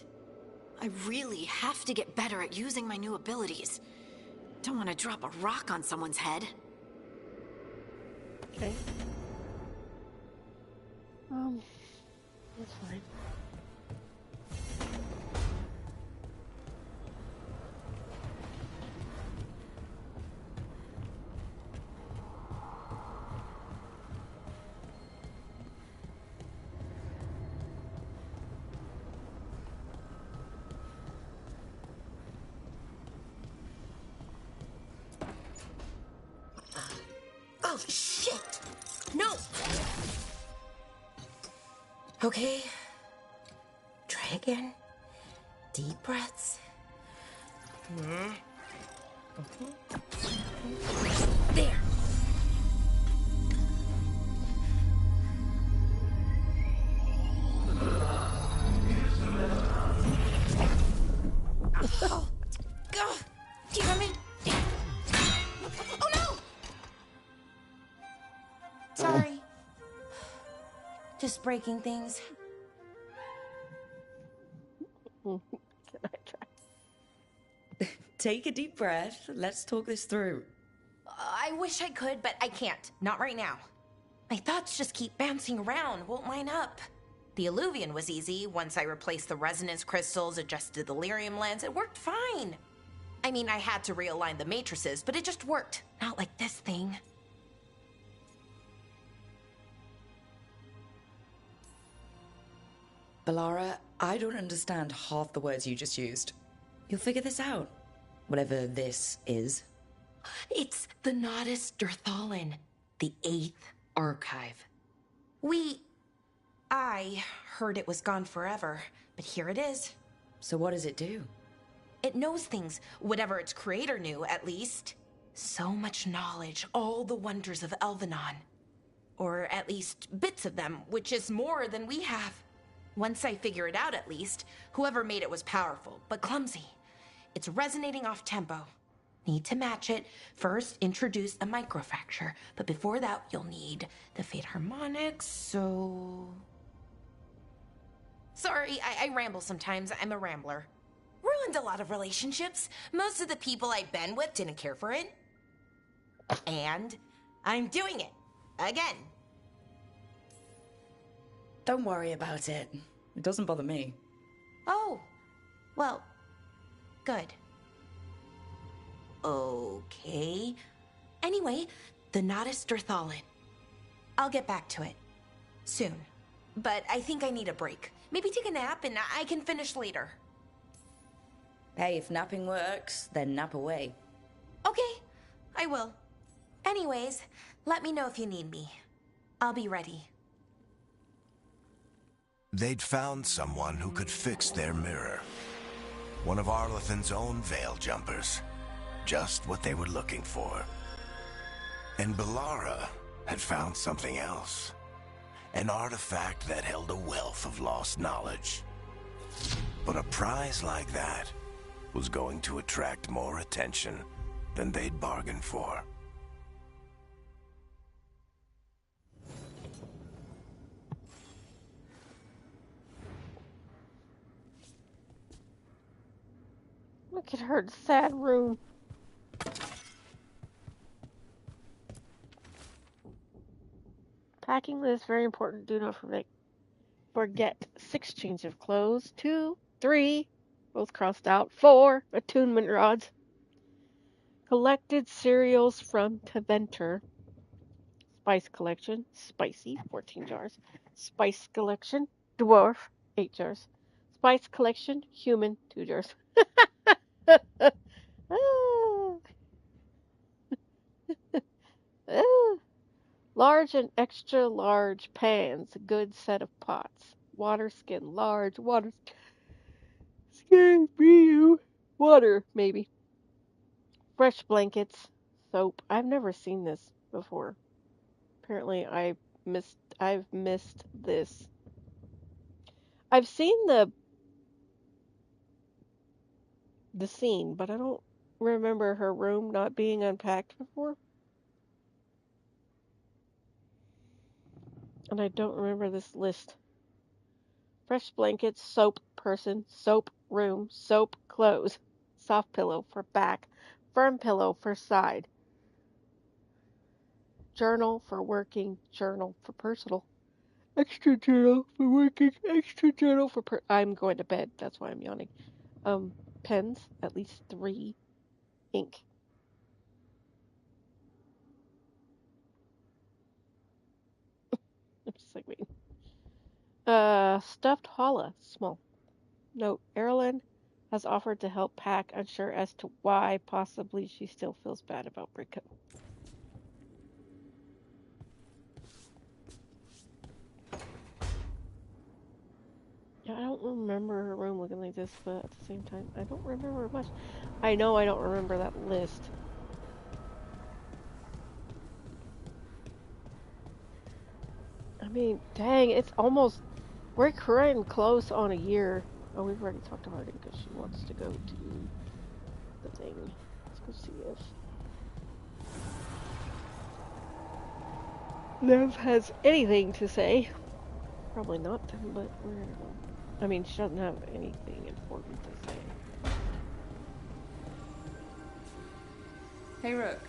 I really have to get better at using my new abilities. Don't want to drop a rock on someone's head. Okay. That's fine. Oh, shit! No! Okay. Try again. Deep breaths. There. Just breaking things. Can I try? Take a deep breath. Let's talk this through. I wish I could, but I can't. Not right now. My thoughts just keep bouncing around, won't line up. The Illuvian was easy. Once I replaced the resonance crystals, adjusted the lyrium lens, it worked fine. I mean, I had to realign the matrices, but it just worked. Not like this thing. Balara, I don't understand half the words you just used. You'll figure this out. Whatever this is. It's the Nodus Dirthalin, the 8th archive. I heard it was gone forever, but here it is. So what does it do? It knows things, whatever its creator knew, at least. So much knowledge, all the wonders of Elvenon. Or at least bits of them, which is more than we have. Once I figure it out, at least, whoever made it was powerful, but clumsy. It's resonating off tempo. Need to match it. First, introduce a microfracture, but before that, you'll need the Fate Harmonics, so... Sorry, I ramble sometimes. I'm a rambler. Ruined a lot of relationships. Most of the people I've been with didn't care for it. And I'm doing it. Again. Don't worry about it. It doesn't bother me. Oh. Well, good. Okay. Anyway, the Nodus Dirthalin. I'll get back to it. Soon. But I think I need a break. Maybe take a nap and I can finish later. Hey, if napping works, then nap away. Okay, I will. Anyways, let me know if you need me. I'll be ready. They'd found someone who could fix their mirror. One of Arlethan's own Veil Jumpers. Just what they were looking for. And Balara had found something else. An artifact that held a wealth of lost knowledge. But a prize like that was going to attract more attention than they'd bargained for. Look at her sad room. Packing list, very important. Do not forget 6 change of clothes. 2, 3, both crossed out. 4, attunement rods. Collected cereals from Taventer. Spice collection, spicy, 14 jars. Spice collection, dwarf, 8 jars. Spice collection, human, 2 jars. Large and extra large pans, a good set of pots. Water skin, large water skin, water, maybe. Fresh blankets, soap. I've never seen this before. Apparently I've missed this. I've seen the scene, but I don't remember her room not being unpacked before. And I don't remember this list. Fresh blankets, soap person, soap room, soap clothes, soft pillow for back, firm pillow for side, journal for working, journal for personal, extra journal for working, extra journal for I'm going to bed, that's why I'm yawning. Pens, at least 3, ink. I'm just like waiting. Stuffed Hala, small. Note, Ellynn has offered to help pack, unsure as to why. Possibly she still feels bad about Brico. Yeah, I don't remember her room looking like this, but at the same time, I don't remember much. I know I don't remember that list. I mean, dang, it's almost... We're crying close on a year. Oh, we've already talked about it because she wants to go to the thing. Let's go see if Lev has anything to say. Probably not them, but we're gonna go. I mean, she doesn't have anything important to say. Hey, Rook.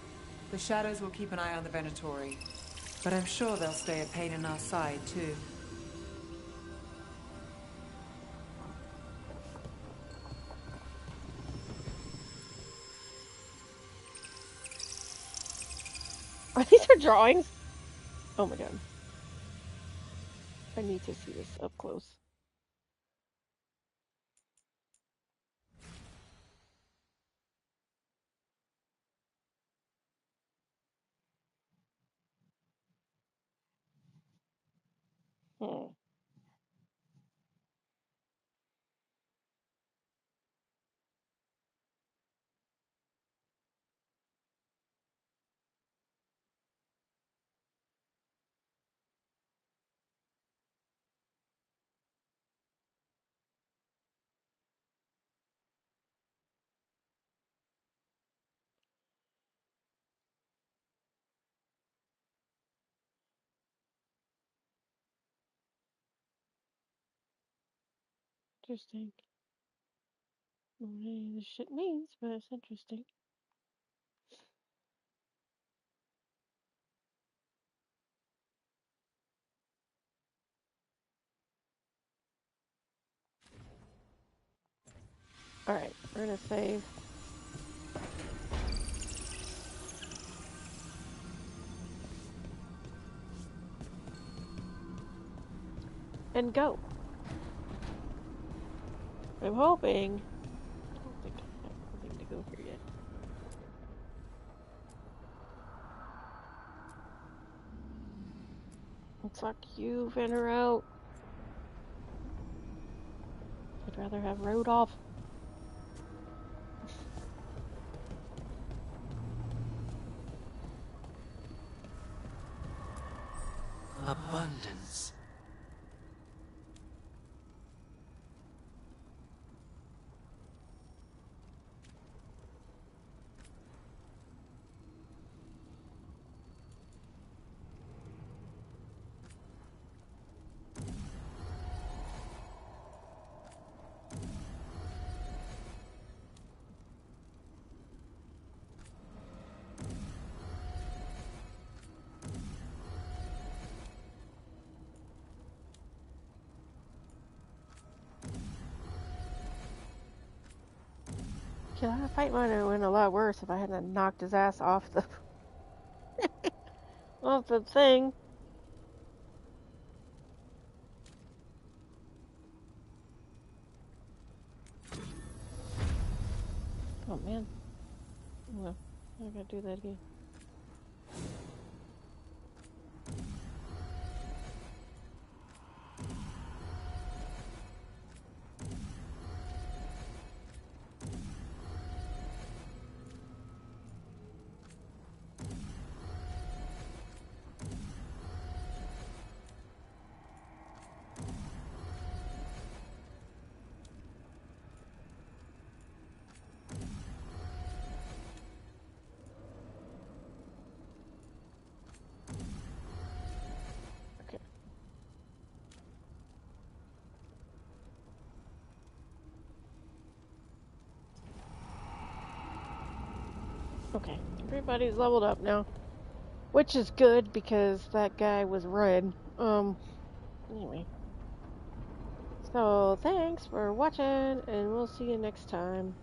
The Shadows will keep an eye on the Venatori, but I'm sure they'll stay a pain in our side, too. Are these her drawings? Oh my god. I need to see this up close. Hmm. Interesting. I don't know what this shit means, but it's interesting. Alright, we're gonna save. And go. I'm hoping. I don't think I have anything to go here yet. Fuck you, Venner out. I'd rather have Rodolph. Abundance. Yeah, that fight might have went a lot worse if I hadn't knocked his ass off the off the thing. Oh man. No, I gotta do that again. Okay, everybody's leveled up now, which is good because that guy was red. Anyway. So, thanks for watching, and we'll see you next time.